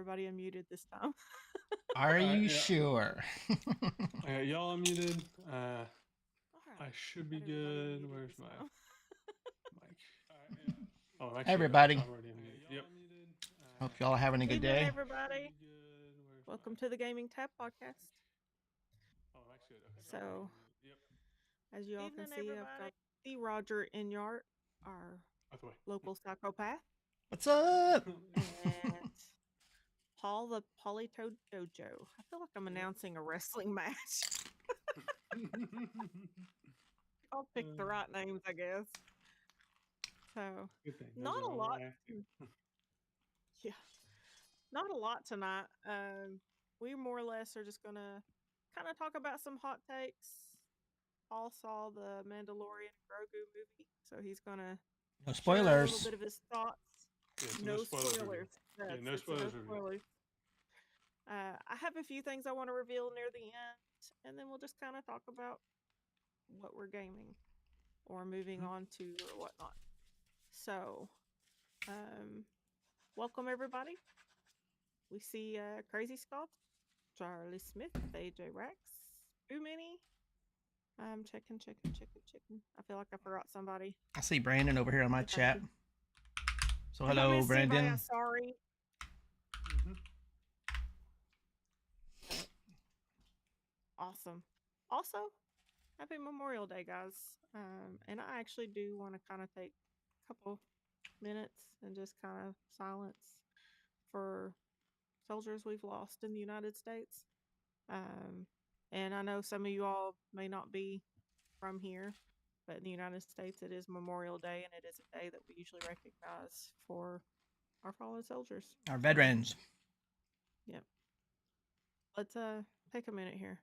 everybody unmuted this time. Are you Yeah. sure? Y'all unmuted. All I right. should be Got everybody good. unmuted Where's this my time. mic? Oh, Hey, actually, everybody. I'm already unmuted. Yep. Hope y'all are having a good Evening, day. everybody. Welcome to the Gaming Tab Podcast. Oh, I'm actually good. Okay. So, Yep. as you all can see, I've got the Roger Inyart, our Out the way. local psychopath, What's up? and Paul the Polytoad Dojo. I feel like I'm announcing a wrestling match. I'll pick the right names, I guess. So, Good thing. not a lot. Yeah, not a lot tonight. We more or less are just gonna kind of talk about some hot takes. Paul saw the Mandalorian Grogu movie, so he's gonna No share a little spoilers. bit of his thoughts. Yeah, so No spoilers. spoilers. Yeah, no It's spoilers. no spoilers. I have a few things I want to reveal near the end, and then we'll just kind of talk about what we're gaming or moving on to or whatnot. So, welcome everybody. We see Crazy Scott, Charlie Smith, AJ Rex, Mini. I'm checking. I feel like I forgot somebody. I see Brandon over here on my chat. So If I hello, missed anybody, Brandon. I'm sorry. Awesome. Also, happy Memorial Day, guys. And I actually do want to kind of take a couple minutes and just kind of silence for soldiers we've lost in the United States. And I know some of you all may not be from here, but in the United States, it is Memorial Day, and it is a day that we usually recognize for our fallen soldiers. Our veterans. Yep. Let's take a minute here.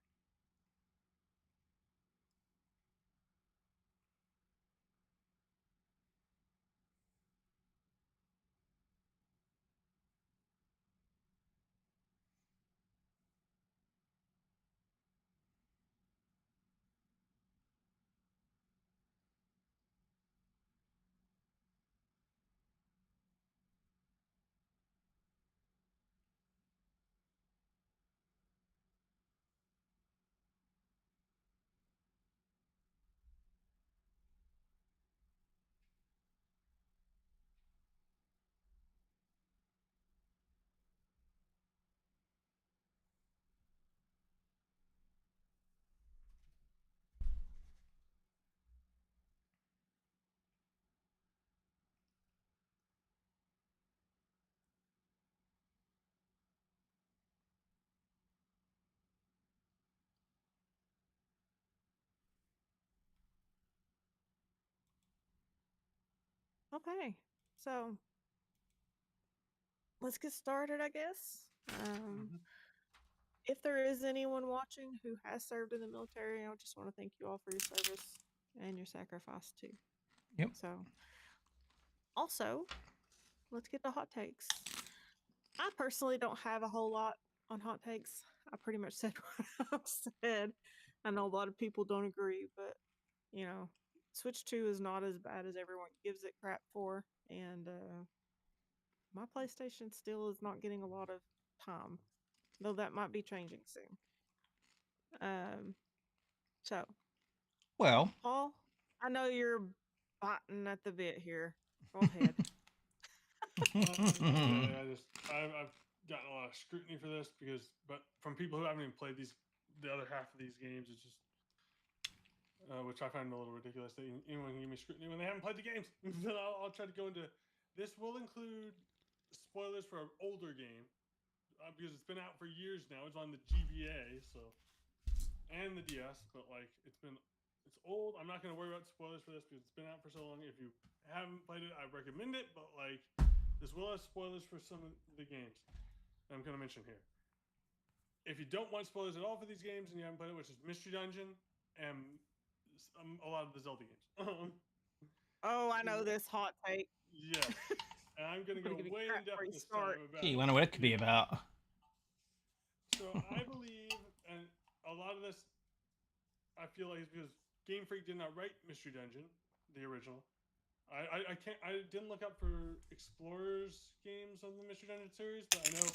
Okay, so let's get started, I guess. If there is anyone watching who has served in the military, I just want to thank you all for your service and your sacrifice too. Yep. So, also, let's get to hot takes. I personally don't have a whole lot on hot takes. I pretty much said what I've said. I know a lot of people don't agree, but you know, Switch 2 is not as bad as everyone gives it crap for, and my PlayStation still is not getting a lot of time, though that might be changing soon. So, Well, Paul, I know you're biting at the bit here. Go ahead. I've gotten a lot of scrutiny for this but from people who haven't even played the other half of these games, it's just, which I find a little ridiculous that anyone can give me scrutiny when they haven't played the games. Then I'll try to go into this. Will include spoilers for an older game because it's been out for years now. It's on the GBA, and the DS, but it's old. I'm not going to worry about spoilers for this because it's been out for so long. If you haven't played it, I recommend it, but this will have spoilers for some of the games I'm going to mention here. If you don't want spoilers at all for these games and you haven't played it, which is Mystery Dungeon and a lot of the Zelda games. Oh, I know this hot take. Yes. And I'm going to go way in depth this time about gee, you wonder what it could be about. So I believe, and a lot of this, I feel like, is because Game Freak did not write Mystery Dungeon, the original. I didn't look up for Explorers games on the Mystery Dungeon series, but I know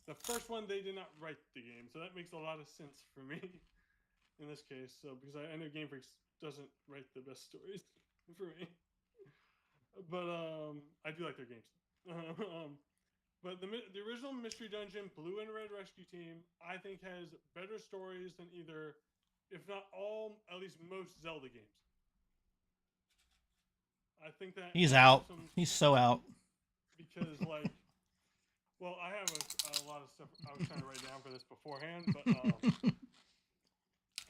The first one, they did not write the game, so that makes a lot of sense for me in this case. So because I know Game Freak doesn't write the best stories for me, but I do like their games. But the original Mystery Dungeon Blue and Red Rescue Team, I think, has better stories than either, if not all, at least most Zelda games. I think that He's out. He's so out. because like. Well, I have a lot of stuff I was trying to write down for this beforehand, but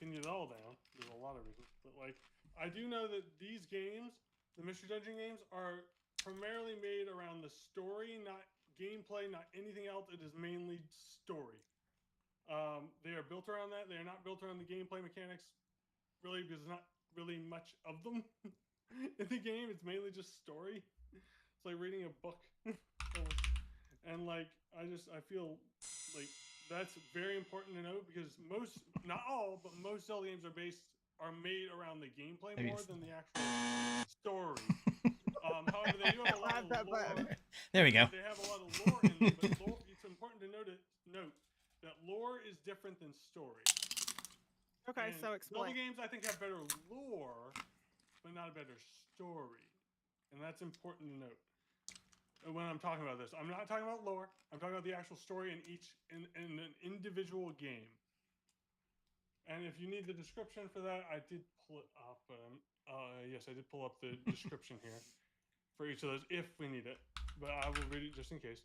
can get it all down. There's a lot of reasons, but like I do know that these games, the Mystery Dungeon games, are primarily made around the story, not gameplay, not anything else. It is mainly story. They are built around that. They are not built around the gameplay mechanics, really, because there's not really much of them in the game. It's mainly just story. It's like reading a book. And like I feel like that's very important to know because most, not all, but most Zelda games are made around the gameplay more than the actual story. However, they do have a lot of lore. There we go. They have a lot of lore in them, but lore, it's important to note that lore is different than story. Okay, And so explain. Zelda games I think have better lore, but not a better story, and that's important to note. When I'm talking about this, I'm not talking about lore. I'm talking about the actual story in an individual game. And if you need the description for that, I did pull it up. Yes, I did pull up the description here for each of those if we need it. But I will read it just in case.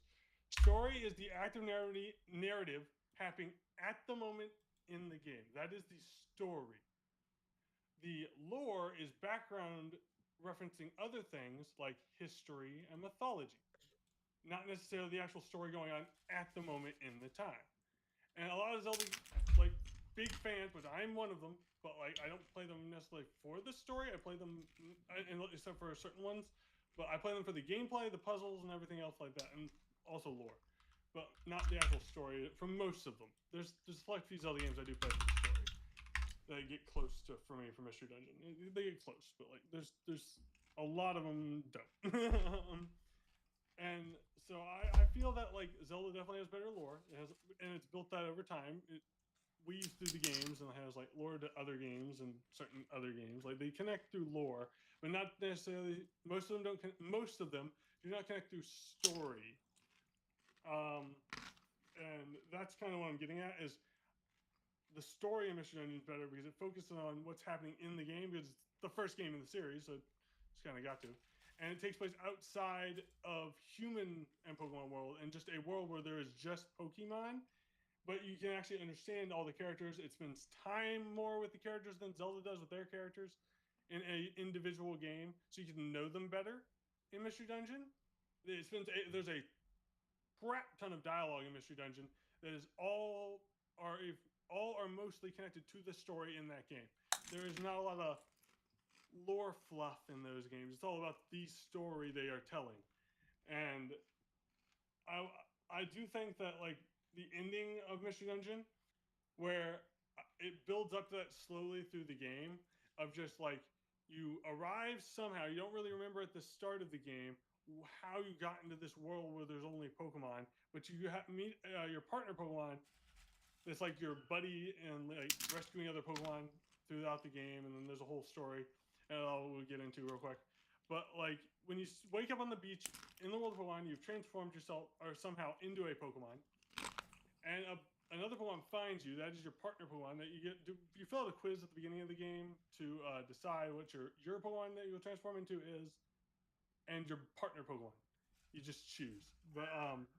Story is the active narrative happening at the moment in the game. That is the story. The lore is background referencing other things like history and mythology, not necessarily the actual story going on at the moment in the time. And a lot of Zelda, like big fans, which I'm one of them, but like I don't play them necessarily for the story. I play them, except for certain ones, but I play them for the gameplay, the puzzles, and everything else like that, and also lore, but not the actual story. For most of them, there's select few Zelda games I do play for the story. They get close to for me for Mystery Dungeon. They get close, but like there's a lot of them don't. And so I feel that like Zelda definitely has better lore. It has, and it's built that over time. It weaves through the games and has like lore to other games and certain other games. Like they connect through lore, but not necessarily. Most of them don't. Most of them do not connect through story. And that's kind of what I'm getting at is the story in Mystery Dungeon is better because it focuses on what's happening in the game because it's the first game in the series, so it's kind of got to. And it takes place outside of human and Pokemon world and just a world where there is just Pokemon, but you can actually understand all the characters. It spends time more with the characters than Zelda does with their characters in a individual game, so you can know them better in Mystery Dungeon. There's a crap ton of dialogue in Mystery Dungeon that is all are mostly connected to the story in that game. There is not a lot of lore fluff in those games. It's all about the story they are telling. And I do think that like the ending of Mystery Dungeon, where it builds up to that slowly through the game of just like you arrive somehow, you don't really remember at the start of the game how you got into this world where there's only Pokemon, but you meet your partner Pokemon. It's like your buddy and like rescuing other Pokemon throughout the game, and then there's a whole story, and we'll get into real quick. But like when you wake up on the beach in the world of Pokemon, you've transformed yourself or somehow into a Pokemon, and another Pokemon finds you. That is your partner Pokemon that you get. You fill out a quiz at the beginning of the game to decide what your Pokemon that you'll transform into is, and your partner Pokemon. You just choose, but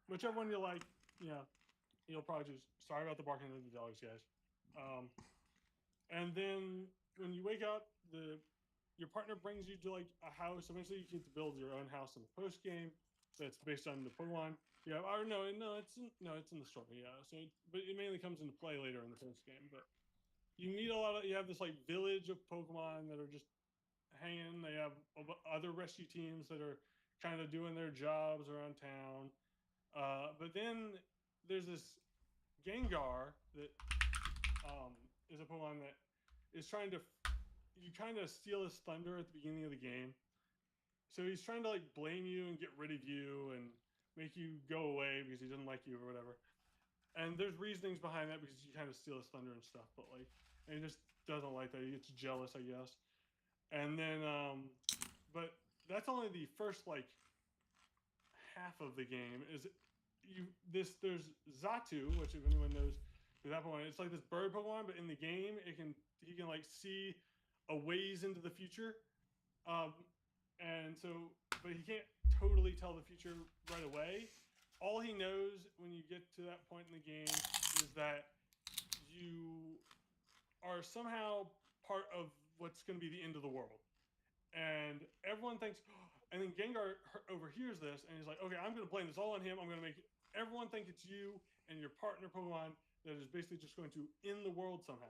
whichever one you like, you'll probably choose. Sorry about the barking of the dogs, guys. And then when you wake up, your partner brings you to like a house. Eventually, you get to build your own house in the post game that's based on the Pokemon. Yeah, or no, it's in the story. Yeah, so but it mainly comes into play later in the post game. But you meet you have this like village of Pokemon that are just hanging. They have other rescue teams that are kind of doing their jobs around town. But then there's this Gengar that is a Pokemon that is trying to. You kind of steal his thunder at the beginning of the game, so he's trying to like blame you and get rid of you and make you go away because he doesn't like you or whatever. And there's reasonings behind that because you kind of steal his thunder and stuff, but like, and he just doesn't like that. He gets jealous, I guess. And then, but that's only the first like half of the game. Is there's Zatu, which if anyone knows, at that point it's like this bird Pokemon, but in the game he can like see a ways into the future, and so but he can't totally tell the future right away. All he knows when you get to that point in the game is that you are somehow part of what's going to be the end of the world. And everyone thinks, and then Gengar overhears this and he's like, okay, I'm going to blame this all on him. I'm going to make everyone think it's you and your partner Pokemon that is basically just going to end the world somehow.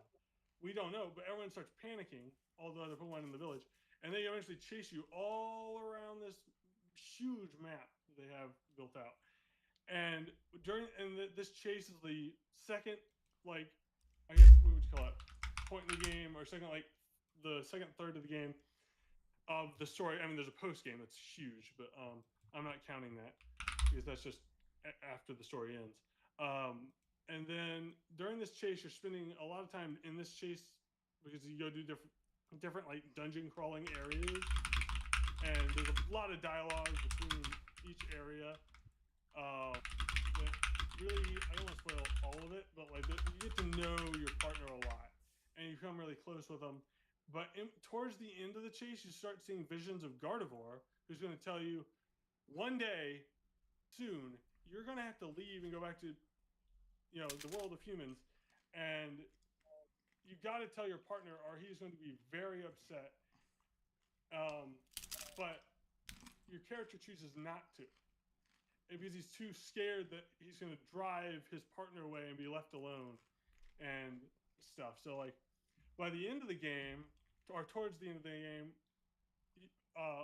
We don't know, but everyone starts panicking, all the other Pokemon in the village, and they eventually chase you all around this huge map they have built out. And this chase is the second, like, I guess what would you call it, point in the game, or second, like, the second third of the game of the story. I mean, there's a post game that's huge, but I'm not counting that because that's just after the story ends. And then during this chase, you're spending a lot of time in this chase because you go do different like dungeon crawling areas, and there's a lot of dialogue between each area. That really, I don't want to spoil all of it, but like you get to know your partner a lot, and you become really close with them. But towards the end of the chase, you start seeing visions of Gardevoir, who's going to tell you, one day, soon, you're going to have to leave and go back to, the world of humans, and you got to tell your partner, or he's going to be very upset. But your character chooses not to, because he's too scared that he's going to drive his partner away and be left alone and stuff. So like by the end of the game, or towards the end of the game,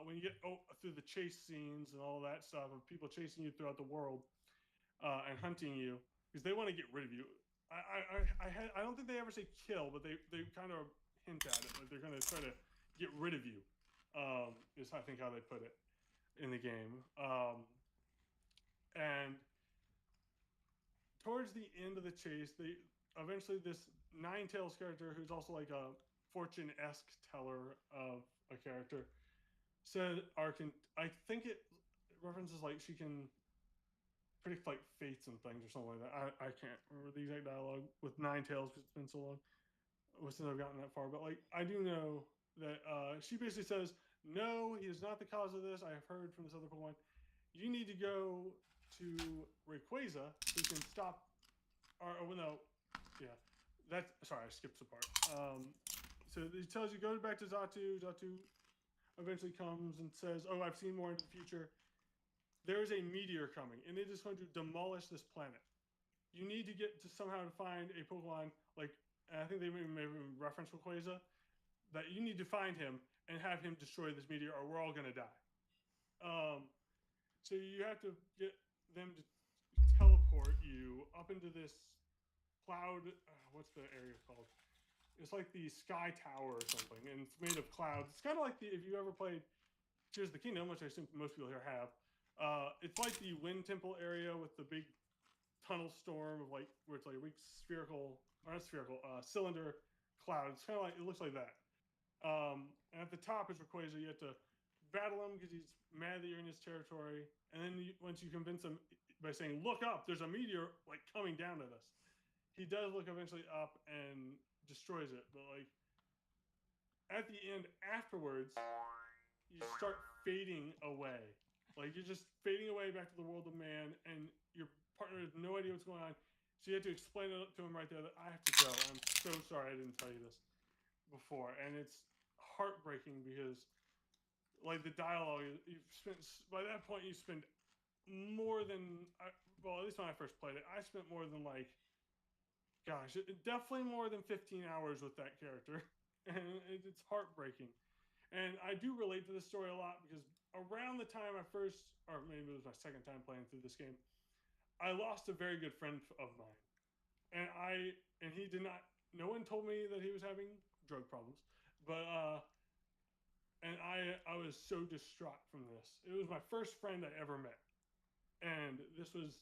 when you get through the chase scenes and all that stuff of people chasing you throughout the world and hunting you because they want to get rid of you. I don't think they ever say kill, but they kind of hint at it, like they're going to try to get rid of you. Is I think how they put it in the game. And towards the end of the chase, they eventually this Ninetales character, who's also like a fortune-esque teller of a character, said, I think it references like she can predict like fates and things or something like that. I can't remember the exact dialogue with Ninetales because it's been so long since I've gotten that far. But like I do know that she basically says, no, he is not the cause of this. I have heard from this other Pokemon. You need to go to Rayquaza so you can stop. Sorry, I skipped a part. So he tells you go back to Zatu. Zatu eventually comes and says, "Oh, I've seen more into the future. There is a meteor coming, and it is going to demolish this planet. You need to get to somehow to find a Pokemon like, and I think they may reference Rayquaza, that you need to find him and have him destroy this meteor, or we're all gonna die." So you have to get them to teleport you up into this cloud. What's the area called? It's like the Sky Tower or something, and it's made of clouds. It's kind of like if you ever played Tears of the Kingdom, which I assume most people here have. It's like the Wind Temple area with the big tunnel storm of like where it's like a big cylinder cloud. It's kind of like it looks like that. And at the top is Rayquaza. You have to battle him because he's mad that you're in his territory, and then once you convince him by saying, "Look up, there's a meteor like coming down at us," he does look eventually up and destroys it. But like at the end, afterwards, you start fading away. Like you're just fading away back to the world of man, and your partner has no idea what's going on. So you have to explain it to him right there that I have to go. I'm so sorry I didn't tell you this before, and it's heartbreaking because like the dialogue, you've spent by that point you spend more than well, at least when I first played it, I spent more than like, gosh, definitely more than 15 hours with that character, and it's heartbreaking. And I do relate to this story a lot because around the time I first, or maybe it was my second time playing through this game, I lost a very good friend of mine, and he did not. No one told me that he was having drug problems, but and I was so distraught from this. It was my first friend I ever met, and this was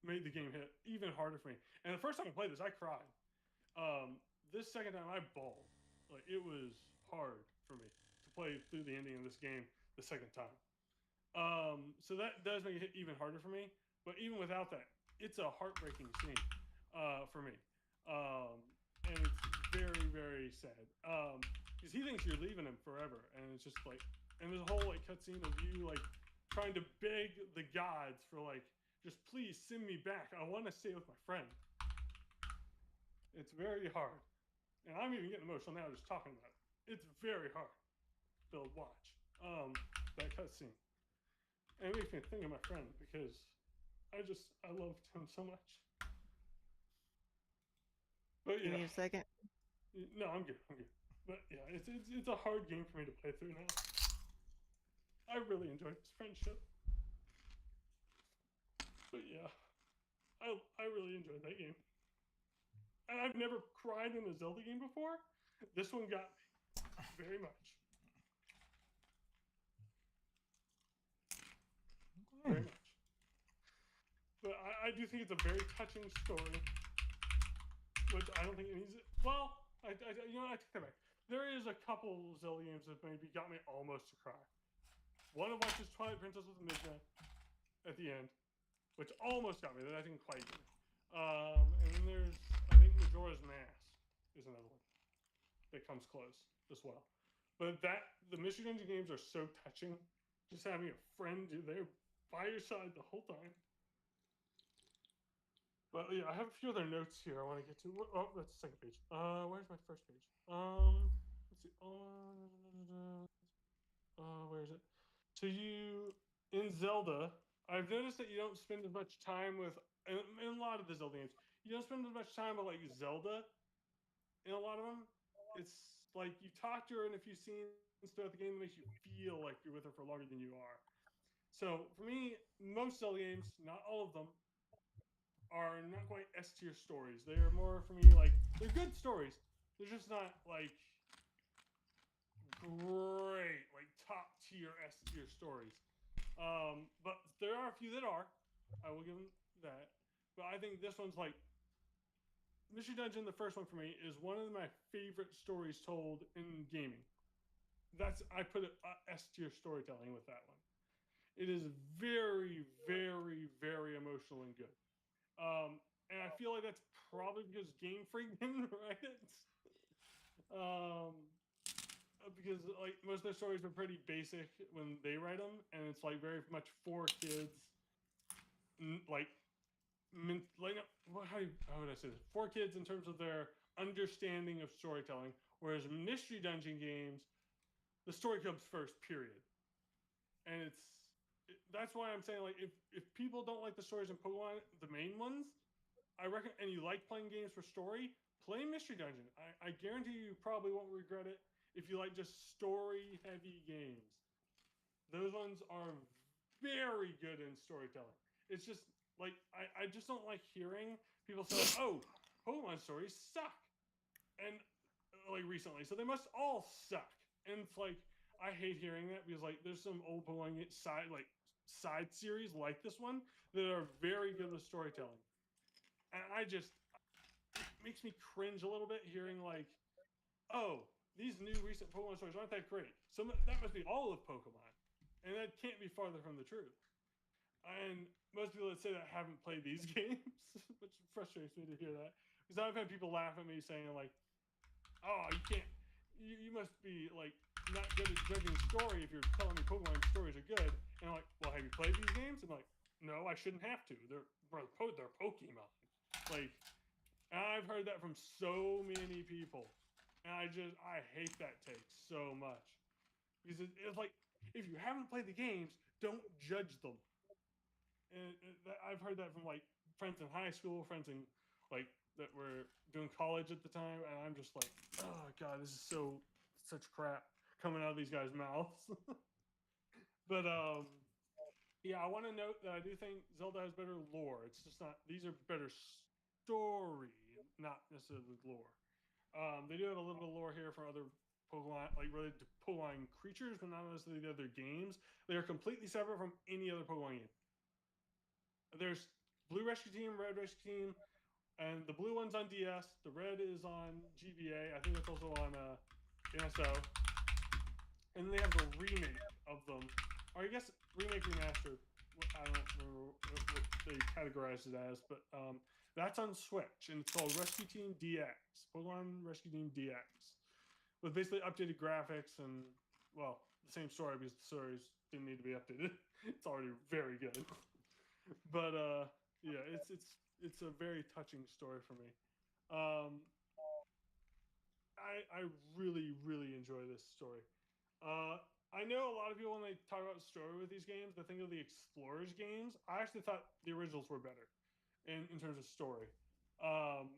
made the game hit even harder for me. And the first time I played this, I cried. This second time, I bawled. Like it was hard for me to play through the ending of this game the second time. So that does make it hit even harder for me. But even without that, it's a heartbreaking scene for me, and it's very very sad. Because he thinks you're leaving him forever, and it's just like, and there's a whole like cutscene of you like trying to beg the gods for like, just please send me back. I want to stay with my friend. It's very hard, and I'm even getting emotional now just talking about it. It's very hard to watch that cutscene. And it makes me think of my friend because I loved him so much. But Give yeah, me a second. no, I'm good. But yeah, it's a hard game for me to play through now. I really enjoyed this friendship. But yeah, I really enjoyed that game. And I've never cried in a Zelda game before. This one got me very much. Very much. But I do think it's a very touching story, which I don't think it needs it. Well, I take that back. There is a couple Zelda games that maybe got me almost to cry. One of which is Twilight Princess with Midna at the end, which almost got me. That I didn't quite get. And then there's, I think, Majora's Mask is another one that comes close as well. But the Mystery Dungeon games are so touching. Just having a friend there by your side the whole time. But yeah, I have a few other notes here I want to get to. Oh, that's the second page. Where's my first page? Let's see. Where is it? So you in Zelda, I've noticed that you don't spend as much time with in a lot of the Zelda games. You don't spend as much time with like Zelda in a lot of them. It's like you talk to her in a few scenes throughout the game that makes you feel like you're with her for longer than you are. So for me, most Zelda games, not all of them, are not quite S tier stories. They are more for me like they're good stories. They're just not like great, like top tier S tier stories. But there are a few that are. I will give them that. But I think this one's like Mystery Dungeon. The first one for me is one of my favorite stories told in gaming. I put it S tier storytelling with that one. It is very, very, very emotional and good. And I feel like that's probably because Game Freak didn't write it. Because like most of their stories are pretty basic when they write them, and it's like very much for kids. Like how would I say this? For kids in terms of their understanding of storytelling, whereas Mystery Dungeon games, the story comes first. Period. And that's why I'm saying like if people don't like the stories in Pokemon, the main ones, I reckon, and you like playing games for story, play Mystery Dungeon. I guarantee you probably won't regret it if you like just story heavy games. Those ones are very good in storytelling. It's just like I just don't like hearing people say, "Oh, Pokemon stories suck," and like recently, so they must all suck. And it's like I hate hearing that because like there's some old Pokemon side series like this one that are very good with storytelling. And it makes me cringe a little bit hearing like, oh, these new recent Pokemon stories aren't that great. So that must be all of Pokemon, and that can't be farther from the truth. And most people that say that haven't played these games, which frustrates me to hear that, because I've had people laugh at me saying like, oh, you can't, you must be like not good at judging story if you're telling me Pokemon stories are good. And I'm like, well, have you played these games? I'm like, no, I shouldn't have to. They're Pokemon. Like, and I've heard that from so many people, and I hate that take so much because it's like if you haven't played the games, don't judge them. And I've heard that from like friends in high school, friends in like that were doing college at the time, and I'm just like, oh god, this is such crap coming out of these guys' mouths. But yeah, I want to note that I do think Zelda has better lore. It's just not; these are better story, not necessarily lore. They do have a little bit of lore here from other Pokemon, like related to Pokemon creatures, but not necessarily the other games. They are completely separate from any other Pokemon game. There's Blue Rescue Team, Red Rescue Team, and the blue one's on DS. The red is on GBA. I think that's also on NSO. And they have the remake of them, or I guess remake remastered. I don't remember what they categorized it as, but that's on Switch, and it's called Rescue Team DX, Pokemon Rescue Team DX, with basically updated graphics and, well, the same story because the stories didn't need to be updated. It's already very good. But yeah, it's a very touching story for me. Um, I really really enjoy this story. Uh, I know a lot of people when they talk about story with these games, they think of the Explorers games. I actually thought the originals were better in terms of story. Um,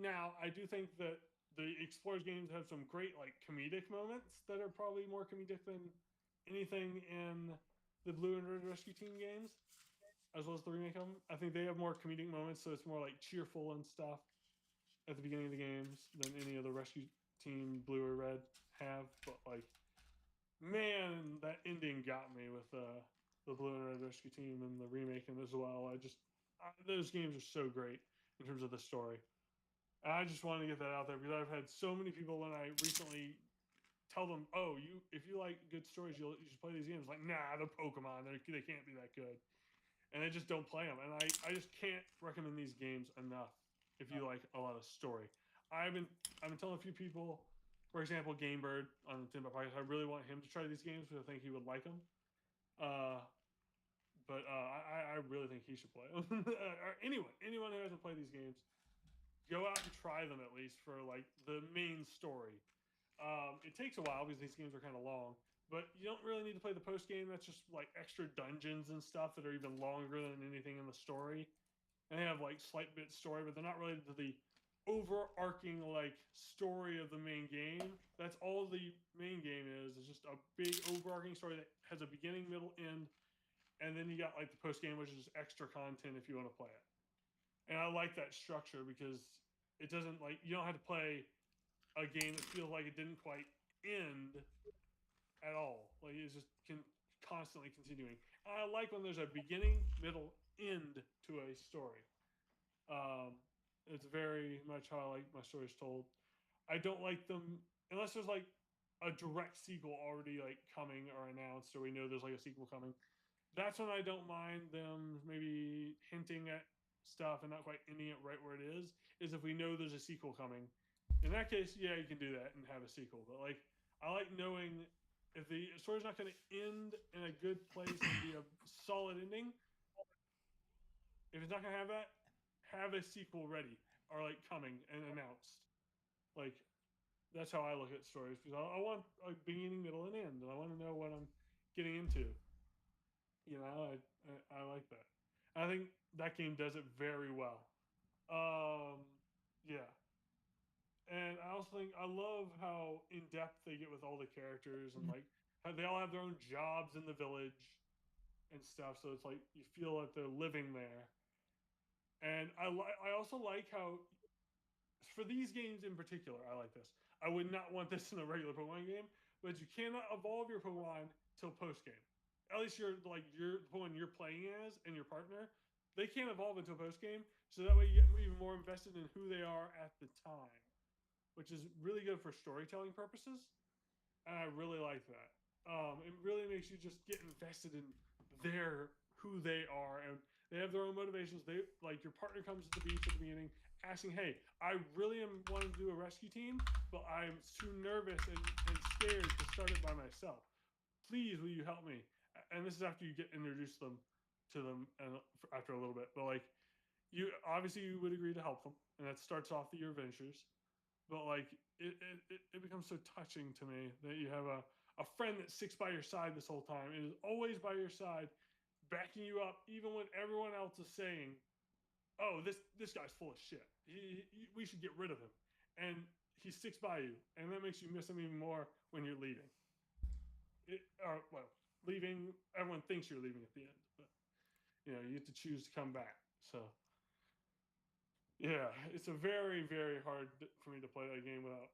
Now I do think that the Explorers games have some great like comedic moments that are probably more comedic than anything in the Blue and Red Rescue Team games, as well as the remake of them. I think they have more comedic moments, so it's more like cheerful and stuff at the beginning of the games than any of the Rescue Team Blue or Red have. But like, man, that ending got me with the Blue and Red Rescue Team and the remake as well. Those games are so great in terms of the story. And I just wanted to get that out there because I've had so many people when I recently tell them, "Oh, if you like good stories, you should play these games." Like, nah, the Pokemon, they can't be that good, and they just don't play them. And I just can't recommend these games enough if you like a lot of story. I've been telling a few people, for example, Gamebird on the Timber Podcast, I really want him to try these games because I think he would like them. Uh, but I really think he should play them. Or anyone who hasn't played these games, go out and try them at least for like the main story. It takes a while because these games are kind of long, but you don't really need to play the post game. That's just like extra dungeons and stuff that are even longer than anything in the story. And they have like slight bit story, but they're not related to the overarching like story of the main game. That's all the main game is. It's just a big overarching story that has a beginning, middle, end, and then you got like the post game, which is just extra content if you want to play it. And I like that structure because it doesn't like you don't have to play a game that feels like it didn't quite end at all. Like it's just constantly continuing. And I like when there's a beginning, middle, end to a story. Um, it's very much how I like my stories told. I don't like them unless there's like a direct sequel already like coming or announced, or we know there's like a sequel coming. That's when I don't mind them maybe hinting at stuff and not quite ending it right where it is. Is if we know there's a sequel coming. In that case, yeah, you can do that and have a sequel. But like, I like knowing if the story's not going to end in a good place and be a solid ending. If it's not going to have a sequel ready or like coming and announced. Like, that's how I look at stories because I want a beginning, middle, and end, and I want to know what I'm getting into. I like that. I think that game does it very well. Yeah, and I also think I love how in depth they get with all the characters and like how they all have their own jobs in the village and stuff. So it's like you feel that they're living there. And I also like how for these games in particular, I like this. I would not want this in a regular Pokemon game, but you cannot evolve your Pokemon till post game. At least you're like the Pokemon you're playing as and your partner, they can't evolve until post game. So that way you get even more invested in who they are at the time, which is really good for storytelling purposes. And I really like that. It really makes you just get invested in who they are, and they have their own motivations. They like your partner comes to the beach at the beginning, asking, "Hey, I really am wanting to do a rescue team, but I'm too nervous and scared to start it by myself. Please, will you help me?" And this is after you get introduced to them, and after a little bit. But like, you would agree to help them, and that starts off your adventures. But like, it becomes so touching to me that you have a friend that sticks by your side this whole time and is always by your side, backing you up, even when everyone else is saying, "Oh, this guy's full of shit. We should get rid of him," and he sticks by you, and that makes you miss him even more when you're leaving. Leaving. Everyone thinks you're leaving at the end, but you get to choose to come back. So yeah, it's a very very hard for me to play that game without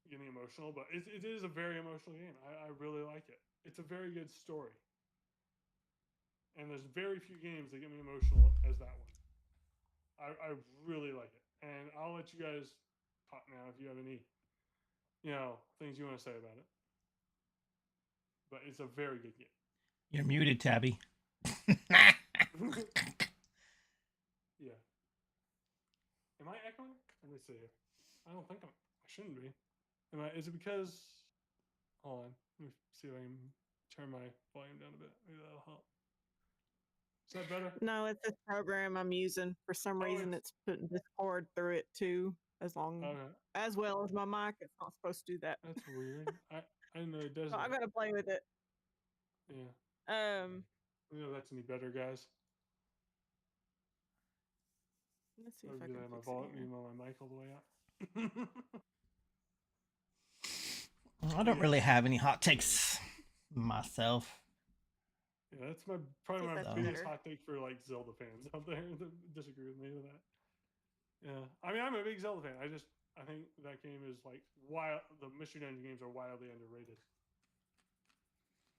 getting emotional, but it is a very emotional game. I really like it. It's a very good story. and there's very few games that get me emotional as that one. I really like it, and I'll let you guys talk now if you have any, things you want to say about it. But it's a very good game. You're muted, Tabby. Yeah. Am I echoing? Let me see. I don't think I shouldn't be. Is it because? Hold on. Let me see if I can turn my volume down a bit. Maybe that'll help. Is that better? No, it's this program I'm using. For some reason, it's putting Discord through it too, as well as my mic. It's not supposed to do that. That's weird. I didn't know it does. So I gotta play with it. Yeah. I don't know if that's any better, guys. Let's see if I can can my fix volume on my mic all the way up. I don't really have any hot takes myself. Yeah, that's probably my that's biggest better. hot take for like Zelda fans out there that disagree with me with that. Yeah, I mean, I'm a big Zelda fan. I think that game is like the Mystery Dungeon games are wildly underrated,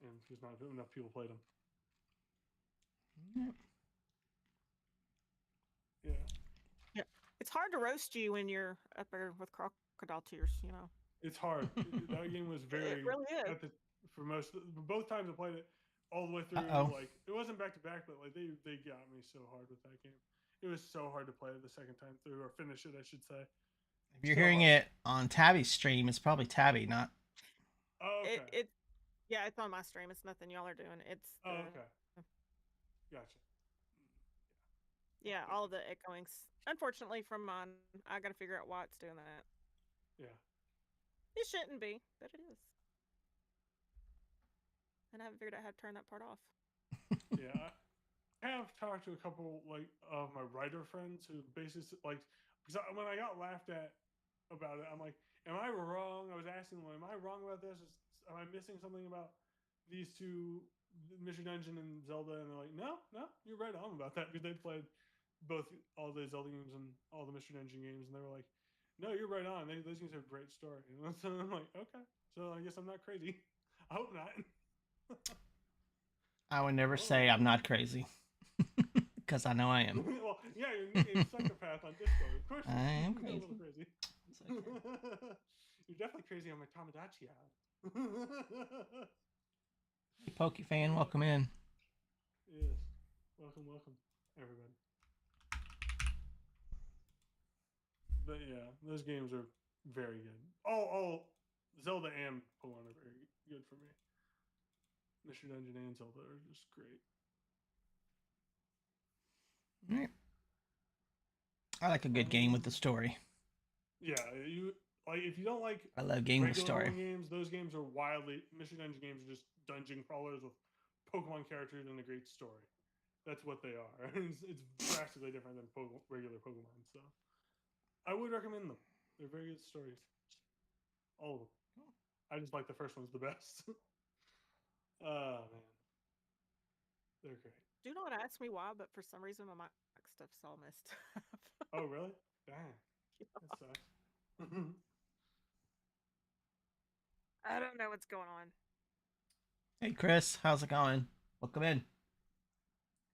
and because not enough people played them. Yeah. Yeah, it's hard to roast you when you're up there with crocodile tears. It's hard. That game was very. It really is. For both times I played it all the way through. Like it wasn't back to back, but like they got me so hard with that game. It was so hard to play it the second time through, or finish it, I should say. If you're hearing it on Tabby's stream, it's probably Tabby, not. Oh, okay. It's on my stream. It's nothing y'all are doing. It's. Okay. Gotcha. Yeah, all of the echoings. Unfortunately, from mine, I got to figure out why it's doing that. Yeah. It shouldn't be, but it is. And I haven't figured out how to turn that part off. Yeah, I have talked to a couple of my writer friends who basically because when I got laughed at about it, I'm like, am I wrong? I was asking them, am I wrong about this? Am I missing something about these two, Mystery Dungeon and Zelda? And they're like, no, you're right on about that, because they played all the Zelda games and all the Mystery Dungeon games, and they were like, no, you're right on. Those games have a great story. So I'm like, okay, so I guess I'm not crazy. I hope not. I would never say I'm not crazy, because I know I am. Well, yeah, you're a psychopath on Discord. Of course, I am crazy. crazy. A little crazy. Okay. You're definitely crazy on my Tamagotchi island. Hey, Pokey fan, welcome in. Yes, welcome, everybody. But yeah, those games are very good. Oh, Zelda and Pokemon are very good for me. Mystery Dungeon and Zelda are just great. Right. I like a good game with the story. Yeah, if you don't like, I love game with story games. Those games are Mystery Dungeon games are just dungeon crawlers with Pokemon characters and a great story. That's what they are. It's drastically different than regular Pokemon. So I would recommend them. They're very good stories. All of them. I just like the first one's the best. Oh man, they're great. Do not ask me why, but for some reason my mic stuff's all messed up. Oh really? Dang, that sucks. I don't know what's going on. Hey Chris, how's it going? Welcome in.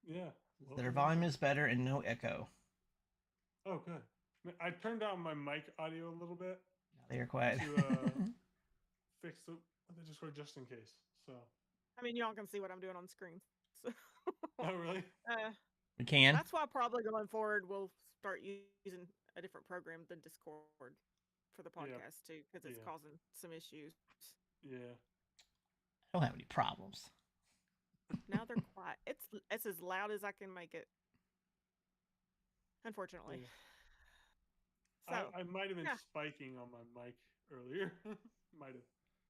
Yeah. Their volume is better and no echo. Oh good. I turned down my mic audio a little bit. They're quiet. To fix the Discord just in case. So. I mean, y'all can see what I'm doing on screen. So. Oh really? We can. That's why probably going forward we'll start using a different program than Discord for the podcast too, because it's causing some issues. Yeah. I don't have any problems. Now they're quiet. It's as loud as I can make it. Unfortunately. Yeah. So I might have been spiking on my mic earlier. Might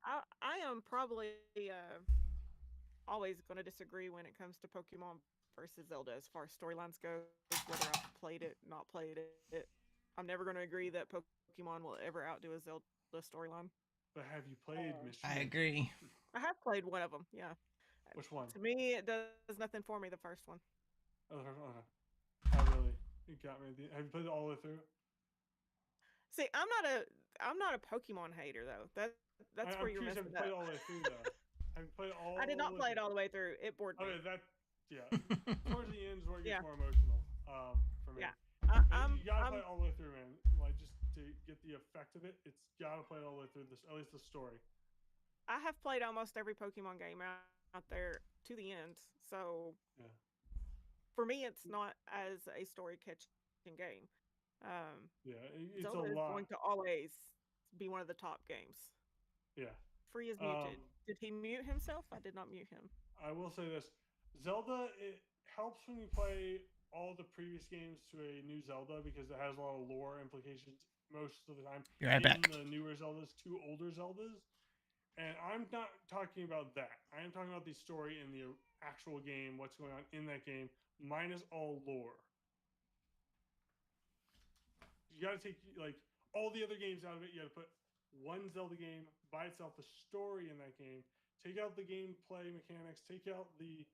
have. I am probably always going to disagree when it comes to Pokemon versus Zelda as far as storylines go. Whether I've played it, not played it, I'm never going to agree that Pokemon will ever outdo a Zelda storyline. But have you played Mystery? I agree. I have played one of them. Yeah. Which one? To me, it does nothing for me. The first one. Oh, really? It got me. Have you played it all the way through? See, I'm not a Pokemon hater though. That's where you're messing up. Have you played all the way through though? Have you played all? I did not play it all the way through. It bored me. Okay, Yeah, towards the end is where it gets Yeah. more emotional. For me. Yeah. You gotta play I'm it all the way through, man. Like just to get the effect of it, it's gotta play it all the way through. This, at least the story. I have played almost every Pokemon game out there to the end. So Yeah. for me, it's not as a story catching game. Um, Yeah, it's a Zelda is lot. going to always be one of the top games. Yeah. Free is Um, muted. Did he mute himself? I did not mute him. I will say this: Zelda. It helps when you play all the previous games to a new Zelda because it has a lot of lore implications most of the time. You're right in back. the newer Zeldas to older Zeldas, and I'm not talking about that. I am talking about the story in the actual game, what's going on in that game, minus all lore. You got to take like all the other games out of it. You got to put one Zelda game by itself, the story in that game. Take out the gameplay mechanics. Take out the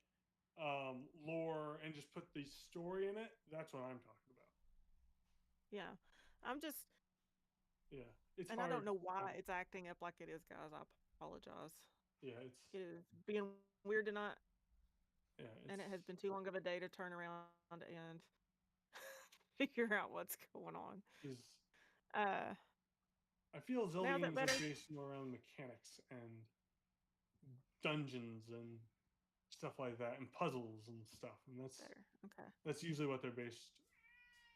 lore, and just put the story in it. That's what I'm talking about. Yeah. I'm just, Yeah, it's and hard. I don't know why it's acting up like it is, guys. I apologize. Yeah, it's It is being weird tonight, yeah, and it has it's been too long of a day to turn around and figure out what's going on. is. Uh, I feel Zelda now that games better? are based more around mechanics and dungeons and stuff like that, and puzzles and stuff, and Better. Okay. that's usually what they're based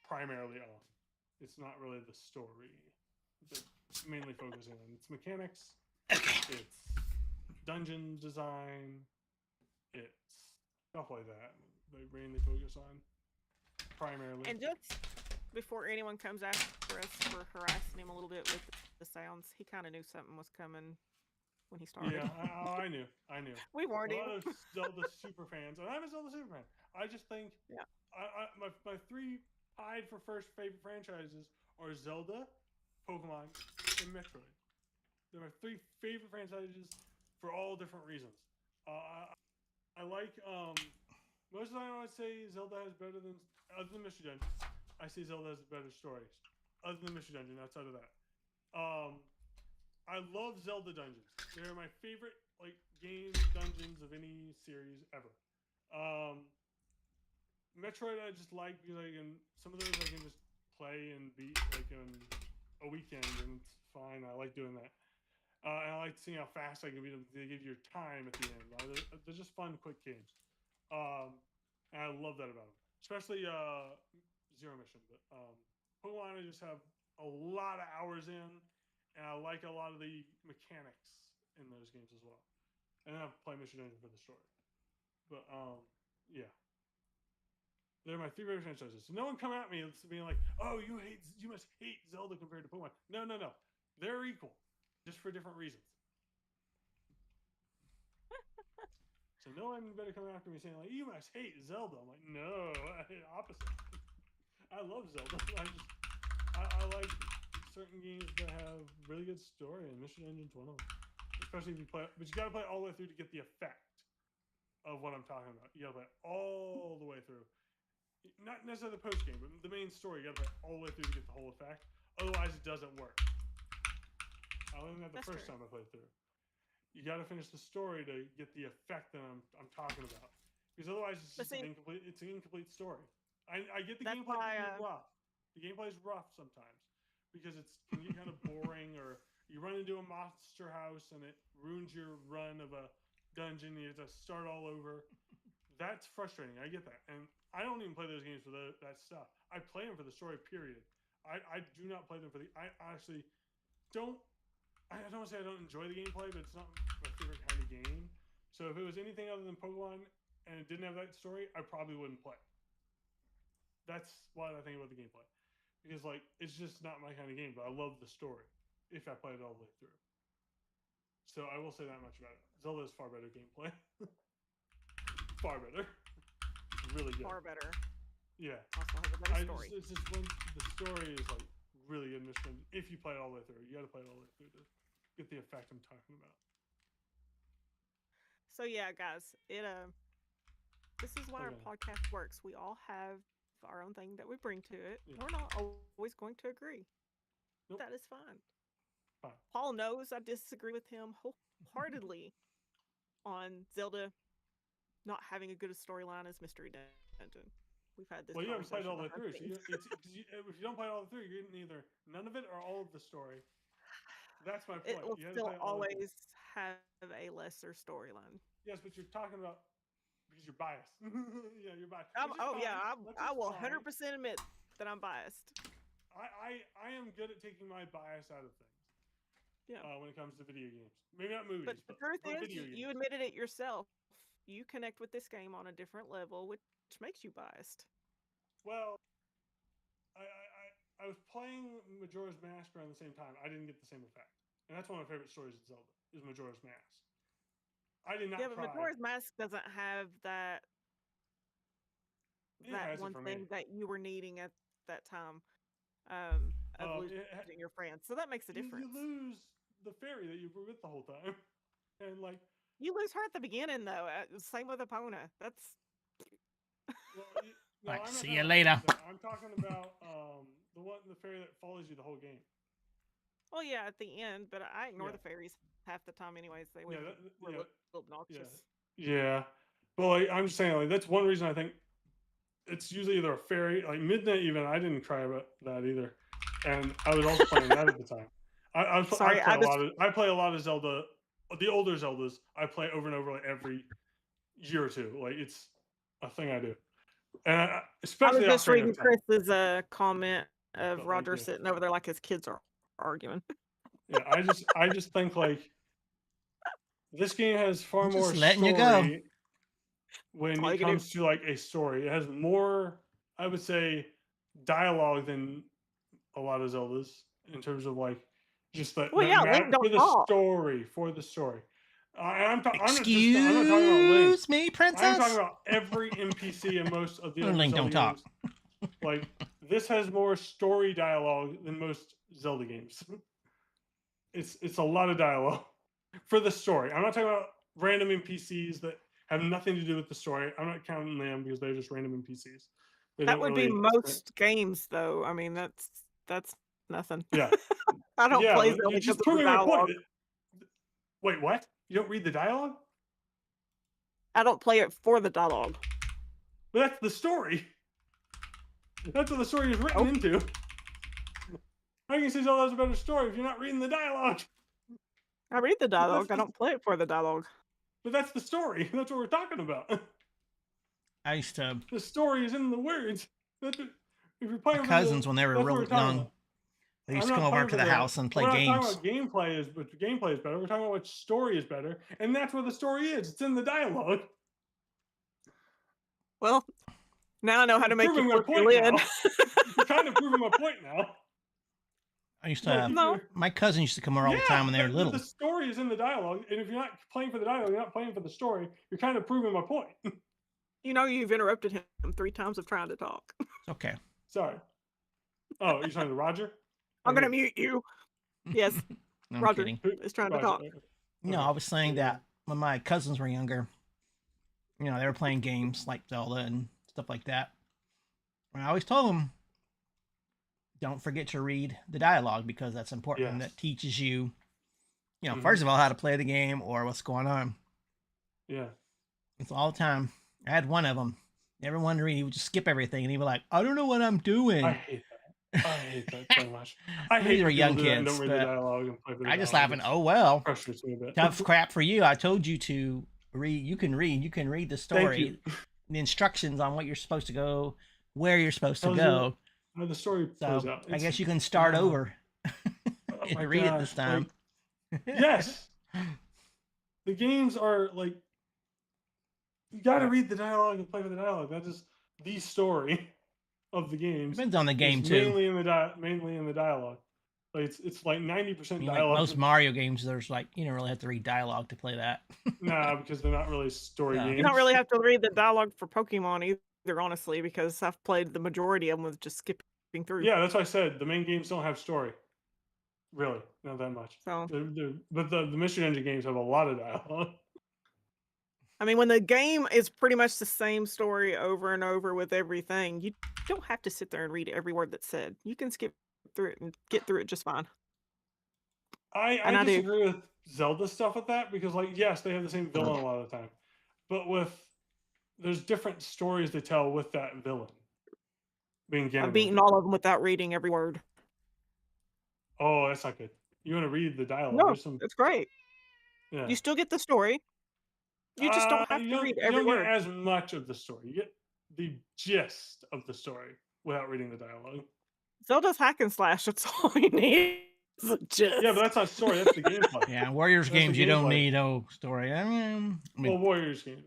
primarily on. It's not really the story. They're mainly focusing on its mechanics, Okay. its dungeon design, it's stuff like that. They mainly focus on primarily. And just before anyone comes after us for harassing him a little bit with the sounds, he kind of knew something was coming when he started. Yeah, I knew. We warned A him. lot of Zelda super fans, and I'm a Zelda super fan. I just think, Yeah. my three tied for first favorite franchises are Zelda, Pokemon, and Metroid. They're my three favorite franchises for all different reasons. I like most of the time I would say Zelda has better than other than Mystery Dungeon. I say Zelda has better stories. Other than Mystery Dungeon, outside of that. I love Zelda dungeons. They're my favorite like game dungeons of any series ever. Metroid I just like because I can some of those I can just play and beat like in a weekend and it's fine. I like doing that. And I like seeing how fast I can beat them. They give you your time at the end. They're just fun, quick games. And I love that about them, especially Zero Mission. But Pokemon I just have a lot of hours in, and I like a lot of the mechanics in those games as well. And then I play Mission Dungeon for the story. But yeah, they're my three favorite franchises. So no one come at me being like, "Oh, you must hate Zelda compared to Pokemon." No, they're equal, just for different reasons. So no one better come after me saying like, "You must hate Zelda." I'm like, no, opposite. I love Zelda. I like certain games that have really good story, and Mission Engine's one of them. Especially if you play, but you got to play it all the way through to get the effect of what I'm talking about. You got to play it all the way through. Not necessarily the post game, but the main story. You got to play it all the way through to get the whole effect. Otherwise, it doesn't work. I learned that the That's first true. time I played through. You got to finish the story to get the effect that I'm talking about, because otherwise it's But just see- incomplete. It's an incomplete story. I get the That's gameplay why, can be rough. The gameplay is rough sometimes because it can get kind of boring, or you run into a monster house and it ruins your run of a dungeon. You have to start all over. That's frustrating. I get that, and I don't even play those games for that stuff. I play them for the story. Period. I do not play them for the. I honestly don't. I don't want to say I don't enjoy the gameplay, but it's not my favorite kind of game. So if it was anything other than Pokemon and it didn't have that story, I probably wouldn't play. That's what I think about the gameplay, because like it's just not my kind of game. But I love the story if I play it all the way through. So I will say that much about it. Zelda is far better gameplay. Far better. Really good. far better. Yeah. Also has a better story. It's just when the story is like really good mission. If you play it all the way through, you got to play it all the way through to get the effect I'm talking about. So yeah, guys, this is why our Okay. podcast works. We all have our own thing that we bring to it. Yeah. We're not always going to agree. Nope. That is fine. Fine. Paul knows I disagree with him wholeheartedly on Zelda not having a good storyline as Mystery Dungeon. We've had this. Well, you haven't played all the way through. So conversation if you don't play all the way through, you're getting either none of it or all of the story. That's my point. It will You had to still play all the way through. always have a lesser storyline. Yes, but you're talking about because you're biased. Yeah, you're biased. I will 100% admit that I'm biased. I am good at taking my bias out of things. Yeah. When it comes to video games, maybe not movies. But the truth is, video games. you admitted it yourself. You connect with this game on a different level, which makes you biased. Well, I was playing Majora's Mask around the same time. I didn't get the same effect, and that's one of my favorite stories of Zelda is Majora's Mask. I did not. Yeah, but Majora's Mask doesn't have that one thing that you were needing at that time of losing your friends. So that makes a difference. You lose the fairy that you were with the whole time, and like you lose her at the beginning though. Same with Epona. That's. Well, right, see you later. I'm talking about the fairy that follows you the whole game. Well, yeah, at the end, but I ignore the fairies half the time, anyways. They were a little obnoxious. Yeah, but like, I'm just saying, like that's one reason I think it's usually either a fairy, like Midnight. Even I didn't cry about that either, and I was also playing that at the time. I play a lot of Zelda, the older Zeldas. I play over and over like every year or two. Like it's a thing I do. And especially I was just reading Chris's comment of Roger sitting over there like his kids are arguing. Yeah, I just think like this game has far more letting story you go. when it comes to like a story. It has more, I would say, dialogue than a lot of Zeldas in terms of like just the for the story. Excuse me, princess. I'm talking about every NPC in most of the other Link, Zelda don't talk. games. Like this has more story dialogue than most Zelda games. It's a lot of dialogue for the story. I'm not talking about random NPCs that have nothing to do with the story. I'm not counting them because they're just random NPCs. That would be most games, though. I mean, that's nothing. Yeah, I don't play Zelda because of the dialogue. Wait, what? You don't read the dialogue? I don't play it for the dialogue. But that's the story. That's what the story is written into. How can you say Zelda has a better story if you're not reading the dialogue? I read the dialogue. I don't play it for the dialogue. But that's the story. That's what we're talking about. I used to. The story is in the words. If you're playing my cousins, when they were real young, they used to come over to the house and play games. We're not talking about gameplay is better. We're talking about which story is better, and that's what the story is. It's in the dialogue. Well, now I know how to make you flip your lid. You're kind of proving my point now. I used to. My cousin used to come over all the time when they were little. The story is in the dialogue, and if you're not playing for the dialogue, you're not playing for the story. You're kind of proving my point. You know, you've interrupted him 3 times of trying to talk. Okay. Sorry. Oh, you're talking to Roger? I'm going to mute you. Yes. No, Roger is trying to talk. No, I was saying that when my cousins were younger, you know, they were playing games like Zelda and stuff like that. And I always told them, don't forget to read the dialogue because that's important. Yes. That teaches you, you know, first of all, how to play the game or what's going on. Yeah. It's all the time. I had one of them. Never wanted to read. He would just skip everything, and he'd be like, "I don't know what I'm doing." I hate that so much. I hate when young kids. Don't read the dialogue and play the I just laughing. Oh well, frustrates me a bit. Tough crap for you. I told you to read. You can read. You can read the story, the instructions on what you're supposed to go, where you're supposed to go. The story plays out. I guess you can start over and read it this time. Like, yes, the games are like. You got to read the dialogue and play with the dialogue. That is the story of the games. Depends on the game too. Mainly in the dialogue. Like it's like 90% dialogue. Like most Mario games, there's like you don't really have to read dialogue to play that. Nah, because they're not really story games. You don't really have to read the dialogue for Pokemon either, honestly, because I've played the majority of them with just skipping through. Yeah, that's what I said. The main games don't have story. Really, not that much. So, but the Mystery Dungeon games have a lot of dialogue. I mean, when the game is pretty much the same story over and over with everything, you don't have to sit there and read every word that's said. You can skip through it and get through it just fine. I disagree with Zelda stuff with that because, like, yes, they have the same villain a lot of the time. But with there's different stories to tell with that villain being I've Ganondorf. beaten all of them without reading every word. Oh, that's not good. You want to read the dialogue? No, There's some, it's great. yeah. You still get the story. You just don't have You to don't read you every don't get word. as much of the story. You get the gist of the story without reading the dialogue. Zelda's hack and slash. That's all you need. Is a Yeah, but gist. that's not story. That's the gameplay. Yeah, Warriors That's the games you don't gameplay. need no story. I mean, Well, Warriors games.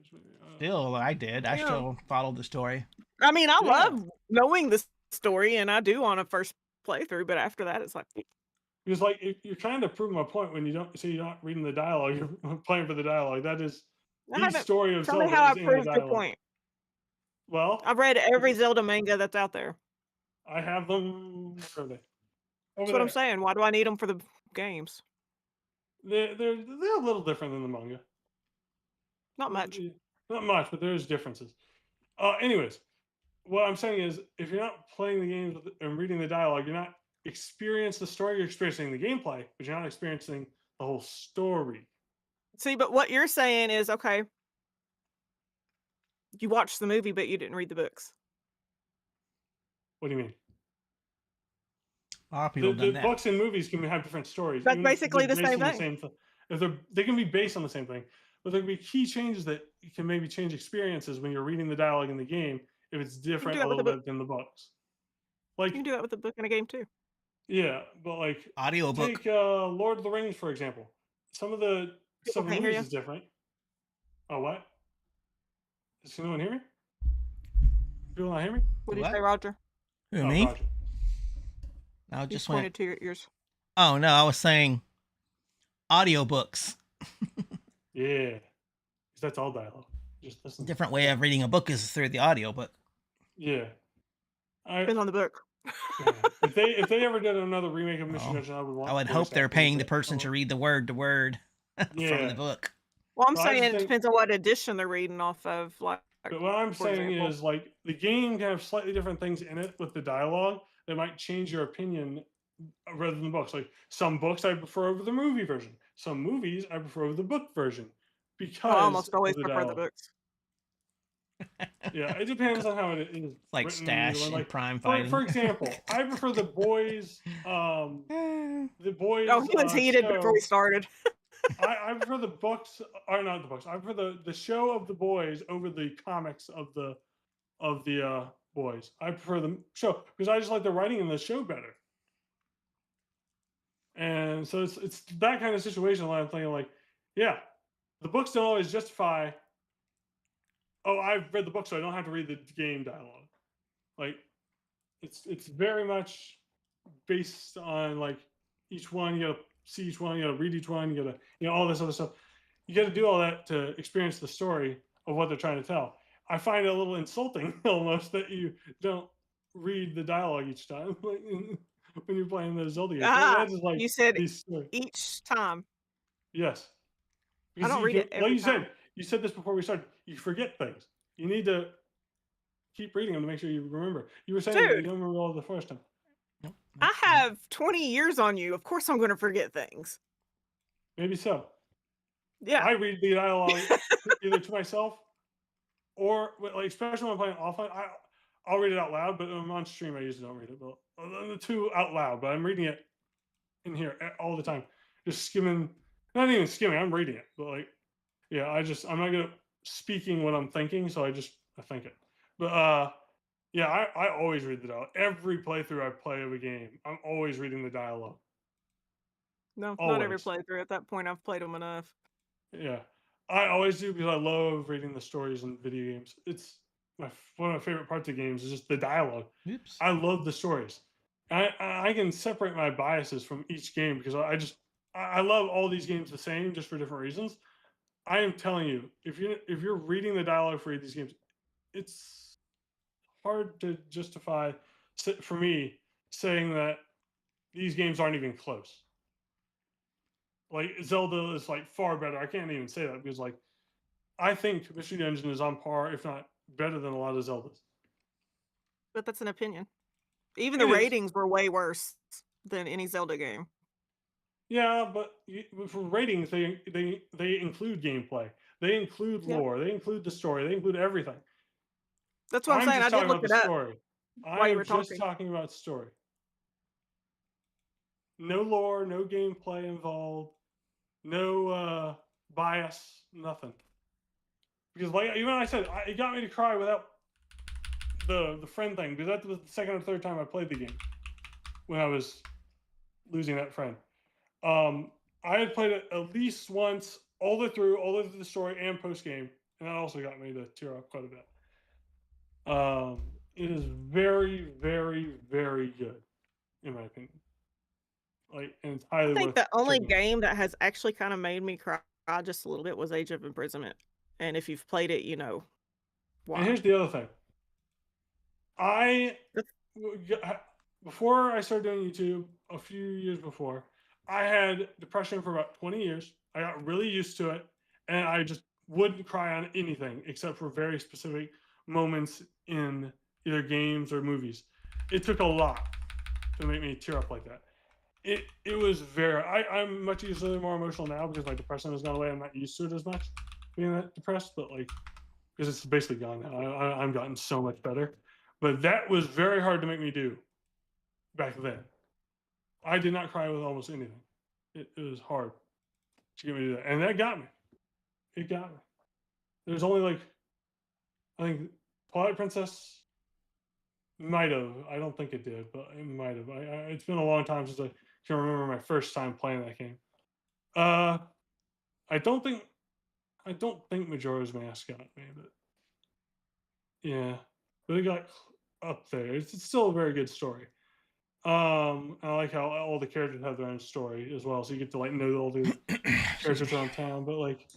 still, I did. I Yeah. still followed the story. I mean, I Yeah. love knowing the story, and I do on a first playthrough, but after that, it's like, Because like if you're trying to prove my point when you don't say you're not reading the dialogue, you're playing for the dialogue. That is I the haven't. story of Tell me Zelda how I is in the proved your dialogue. point. Well, I've read every Zelda manga that's out there. I have them. Where are they? That's Over what I'm there. saying. Why do I need them for the games? They're a little different than the manga. Not much. Not much, but there's differences. Anyways, what I'm saying is, if you're not playing the games and reading the dialogue, you're not experiencing the story. You're experiencing the gameplay, but you're not experiencing the whole story. See, but what you're saying is, okay, you watched the movie, but you didn't read the books. What do you mean? A lot of people The have done that. books and movies can have different stories. That's even if basically they're the based same on thing. if they can be based on the same thing, but there can be key changes that can maybe change experiences when you're reading the dialogue in the game if it's different that a with little the book. bit than the books. You Like, can do that with a book and a game too. yeah, but like Audiobook. take Lord of the Rings for example. Some of the People stuff in the can't hear movies you. is different. Oh, what? Does anyone hear me? People not hear me? What do you What? say, Roger? Who, Oh, me? Roger. I You just pointed went. to your ears. Oh no, I was saying audiobooks. Yeah, 'cause that's all dialogue. Just listen. Different way of reading a book is through the audiobook. Yeah. Depends on the book. Yeah. If they ever did another remake of Mission Well, Dungeon, I would want. I would voice hope they're actors paying the that person to read the word to word from Yeah. the book. Well, I'm Well, I saying just it think- depends on what edition they're reading off of. Like, But what I'm for saying example. is, like, the game can have slightly different things in it with the dialogue that might change your opinion rather than the books. Like some books I prefer over the movie version. Some movies I prefer over the book version because I almost always of the prefer the dialogue. books. Yeah, it depends on how it is. Like written, Stash either and one. Like, Prime for Fighting. example, I prefer the boys. The boys. Oh, he was heated before show. we started. I prefer the books, or not the books. I prefer the show of the boys over the comics of the boys. I prefer the show because I just like the writing in the show better. And so it's that kind of situation where I'm thinking like, yeah, the books don't always justify. Oh, I've read the book, so I don't have to read the game dialogue. Like, it's very much based on like each one. You gotta see each one. You gotta read each one. You gotta all this other stuff. You gotta do all that to experience the story of what they're trying to tell. I find it a little insulting almost that you don't read the dialogue each time, like when you're playing the Zelda games. That's just like You said these, each time. yes. I don't read it Like every you time. said, you said this before we started. You forget things. You need to keep reading them to make sure you remember. You were saying that you Dude. don't remember all the first time. Nope. I have 20 years on you. Of course I'm going to forget things. Maybe so. Yeah. I read the dialogue either to myself or like, especially when I'm playing offline. I'll read it out loud, but when I'm on stream, I usually don't read it. But the two out loud, but I'm reading it in here all the time, just skimming. Not even skimming. I'm reading it, but like, yeah, I'm not good at speaking what I'm thinking, so I think it. But yeah, I always read the dialogue. Every playthrough I play of a game, I'm always reading the dialogue. No, not every Always. playthrough. At that point, I've played them enough. Yeah, I always do because I love reading the stories in video games. It's one of my favorite parts of games is just the dialogue. Oops. I love the stories. I can separate my biases from each game because I love all these games the same, just for different reasons. I am telling you, if you're reading the dialogue for these games, it's hard to justify for me saying that these games aren't even close. Like Zelda is like far better. I can't even say that because like I think Mystery Dungeon is on par, if not better than a lot of Zeldas. But that's an opinion. Even It the is. ratings were way worse than any Zelda game. Yeah, but for ratings, they include gameplay. They include Yep. lore. They include the story. They include everything. That's what I'm saying. I just did talking look about it the up story. while I you am were just talking. talking about story. No lore, no gameplay involved, no bias, nothing. Because like even I said, it got me to cry without the friend thing, because that was the second or third time I played the game when I was losing that friend. I had played it at least once, all the way through the story and post game, and that also got me to tear up quite a bit. It is very, very, very good, in my opinion. Like, and it's highly I think worth the only checking out. game that has actually kind of made me cry just a little bit was Age of Imprisonment. And if you've played it, you know And why. here's the other thing. Before I started doing YouTube, a few years before, I had depression for about 20 years. I got really used to it, and I just wouldn't cry on anything except for very specific moments in either games or movies. It took a lot to make me tear up like that. It was very. I'm much easily more emotional now because my depression has gone away. I'm not used to it as much being that depressed, but like because it's basically gone now. I'm gotten so much better. But that was very hard to make me do back then. I did not cry with almost anything. It was hard to get me to do that. And that got me. It got me. There's only like, I think Twilight Princess might have. I don't think it did, but it might have. It's been a long time since I can remember my first time playing that game. I don't think Majora's Mask got me, but yeah, but it got up there. It's still a very good story. I like how all the characters have their own story as well, so you get to like know all the characters around town. But like,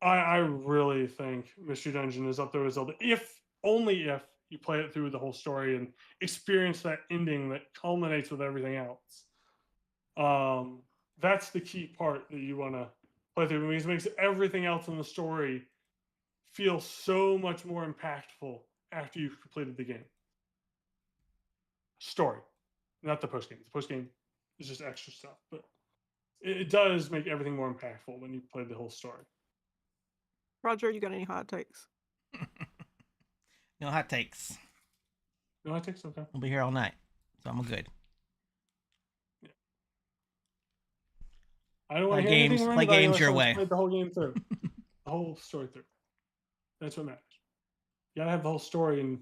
I really think Mystery Dungeon is up there with Zelda, if only if you play it through the whole story and experience that ending that culminates with everything else. That's the key part that you want to play through, because it makes everything else in the story feel so much more impactful after you've completed the game. Story, not the post game. The post game is just extra stuff, but it does make everything more impactful when you play the whole story. Roger, you got any hot takes? No hot takes. No, I think so. Okay. We'll be here all night, so I'm good. Yeah. I don't want to Play hear anything games- from play anybody games unless your someone's way. played the whole game through, the whole story through. That's what matters. You gotta have the whole story and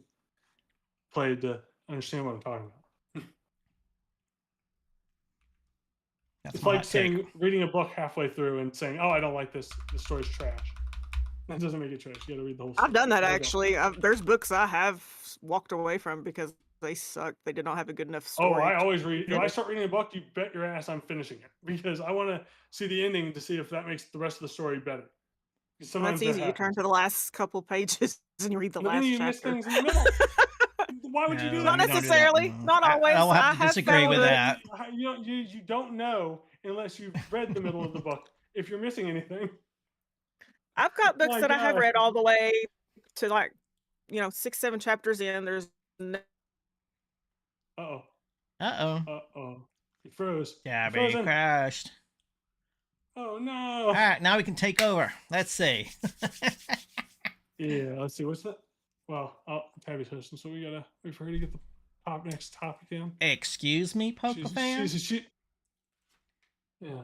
played to understand what I'm talking about. That's It's my like hot take. saying reading a book halfway through and saying, "Oh, I don't like this. The story's trash." That doesn't make it trash. You got to read the whole story. I've done that Okay. actually. There's books I have walked away from because they sucked. They did not have a good enough Oh, story. I always read. If I finish. start reading a book, you bet your ass I'm finishing it because I want to see the ending to see if that makes the rest of the story better. 'Cause sometimes That's that easy. You turn happens. to the last couple pages and you read the But then last you miss chapter. things in the middle. Why would you do No, that? Not you don't do that. necessarily. Mm. Not always. I'll have I to have disagree with found that. You don't know unless you've read the middle of the book if you're missing anything. I've got books My that I have God. read all the way to like, 6, 7 chapters in. There's no Uh-oh. Uh-oh. Uh-oh. You froze. You Gabby frozen. crashed. Oh, no. All right, now we can take over. Let's see. Yeah, let's see. What's that? Well, Tabby's hosting, so we got to wait for her to get the next topic in. Excuse me, Poker fan? Yeah.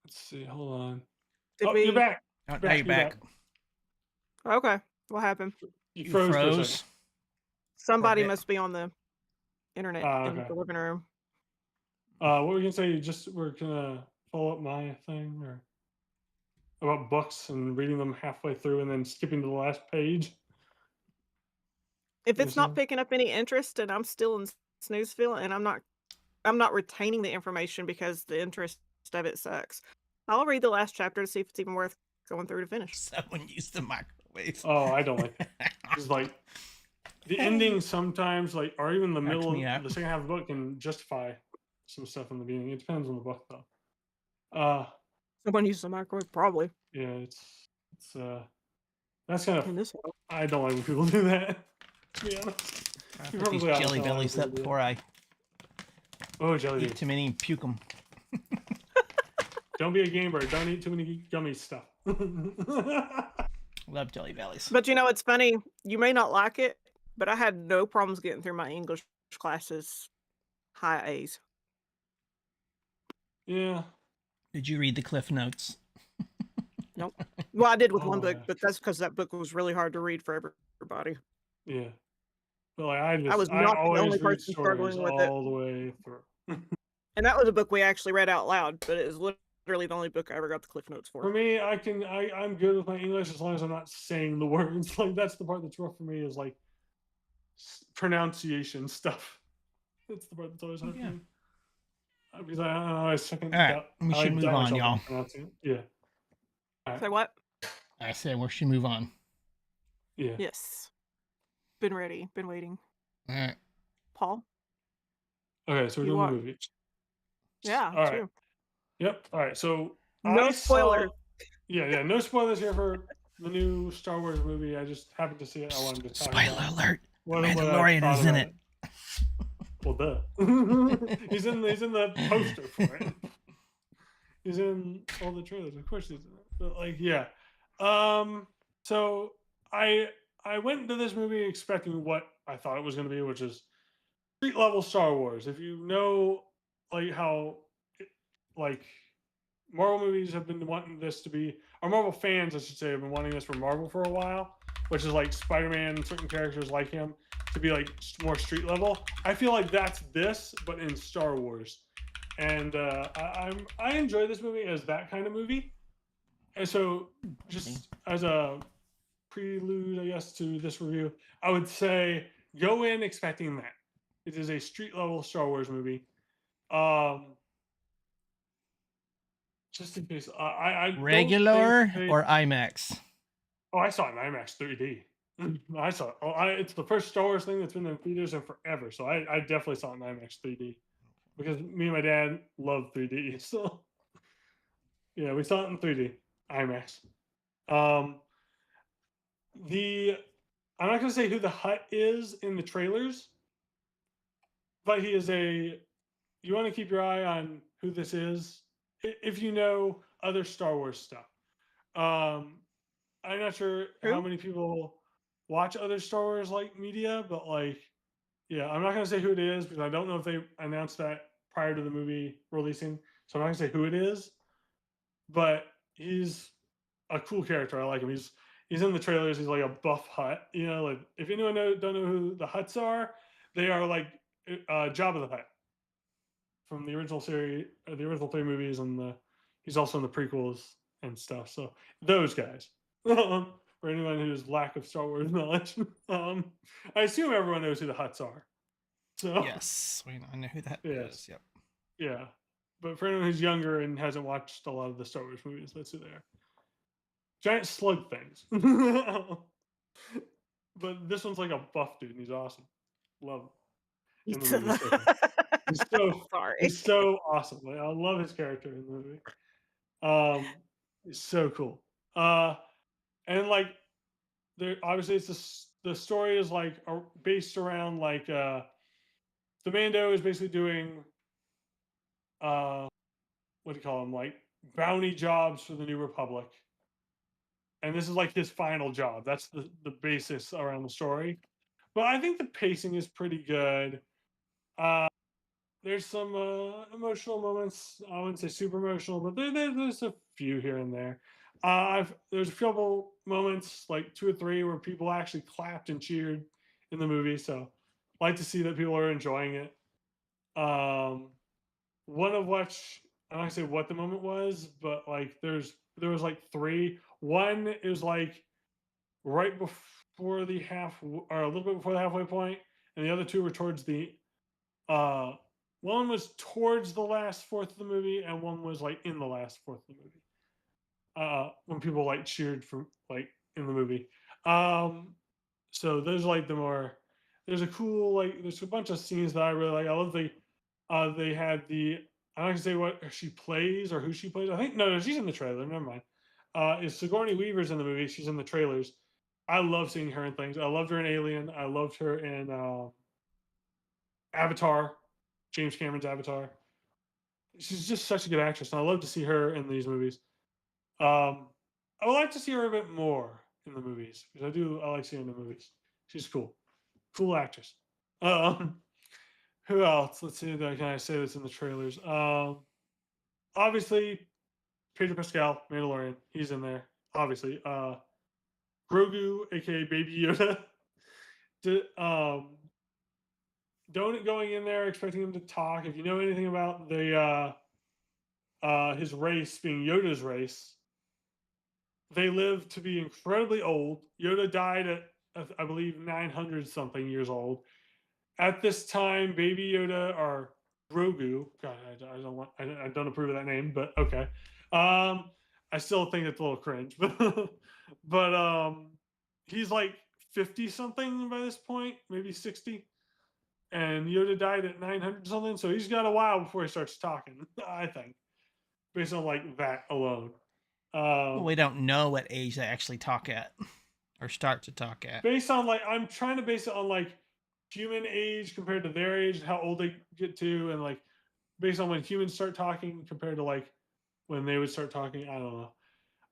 Let's see. Hold on. Did You're we? back. Oh, now back, you're you're back. Okay. What happened? You You froze. For a froze. second. Somebody bit. must be on the internet in Okay. the living room. What were you gonna say? We're gonna follow up my thing or about books and reading them halfway through and then skipping to the last page. If it's not Mhm. picking up any interest and I'm still in snoozeville and I'm not retaining the information because the interest of it sucks, I'll read the last chapter to see if it's even worth going through to finish. Someone used the microwave. Oh, I don't like that. It's like the ending sometimes, like, or even the Cracks middle me of up. the second half of the book can justify some stuff in the beginning. It depends on the book, though. Someone used the microwave, probably. Yeah, it's that's kind In of. this one. I don't like when people do that. To be honest. I You're put these probably honest, jelly I don't bellies like up when people do before I Oh, jelly eat beans. too many and puke them. Don't be a gamer. Don't eat too many gummy stuff. Love Jelly Bellies. But you know, it's funny. You may not like it, but I had no problems getting through my English classes. High A's. Yeah. Did you read the Cliff Notes? Nope. Well, I did with Oh, one book, yeah. but that's because that book was really hard to read for everybody. Yeah. But like I was I not the always only read person stories struggling with it. all the way through. And that was a book we actually read out loud, but it was literally the only book I ever got the Cliff Notes For for. me, I'm good with my English as long as I'm not saying the words. Like that's the part that's rough for me is like pronunciation stuff. That's the part that's always hard Yeah. for me. Because I don't know, I second All right, doubt- we I should move doubt on, myself y'all. pronouncing it. Yeah. All right. Say what? I said we should move on. Yeah. Yes. Been ready. Been waiting. All right. Paul? Okay, so we're You doing are- the movie. Yeah, All right. true. Yep. All right. So No I spoilers. Yeah. No spoilers here for the new Star Wars movie. I just happened to see it. I wanted to talk Spoiler about alert. what I Mandalorian thought is in about it. Well, duh. he's in the poster for it. He's in all the trailers. Of course he's in it. But like, yeah. So I went into this movie expecting what I thought it was going to be, which is street level Star Wars. If you know like how like Marvel movies have been wanting this to be, or Marvel fans, I should say, have been wanting this for Marvel for a while, which is like Spider-Man and certain characters like him to be like more street level. I feel like that's this, but in Star Wars. And I enjoy this movie as that kind of movie. And so, just as a prelude, I guess, to this review, I would say go in expecting that. It is a street level Star Wars movie. Just in case, I don't Regular think they- or IMAX? Oh, I saw it in IMAX 3D. I saw it. It's the first Star Wars thing that's been in theaters in forever. So I definitely saw it in IMAX 3D because me and my dad love 3D. So yeah, we saw it in 3D IMAX. I'm not gonna say who the Hutt is in the trailers, but he is a. You want to keep your eye on who this is if you know other Star Wars stuff. I'm not sure how Who? many people watch other Star Wars like media, but like, yeah, I'm not gonna say who it is because I don't know if they announced that prior to the movie releasing, so I'm not gonna say who it is. But he's a cool character. I like him. He's in the trailers. He's like a buff Hutt. You know, like if anyone don't know who the Hutts are, they are like Jabba the Hutt from the original series, the original 3 movies, and he's also in the prequels and stuff. So those guys. For anyone who's lack of Star Wars knowledge, I assume everyone knows who the Hutts are. So Yes, I know who that Yes. is. Yep. yeah, but for anyone who's younger and hasn't watched a lot of the Star Wars movies, that's who they are. Giant slug things. But this one's like a buff dude, and he's awesome. Love him. In the movie, so He's so Sorry. he's so awesome. Like, I love his character in the movie. He's so cool. And like, there obviously the story is like based around like the Mando is basically doing what do you call them, like bounty jobs for the New Republic, and this is like his final job. That's the basis around the story. But I think the pacing is pretty good. There's some emotional moments. I wouldn't say super emotional, but there's a few here and there. There's a couple moments, like 2 or 3, where people actually clapped and cheered in the movie. So, like to see that people are enjoying it. One of which I'm not gonna say what the moment was, but like there was like 3. One is like right before the or a little bit before the halfway point, and the other 2 were towards the one was towards the last fourth of the movie, and one was like in the last fourth of the movie. When people like cheered for like in the movie. So there's like there's a cool like there's a bunch of scenes that I really like. I love they had I'm not gonna say what she plays or who she plays. I think no, she's in the trailer. Never mind. Is Sigourney Weaver's in the movie? She's in the trailers. I love seeing her in things. I loved her in Alien. I loved her in Avatar. James Cameron's Avatar. she's just such a good actress, and I love to see her in these movies. I would like to see her a bit more in the movies because I like seeing her in the movies. She's cool actress. Um, who else? Let's see. Can I say this in the trailers? Obviously Pedro Pascal, Mandalorian. He's in there. Obviously, Grogu, aka Baby Yoda. Don't going in there expecting him to talk. If you know anything about the his race being Yoda's race, they live to be incredibly old. Yoda died at I believe 900 something years old. At this time, Baby Yoda or Grogu. God, I don't want. I don't approve of that name, but okay. I still think it's a little cringe, but he's like 50 something by this point, maybe 60. And Yoda died at 900 something, so he's got a while before he starts talking. I think, based on like that alone. Well, we don't know what age they actually talk at or start to talk at. Based on like, I'm trying to base it on like human age compared to their age, how old they get to, and like based on when humans start talking compared to like when they would start talking. I don't know.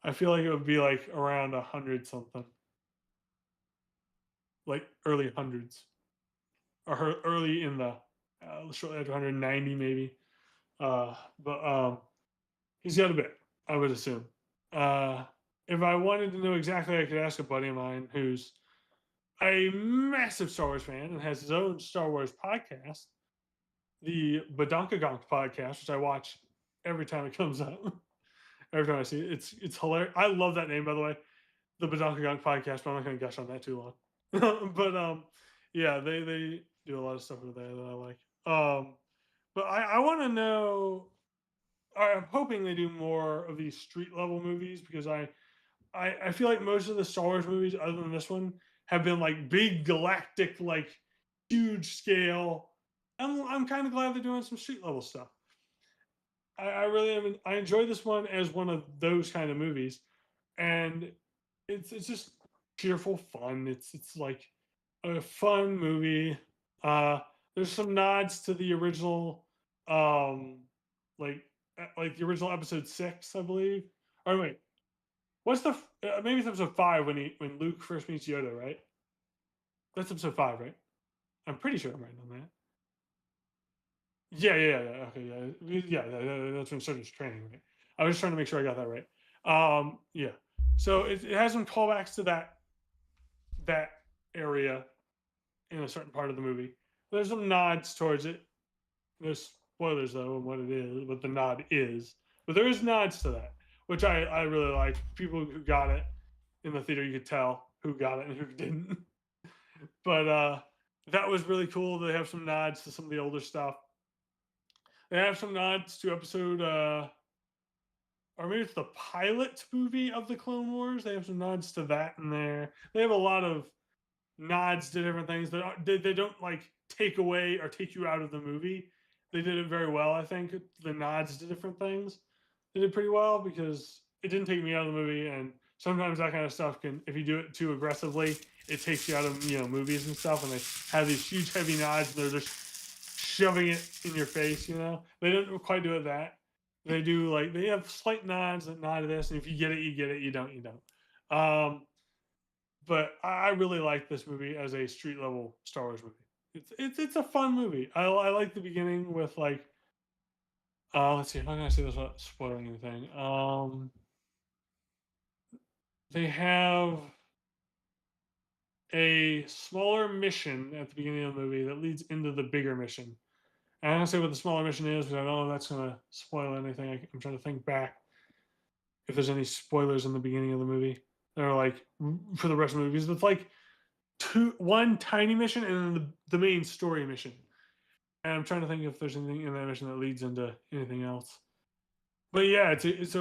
I feel like it would be like around 100 something, like early hundreds, or early in the shortly after 190 maybe. But he's got a bit, I would assume. If I wanted to know exactly, I could ask a buddy of mine who's a massive Star Wars fan and has his own Star Wars podcast, the Badonkagonk podcast, which I watch every time it comes up. Every time I see it, it's hilarious. I love that name, by the way, the Badonkagonk podcast. But I'm not going to gush on that too long. But yeah, they do a lot of stuff over there that I like. But I want to know. I'm hoping they do more of these street level movies because I feel like most of the Star Wars movies, other than this one, have been like big galactic, like huge scale. I'm kind of glad they're doing some street level stuff. I really am. I enjoy this one as one of those kind of movies, and it's just cheerful fun. It's like a fun movie. There's some nods to the original, like like the original episode 6, I believe. Or wait, what's the maybe it's episode 5 when Luke first meets Yoda, right? That's episode 5, right? I'm pretty sure I'm right on that. Yeah. Okay, that's when he started his training, right? I was just trying to make sure I got that right. Yeah. So it has some callbacks to that area in a certain part of the movie. There's some nods towards it. There's spoilers though, and what it is, what the nod is. But there is nods to that, which I really like. People who got it in the theater, you could tell who got it and who didn't. But that was really cool. They have some nods to some of the older stuff. They have some nods to episode, or maybe it's the pilot movie of the Clone Wars. They have some nods to that in there. They have a lot of nods to different things that they don't like take away or take you out of the movie. They did it very well, I think. The nods to different things, they did pretty well because it didn't take me out of the movie. And sometimes that kind of stuff can, if you do it too aggressively, it takes you out of movies and stuff. And they have these huge heavy nods, and they're just shoving it in your face. They don't quite do it that. They do like they have slight nods that nod to this, and if you get it, you get it. You don't, you don't. But I really like this movie as a street level Star Wars movie. It's a fun movie. I like the beginning with like, let's see, how can I say this without spoiling anything? They have a smaller mission at the beginning of the movie that leads into the bigger mission. And I don't say what the smaller mission is, but I don't know if that's going to spoil anything. I'm trying to think back if there's any spoilers in the beginning of the movie. They're like for the rest of the movies. It's like one tiny mission and then the main story mission. And I'm trying to think if there's anything in that mission that leads into anything else. But yeah, it's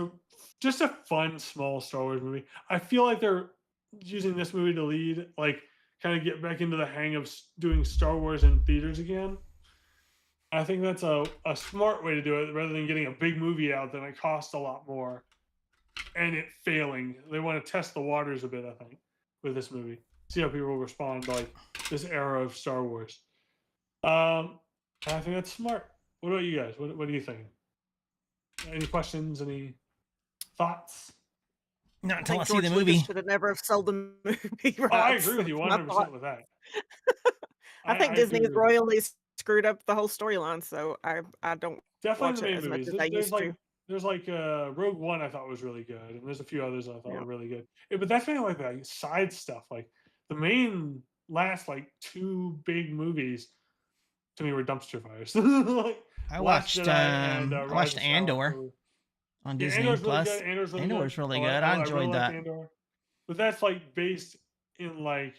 just a fun small Star Wars movie. I feel like they're using this movie to lead, like kind of get back into the hang of doing Star Wars in theaters again. I think that's a smart way to do it rather than getting a big movie out that it costs a lot more and it failing. They want to test the waters a bit, I think, with this movie. See how people respond to like this era of Star Wars. I think that's smart. What about you guys? What do you think? Any questions? Any thoughts? Not I until I think see George the Lucas movie. should have never have sold the movie rights. Oh, I agree with you That's my 100% thought. with that. I think I do Disney has agree with that. royally screwed up the whole storyline, so I don't Definitely watch the it main as much movies. as I used to. There's like Rogue One I thought was really good, and there's a few others I thought Yeah. were really good. But that's mainly like the side stuff. Like the main last like two big movies to me were dumpster fires. Like I Last watched Jedi and I Rise watched of Andor Skywalker. on Yeah, Disney Andor's really Plus. good. Andor's really Andor good. was really I, good. I, I I really enjoyed liked that. Andor, but that's like based in like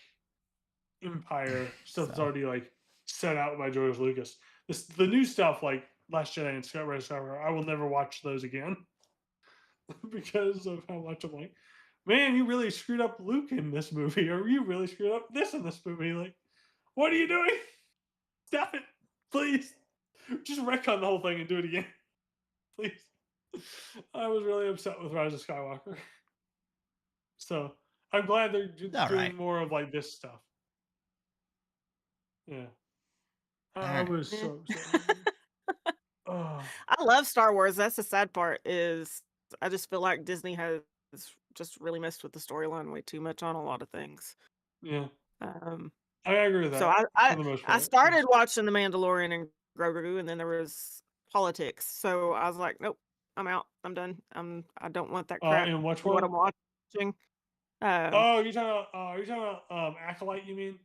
Empire stuff that's So. already like set out by George Lucas. The new stuff like Last Jedi and Rise of Skywalker, I will never watch those again because of how much I'm like, man, you really screwed up Luke in this movie, or you really screwed up this in this movie. Like, what are you doing? Stop it, please. Just retcon the whole thing and do it again, please. I was really upset with Rise of Skywalker, so I'm glad they're All doing right. more of like this stuff. Yeah, I Alright. was so upset. Oh, I love Star Wars. That's the sad part is I just feel like Disney has just really messed with the storyline way too much on a lot of things. yeah, Um, I agree with so that I for the most I part. started watching The Mandalorian and Grogu, and then there was politics. So I was like, nope, I'm out. I'm done. I don't want that crap. In which What one? I'm watching. Oh, you're talking about Acolyte? You mean?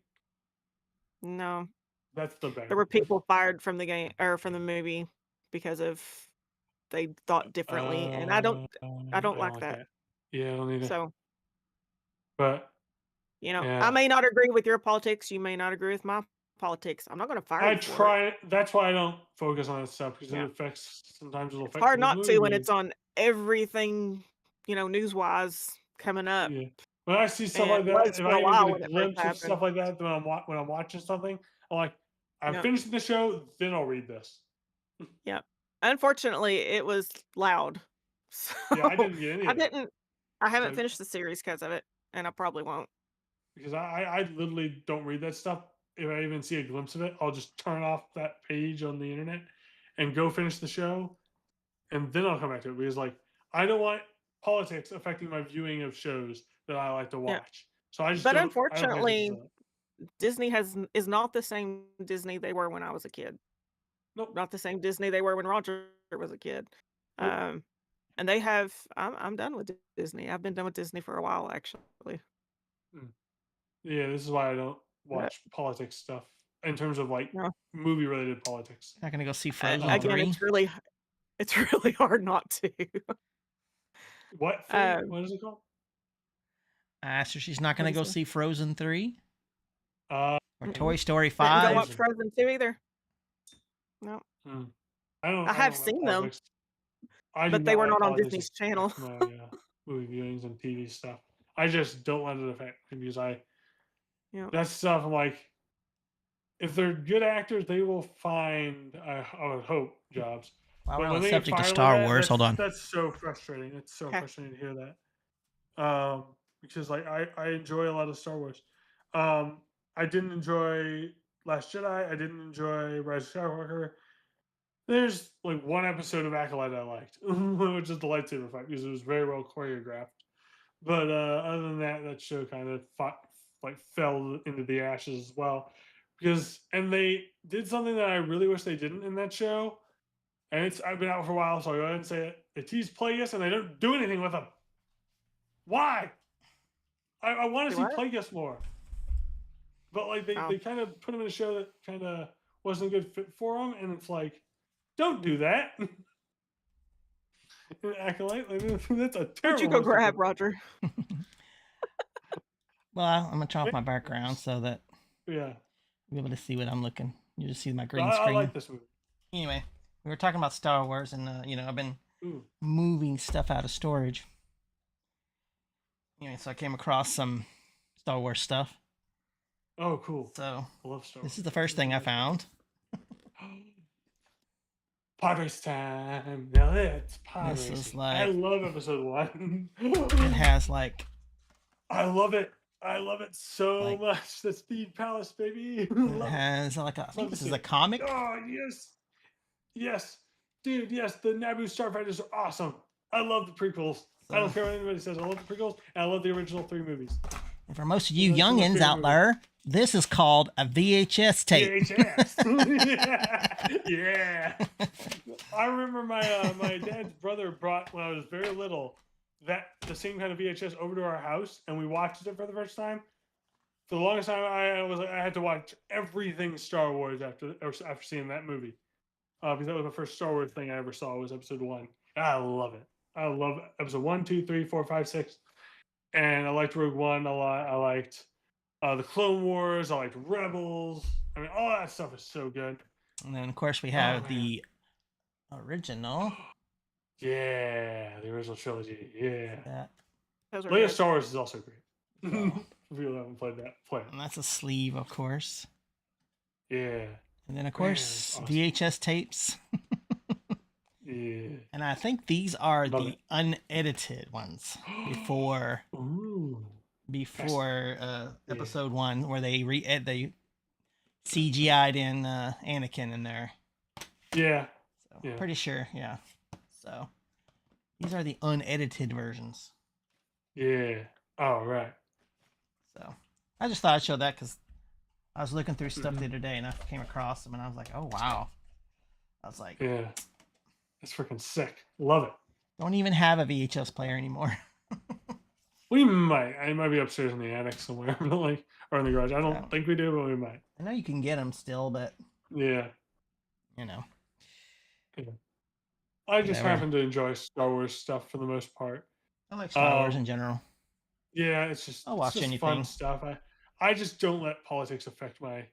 No, That's the bad there were one. people fired from the game or from the movie because of they thought differently, and I don't like that. Yeah, I don't either. So, But I yeah, may not agree with your politics. You may not agree with my politics. I'm not going to fire I you for it. try. That's why I don't focus on that stuff because Yeah. it affects. Sometimes it'll It's affect hard people's not to when mood. it's on everything, news wise coming up. Yeah. When I see stuff And like it that, was if for I a even while get when a it first glimpse of stuff happened. like that when I'm watching something, I'm like, I'm Yep. finishing the show, then I'll read this. Yep. Unfortunately, it was loud. So Yeah, I didn't get any of that I haven't So- finished the series because of it, and I probably won't. because I literally don't read that stuff. If I even see a glimpse of it, I'll just turn off that page on the internet and go finish the show, and then I'll come back to it because like I don't want politics affecting my viewing of shows that I like to watch. So I just But don't. I don't pay unfortunately, attention to that. Disney is not the same Disney they were when I was a kid. Nope. Not the same Disney they were when Roger was a kid. Nope. And they have. I'm done with Disney. I've been done with Disney for a while, actually. Yeah, this is why I don't watch politics stuff in terms of like No. movie related politics. Not gonna go see Frozen Again, 3. it's really hard not to. What? What is it called? I asked her she's not gonna What go is it? see Frozen 3 Uh, or Mm-mm. Toy Story Didn't go 5. watch Frozen 2 either. No, I have don't like seen them, politics. I do but they were like not on politics Disney's affect channel. my movie viewings and TV stuff. I just don't let it affect me because Yeah. that stuff. I'm like, if they're good actors, they will find. I would hope jobs. While But we're on when the they get subject of fired like Star that, Wars, hold on. That's so frustrating. It's so Okay. frustrating to hear that. Because like I enjoy a lot of Star Wars. I didn't enjoy Last Jedi. I didn't enjoy Rise of Skywalker. There's like one episode of Acolyte I liked, which is the lightsaber fight because it was very well choreographed. But other than that, that show kind of fell into the ashes as well. And they did something that I really wish they didn't in that show. And I've been out for a while, so I'll go ahead and say it. They tease Plagueis and they don't do anything with him. Why? I want to see what? Plagueis more. But like they kind of put him in a show that kind of wasn't a good fit for him, and it's like, don't do that. An Acolyte, like, that's a terrible. Where'd you go grab, Roger? Well, I'm gonna turn off my background so that Yeah, you'll be able to see what I'm looking. You just see my but green I screen. like this movie. Anyway, we were talking about Star Wars, and I've been Ooh. moving stuff out of storage. Anyway, so I came across some Star Wars stuff. Oh, cool. So I love Star Wars. this is the first thing I found. Padres time. Now it's Padres. This is I like love episode 1. it has like I love it. I love it so Like- much. The Speed Palace, baby. it has like I think this is a comic. Oh yes, yes. Dude, yes, the Naboo starfighters are awesome. I love the prequels. I don't care what anybody says. I love the prequels, and I love the original 3 movies. And for most of you Those are my youngins favorite out movies. there, this is called a VHS tape. VHS. yeah. I remember my my dad's brother brought, when I was very little, the same kind of VHS over to our house, and we watched it for the first time. For the longest time, I had to watch everything Star Wars after seeing that movie, because that was the first Star Wars thing I ever saw was Episode 1. I love it. I love Episode 1, 2, 3, 4, 5, 6, and I liked Rogue One a lot. I liked the Clone Wars. I liked Rebels. I mean, all that stuff is so good. And then, of course, we have the original. Yeah, the original trilogy. Yeah. That, Those are Lego good. Star Wars is also great. Oh. If people haven't played that, play it. and that's a sleeve, of course. Yeah. And then, of Man, course, awesome. VHS tapes. Yeah. And I think these are Love the it. unedited ones before Ooh. episode 1, where they they CGI'd in Anakin in there. Yeah. So Yeah. pretty sure, yeah. So these are the unedited versions. Yeah. All right. So I just thought I'd show that because I was looking through stuff Mhm. the other day and I came across them and I was like, oh wow. I was like, Yeah. That's freaking sick. Love it. don't even have a VHS player anymore. We might. I might be upstairs in the attic somewhere, but like, or in the garage. I don't Yeah. think we do, but we might. I know you can get them still, but Yeah. you know. I just Whatever. happen to enjoy Star Wars stuff for the most part. I like Star Wars Um, in general. Yeah, it's just I'll it's watch just anything. fun stuff. I just don't let politics affect my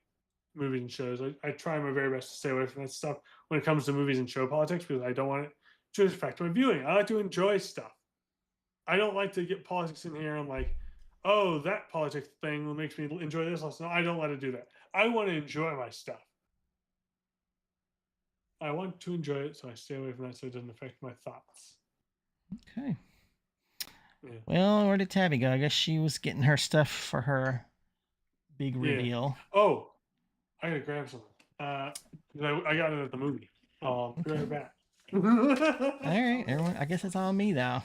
movies and shows. I try my very best to stay away from that stuff when it comes to movies and show politics because I don't want it to affect my viewing. I like to enjoy stuff. I don't like to get politics in here and like, oh, that politics thing makes me enjoy this less. No, I don't let it do that. I want to enjoy my stuff. I want to enjoy it, so I stay away from that so it doesn't affect my thoughts. Okay. Yeah. Well, where did Tabby go? I guess she was getting her stuff for her big Yeah. reveal. Oh, I gotta grab something. I got it at the movie. Be Okay. right back. All right, everyone. I guess it's on me now.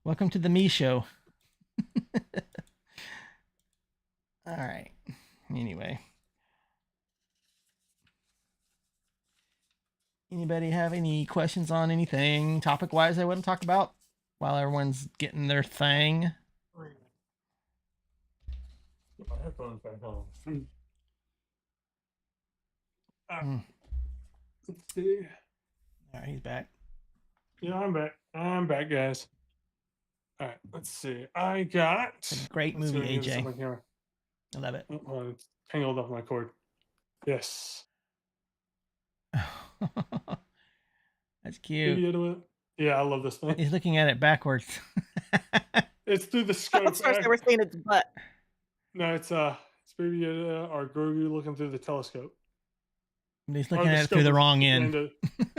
Welcome to the Me Show. All right. Anyway. Anybody have any questions on anything topic-wise they want to talk about while everyone's getting their thing? Put my headphones back on. Hmm. Let's see. All right, he's back. Yeah, I'm back. I'm back, guys. All right, let's see. I got. It's a great let's see movie, if I can get this on AJ. my camera. I love it. Oh, hold on, it's tangled up my cord. Yes. That's Maybe cute. you do it. Yeah, I love this thing. He's looking at it backwards. It's through the I scope. was first ever seen its butt. No, it's Baby Yoda or Grogu looking through the telescope. He's Or looking the at it through the scope wrong at end. of-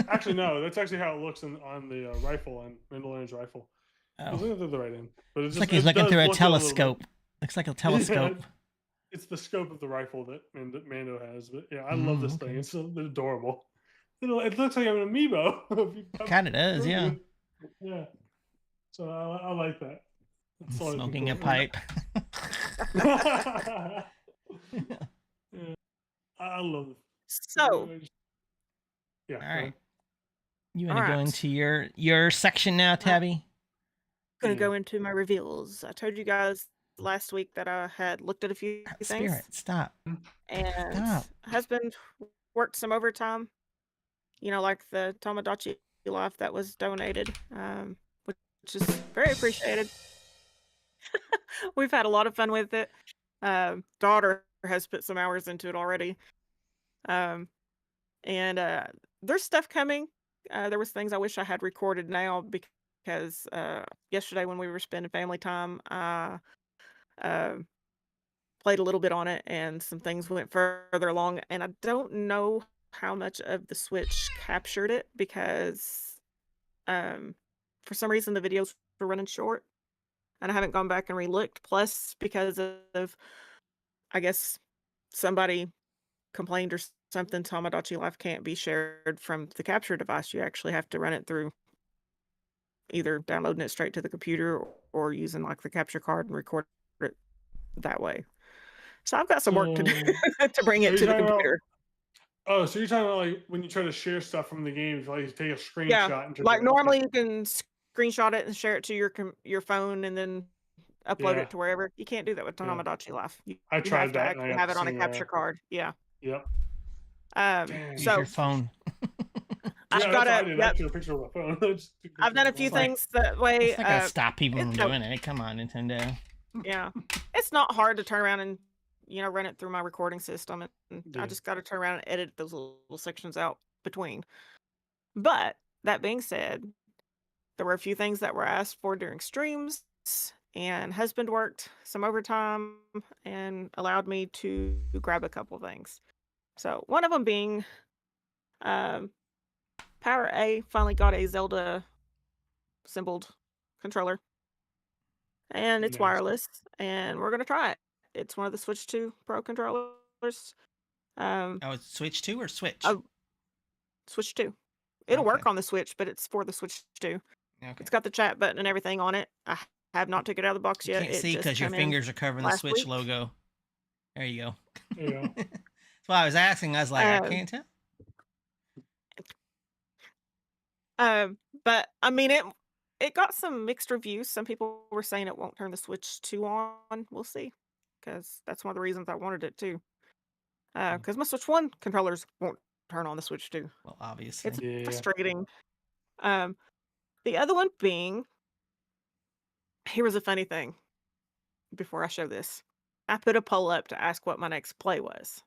Actually, no. That's actually how it looks on the rifle on Mandalorian's rifle. He's Oh. looking through the right end, but Looks like he's looking through a telescope. Looks like a telescope. It's the scope of the rifle that Mando has. But yeah, I love this thing. Okay. It's so adorable. It looks like an amiibo. It kind of does, yeah. Yeah. So I like that. That's always been Smoking a cool. pipe. Yeah. I love it. So, Yeah. All right. You want to All go right. into your section now, Tabby? gonna Yeah. go into my reveals. I told you guys last week that I had looked at a few things, Spirit, stop. and Stop. husband worked some overtime. You know, like the Tomodachi Life that was donated, which is very appreciated. We've had a lot of fun with it. Daughter has put some hours into it already. And there's stuff coming. There was things I wish I had recorded now because yesterday when we were spending family time, I played a little bit on it and some things went further along. And I don't know how much of the Switch captured it because for some reason the videos were running short. And I haven't gone back and re-looked. Plus, because of, I guess, somebody complained or something Tamagotchi Life can't be shared from the capture device. You actually have to run it through either downloading it straight to the computer or using like the capture card and record it that way. So I've got some work to do So, to bring are it you to the talking about? computer. Oh, so you're talking about like when you try to share stuff from the games, like you take a Yeah, screenshot and turn like it. Okay. normally you can screenshot it and share it to your phone and then upload Yeah, it to wherever. You can't do that with yeah. Tamagotchi Life. You I you have tried to that and I actually got have the it on a same capture error. card. Yeah. Yep. Use So your phone. I've Yeah, got that's what I to. did. I Yep. took a picture of my phone. I just took a I've picture done a of my few It's like- things that way. It's not gonna stop people from it's no- doing it. Come on, Nintendo. Yeah, it's not hard to turn around and run it through my recording system, and Yeah. I just got to turn around and edit those little sections out between. But that being said, there were a few things that were asked for during streams, and husband worked some overtime and allowed me to grab a couple things. So one of them being um, Power A finally got a Zelda symboled controller, and it's Nice. wireless, and we're gonna try it. It's one of the Switch 2 Pro controllers. Oh, it's Switch 2 or Switch? Oh, Switch 2. It'll work Okay. on the Switch, but it's for the Switch 2. Okay. It's got the chat button and everything on it. I have not took it out of the box You yet. can't It see just because your come in fingers are covering the last Switch week. logo. There you go. Yeah. That's why I was asking. I was like, I Um, can't tell. But I mean it got some mixed reviews. Some people were saying it won't turn the Switch 2 on. We'll see, because that's one of the reasons I wanted it too. Because my Switch 1 controllers won't turn on the Switch 2. Well, obviously. It's Yeah. frustrating. The other one being, here was a funny thing. Before I show this, I put a poll up to ask what my next play was.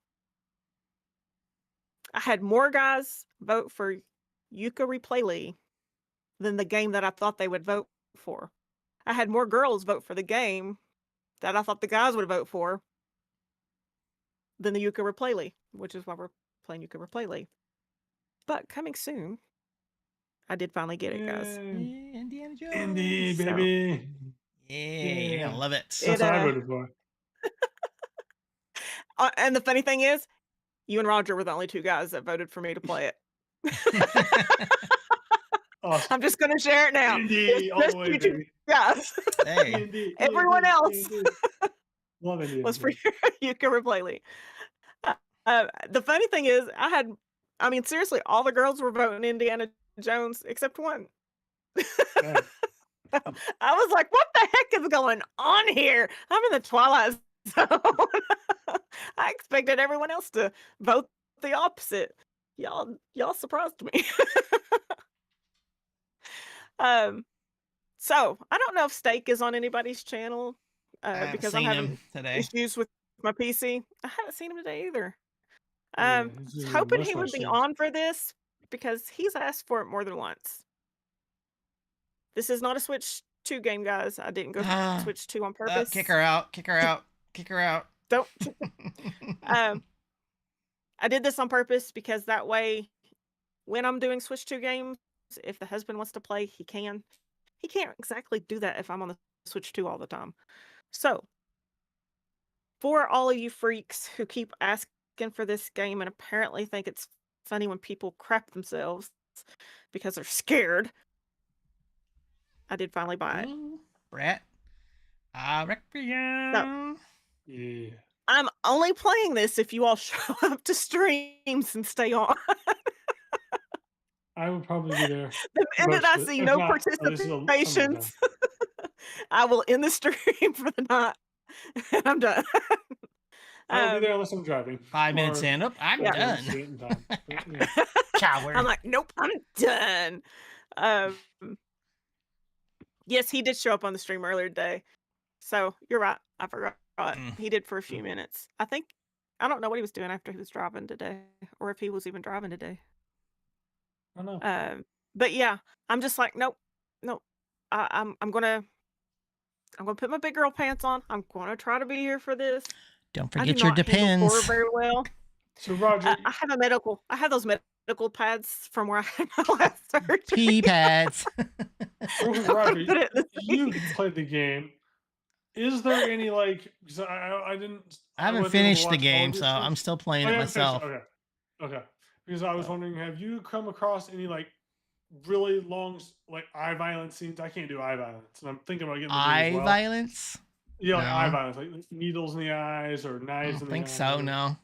I had more guys vote for Yooka-Laylee than the game that I thought they would vote for. I had more girls vote for the game that I thought the guys would vote for than the Yooka-Laylee, which is why we're playing Yooka-Laylee. But coming soon, I did finally get it, guys. Yay. Yeah, Indiana Jones. Indie, So- baby. Yeah, you're Yeah. gonna love it. That's what I uh, voted for. And the funny thing is, you and Roger were the only two guys that voted for me to play it. Awesome. I'm just going to share it now. Indie all Just the way, you two baby. guys. Hey, Indie, Everyone indie, else indie. Love Indie. was for Yooka-Laylee. The funny thing is, I mean, seriously, all the girls were voting Indiana Jones except one. Yeah. I was like, what the heck is going on here? I'm in the Twilight Zone. I expected everyone else to vote the opposite. Y'all surprised me. So I don't know if Steak is on anybody's channel I haven't because I'm seen having him today. issues with my PC. I haven't seen him today either. Yeah, Was he's doing hoping most he of my would be streams. on for this because he's asked for it more than once. This is not a Switch 2 game, guys. I didn't go Switch 2 on purpose. Kick her out. Kick her out. Kick her out. Don't. I did this on purpose because that way, when I'm doing Switch 2 games, if the husband wants to play, he can. He can't exactly do that if I'm on the Switch 2 all the time. So, for all of you freaks who keep asking for this game and apparently think it's funny when people crap themselves because they're scared, I did finally buy it. Ooh, Brett. I reckon. Yeah. I'm only playing this if you all show up to streams and stay on. I would probably be there. The minute I Most of it. see If no not, at least some of the participations, time. I will end the stream for the night, and I'm done. I'll be there unless I'm driving. 5 minutes or- in. Oh, I'm Yeah. done. See it in time. But, yeah. Coward. I'm like, nope, I'm done. Yes, he did show up on the stream earlier today. So you're right. I forgot. Mm. He did for a few minutes. I don't know what he was doing after he was driving today, or if he was even driving today. I don't know. But yeah, I'm just like, nope. I'm gonna put my big girl pants on. I'm gonna try to be here for this. Don't I do forget your not handle horror depends. very well. So Roger, I have those medical pads from where I had my last surgery. Pee pads. Roger, Put it in the you seat. played the game. Is there any like? Because I didn't. I haven't wasn't able to finished the watch all game, of your so I'm streams. still playing Oh, it you haven't finished myself. Okay. Okay. Because I was wondering, have you come across any like really long like eye violence scenes? I can't do eye violence, and I'm thinking about getting the game as Eye well. violence? Yeah, like eye No. violence, like needles in the eyes or I knives don't in the think eyes. so. No.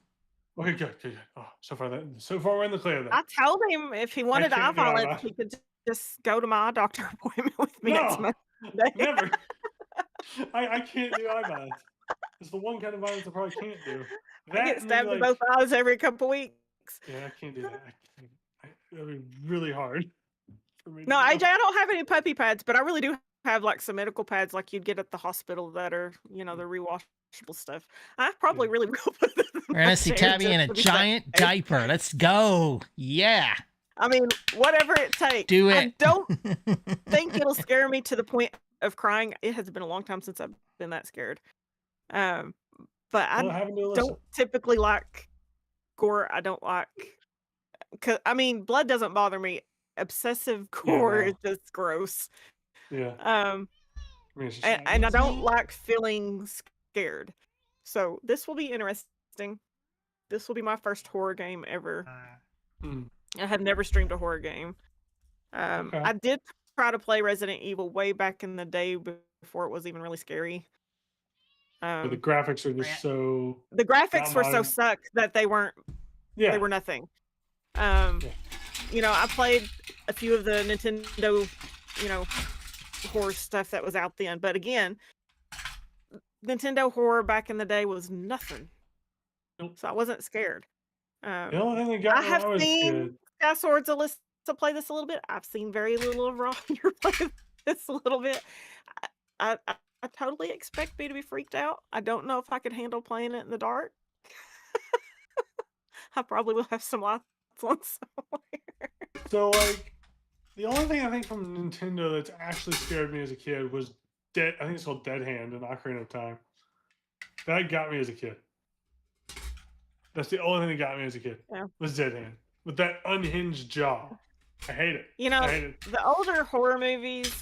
Okay, good. Oh, so far we're in the clear then. I told him if he wanted eye can't do eye violence, violence. he could just go to my eye doctor appointment with me next No, Monday. never. I can't do eye violence. It's the one kind of violence I probably can't do. I That get and maybe stabbed in like both eyes every couple weeks. yeah, I can't do that. That'd be really hard for me. No, to AJ, do. I don't have any puppy pads, but I really do have like some medical pads like you'd get at the hospital that are, the rewashable stuff. I probably Yeah. really will put them in We're my gonna see chair Tabby just in a to be giant safe. diaper. Let's go. Yeah. I mean, whatever it takes. Do I it. don't think it'll scare me to the point of crying. It has been a long time since I've been that scared. But Well, I having to Alyssa. don't typically like gore. I don't like, blood doesn't bother me. Obsessive gore is no. just gross. Yeah. I mean, it's just and I Excuse don't me? like feeling scared. So this will be interesting. This will be my first horror game ever. Mm. I have never streamed a horror game. Okay. I did try to play Resident Evil way back in the day before it was even really scary. But the graphics are just so. The graphics were so modern. sucked that they weren't. Yeah. They were nothing. I played a few of the Nintendo, horror stuff that was out then. But again, Nintendo horror back in the day was nothing. Nope. So I wasn't scared. The only thing that got I me have when I was seen kid. Sky Swords Alyssa play this a little bit. I've seen very little of Roger play this a little bit. I totally expect me to be freaked out. I don't know if I could handle playing it in the dark. I probably will have some lights on somewhere. So like, the only thing I think from Nintendo that's actually scared me as a kid was I think it's called Dead Hand in Ocarina of Time. That got me as a kid. That's the only thing that got me as a kid. Yeah. Was Dead Hand with that unhinged jaw. I hate it. I hate it. The older horror movies,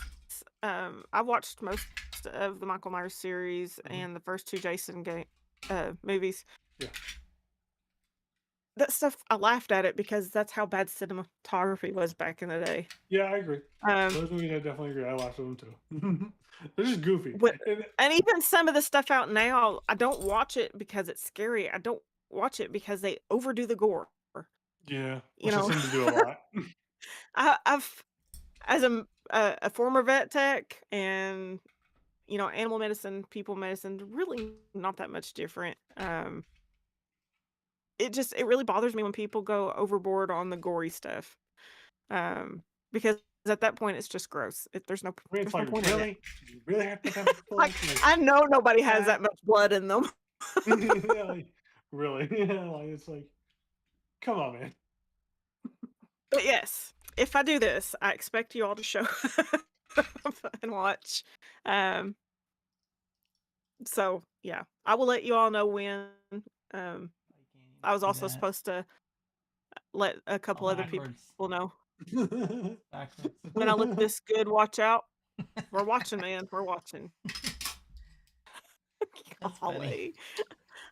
I watched most of the Michael Myers series and the first two Jason movies. Yeah. That stuff, I laughed at it because that's how bad cinematography was back in the day. Yeah, I agree. Those movies, I definitely agree. I laughed at them too. They're just goofy. And even some of the stuff out now, I don't watch it because it's scary. I don't watch it because they overdo the gore. Yeah, You know, seem to do a lot. I've as a former vet tech and animal medicine, people medicine, really not that much different. It really bothers me when people go overboard on the gory stuff, because at that point it's just gross. There's no I mean, it's there's no like, point in it. really? You really have to have this Like, like, I know nobody has that much blood in them. yeah, like, really? Yeah, like it's like, come on, man. But yes, if I do this, I expect you all to show up and watch. So yeah, I will let you all know when. I was also supposed to let a couple other people know. Backwards. When I look this good, watch out. We're watching, man. We're watching. That's funny. Golly.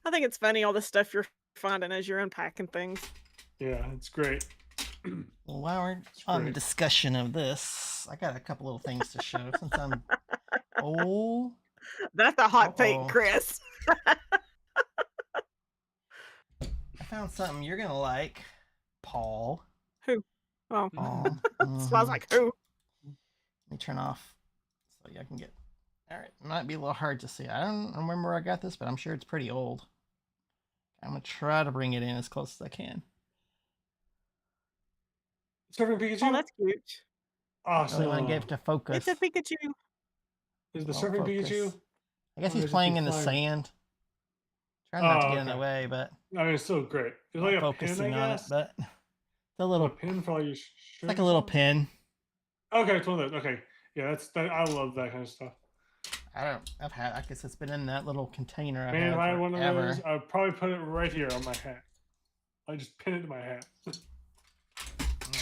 I think it's funny all the stuff you're finding as you're unpacking things. Yeah, it's great. Well, while we're on the discussion of this, I got a couple little things to show since I'm old. That's a hot take, Uh-oh. Chris. I found something you're gonna like, Paul. Who? Oh, Paul. so I was like, who? Let me turn off so y'all can get. All right, it might be a little hard to see. I don't remember where I got this, but I'm sure it's pretty old. I'm gonna try to bring it in as close as I can. Surfing Pikachu? Oh, that's cute. Awesome. I want to get it to focus. It's a Pikachu. Is the Oh, Surfing focus. Pikachu? I guess Oh, he's there's a playing big in the flag. sand. Trying not to Oh, get in the okay. way, but I mean, it's still great. It's like not a pin, focusing I on it. guess. But it's a A little, pin for all your it's like a little pin. Okay, it's one of those. Okay, yeah, I love that kind of stuff. I guess it's been in that little container. Man, if I had one of forever. those, I'd probably put it right here on my hat. I just pin it to my hat.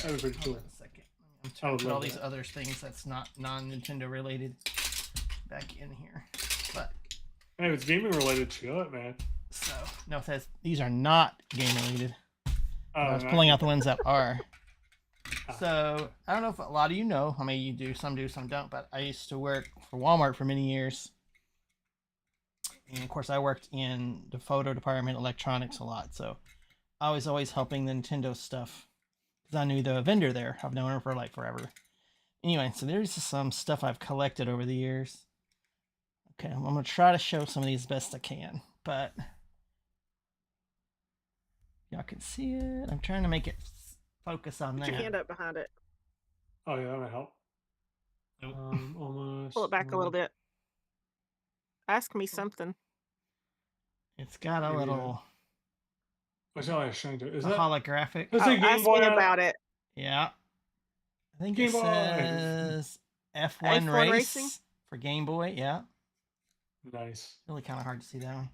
That would be pretty Hold cool. on a second. I'm I trying would to put all love these that. other things that's not non-Nintendo related back in here. But Hey, if it's gaming related, chill it, man. so no, it says these are not game related. I was nice. pulling out the ones that are. Ah. So I don't know if a lot of you know. I mean, you do, some don't. But I used to work for Walmart for many years, and of course, I worked in the photo department, electronics a lot. So I was always helping the Nintendo stuff because I knew the vendor there. I've known her for like forever. Anyway, so there's some stuff I've collected over the years. Okay, I'm gonna try to show some of these best I can, but y'all can see it. I'm trying to make it focus on Put that. your hand up behind it. Oh yeah, that might help. Nope. Almost. Pull it back a little bit. Ask me something. It's got a Maybe little What's all I was trying to do? Is a that? holographic. Is Oh, it Game ask Boy me out? about it. Yeah. I think Game it Boy. says F1, F1 race Racing? for Game Boy. Yeah. Nice. Really kind of hard to see that one.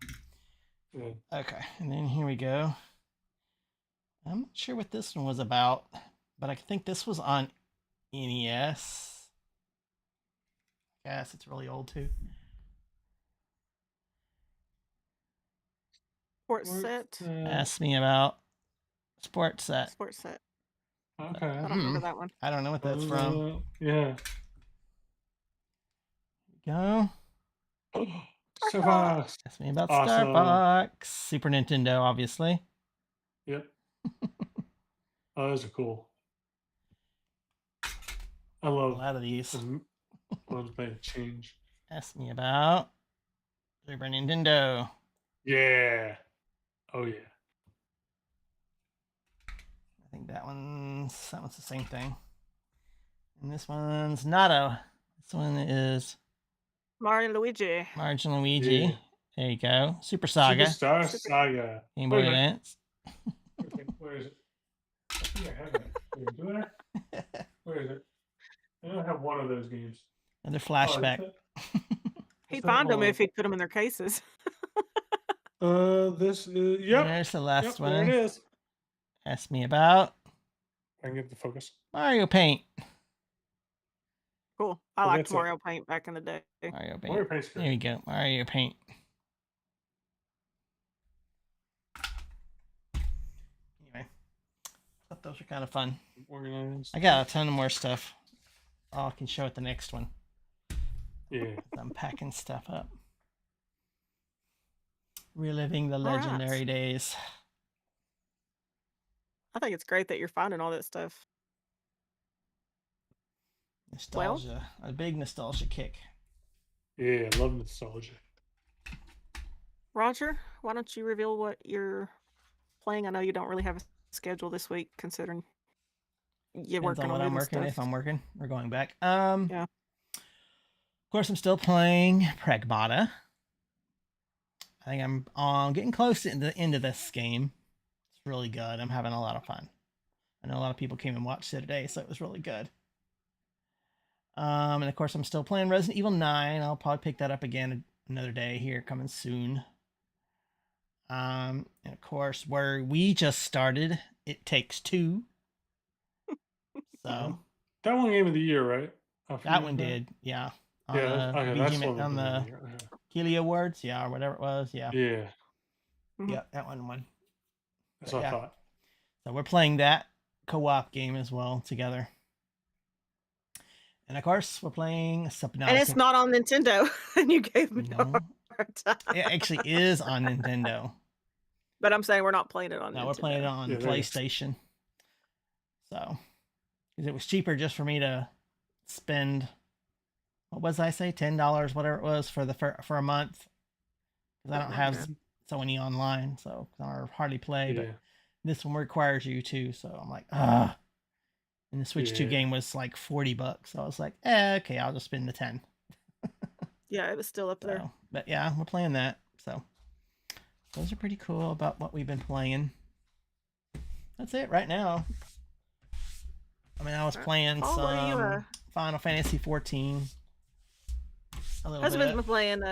Yeah. Okay, and then here we go. I'm not sure what this one was about, but I think this was on NES. Yes, it's really old too. Sports set. Ask me about sports set. Sports set. Okay. I don't remember that one. I don't know what that's from. Yeah. Go. So fast. Ask me about Awesome. Starbucks. Super Nintendo, obviously. Yep. Oh, those are cool. I A love lot of these. ones they change. Ask me about Super Nintendo. Yeah. Oh yeah. I think that one's the same thing. And this one's Natto. This one is Mario and Luigi. Mario and Luigi. Yeah. There you go. Super Saga. Superstar Saga. Game Boy Wait a minute. Advance. Okay, where is it? I think I have it. Do I? Where is it? I don't have one of those games. Another Oh, flashback. is He'd that find them one? if he put them in their cases. This is yep. There's the last Yep, one. there it is. Ask me about I can get the focus. Mario Paint. Cool. I So liked that's it. Mario Paint back in the day. Mario Paint. Mario Paint's There good. you go. Mario Paint. Anyway, thought those were kind of fun. Organized. I got a ton of more stuff. Oh, I can show it the next one. Yeah. I'm packing stuff up. Reliving the right. legendary days. I think it's great that you're finding all that stuff. Nostalgia. A big nostalgia kick. Yeah, I love nostalgia. Roger, why don't you reveal what you're playing? I know you don't really have a schedule this week, considering you're Depends working on on what I'm moving working. stuff. If I'm working, we're going back. Yeah. Of course, I'm still playing Pragmata. I think I'm getting close to the end of this game. It's really good. I'm having a lot of fun. I know a lot of people came and watched it today, so it was really good. And of course, I'm still playing Resident Evil 9. I'll probably pick that up again another day here, coming soon. And of course, where we just started, It Takes Two. So That one game of the year, right? that one did, yeah. On Yeah, the okay, that's VG one on the Keeley Awards, yeah, or whatever it was, yeah. Yeah, Yeah, that one won. that's But what yeah. I thought. So we're playing that co-op game as well together. And of course, we're playing Subnautica. And it's not on Nintendo. And you gave me a No, hard time. it actually is on Nintendo. But I'm saying we're not playing it on No, Nintendo. we're playing it on Yeah, there you go. PlayStation. So, because it was cheaper just for me to spend, what was I say, $10, whatever it was for a month. Because I don't have Sony online, so I hardly play. Yeah. But this one requires you to, so I'm like, ah. And the Switch 2 Yeah. game was like $40. So I was like, okay, I'll just spend the 10. Yeah, it was still up there. So, but yeah, we're playing that. So those are pretty cool about what we've been playing. That's it right now. I mean, I was playing Paul, what are you, some Final Fantasy 14. A little Husband's bit. been playing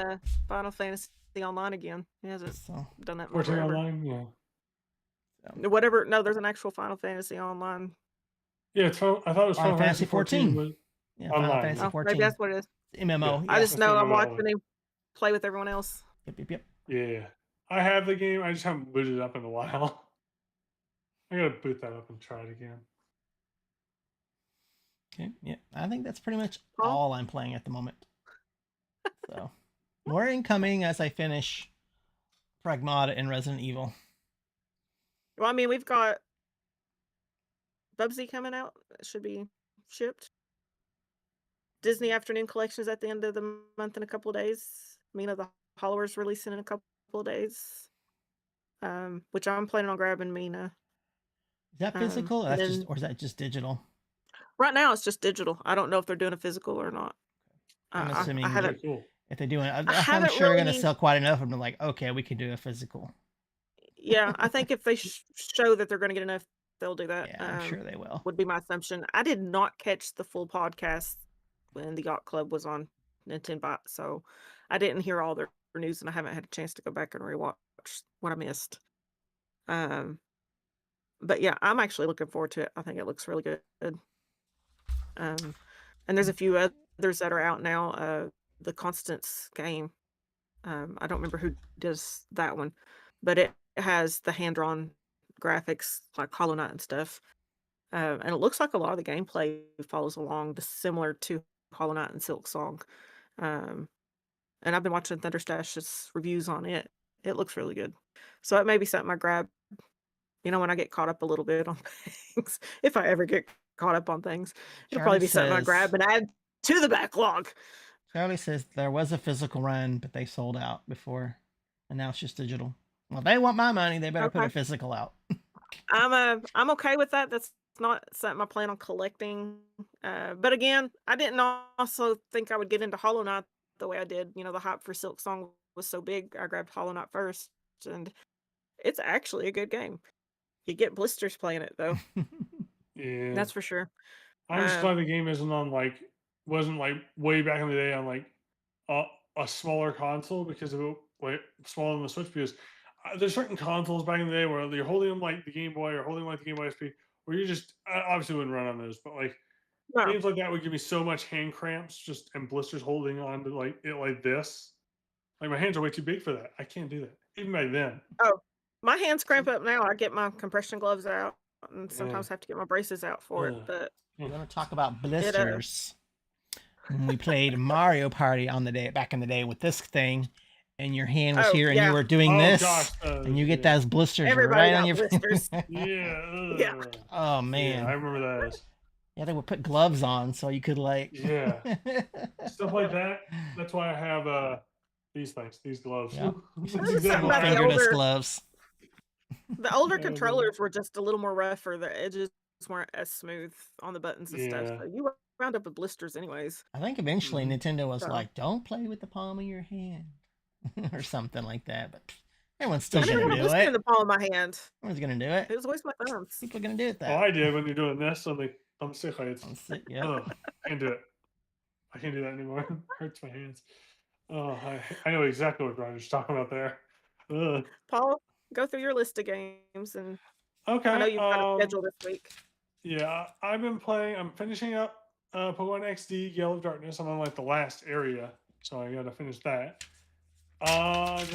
Final Fantasy Online again. He hasn't So, done that in 14 forever. online, yeah. Whatever. No, there's an actual Final Fantasy Online. Yeah, I thought it was Final Fantasy 14. was- yeah, Final Online. Fantasy Oh, 14. maybe that's what it is. MMO. Yeah. I Yeah. just that's know what I'm I watching would- him play with everyone else. Yep. Yeah, I have the game. I just haven't booted it up in a while. I gotta boot that up and try it again. Okay, yeah, I think that's pretty much Paul? all I'm playing at the moment. So, more incoming as I finish Pragmata and Resident Evil. Well, I mean, we've got Bubsy coming out. It should be shipped. Disney Afternoon Collections at the end of the month in a couple of days. Mina the Hollower's releasing in a couple of days. Which I'm planning on grabbing Mina. Is that Um, physical? and That's just, then- or is that just digital? Right now, it's just digital. I don't know if they're doing a physical or not. I'm assuming I that- haven't. Very cool. If they're doing, I'm haven't sure they're gonna really- sell quite enough. I'm like, okay, we can do a physical. Yeah, I think if they show that they're going to get enough, they'll do that. Yeah, I'm sure they will. Would be my assumption. I did not catch the full podcast when the Yacht Club was on Nintendo, so I didn't hear all their news, and I haven't had a chance to go back and rewatch what I missed. But yeah, I'm actually looking forward to it. I think it looks really good. And there's a few others that are out now. The Constance game. I don't remember who does that one, but it has the hand-drawn graphics like Hollow Knight and stuff. And it looks like a lot of the gameplay follows along similar to Hollow Knight and Silk Song. And I've been watching Thunderstash's reviews on it. It looks really good. So it may be something I grab, when I get caught up a little bit on things. If I ever get caught up on things, it'll probably Charlie be something I says- grab and add to the backlog. Charlie says there was a physical run, but they sold out before, and now it's just digital. Well, they want my money. They better put a Okay. physical out. I'm okay with that. That's not something I plan on collecting. But again, I didn't also think I would get into Hollow Knight the way I did. The hype for Silk Song was so big. I grabbed Hollow Knight first, and it's actually a good game. You get blisters playing it though. Yeah. That's for sure. I'm just um, glad the game isn't on wasn't way back in the day on a smaller console because of it smaller than the Switch. Because there's certain consoles back in the day where you're holding them like the Game Boy or holding them like the Game Boy SP, where you just obviously wouldn't run on those, but no. games like that would give me so much hand cramps just and blisters holding on to it like this. Like my hands are way too big for that. I can't do that even back then. My hands cramp up now. I get my compression gloves out and sometimes have to get my braces out for it. Ugh. But We're gonna talk about blisters. When we played Mario Party back in the day with this thing, and your hand was Oh, here, and yeah. you were doing Oh, this, gosh, and you get yeah. those blisters Everybody right got on your blisters. Yeah. Yeah. ugh. Oh man, Yeah, I remember those. yeah, they would put gloves on so you could Yeah. Stuff like that. That's why I have these things, these gloves. Yep. That's Something exactly about why I the have fingerless older- gloves. The older Yeah, controllers were just a little more rougher. The edges weren't as smooth on the buttons and stuff. Yeah. So you wound up with blisters anyways. I think eventually Mhm. Nintendo was So- like, "Don't play with the palm of your hand," or something like that. But everyone's still I never gonna had a do blister in it. the palm of my hand. Everyone's gonna do it. It was always my thumbs. People are gonna do it. Oh, That. I did when you're doing this on the thumbstick heights. Yeah. Ugh, can't do it. I can't do that anymore. It hurts my hands. Oh, I know exactly what Roger's talking about there. Ugh. Paul, go through your list of games, and Okay. I know you've got a schedule this week. Yeah, I've been playing. I'm finishing up Pokemon XD Gale of Darkness. I'm on the last area, so I gotta finish that. I've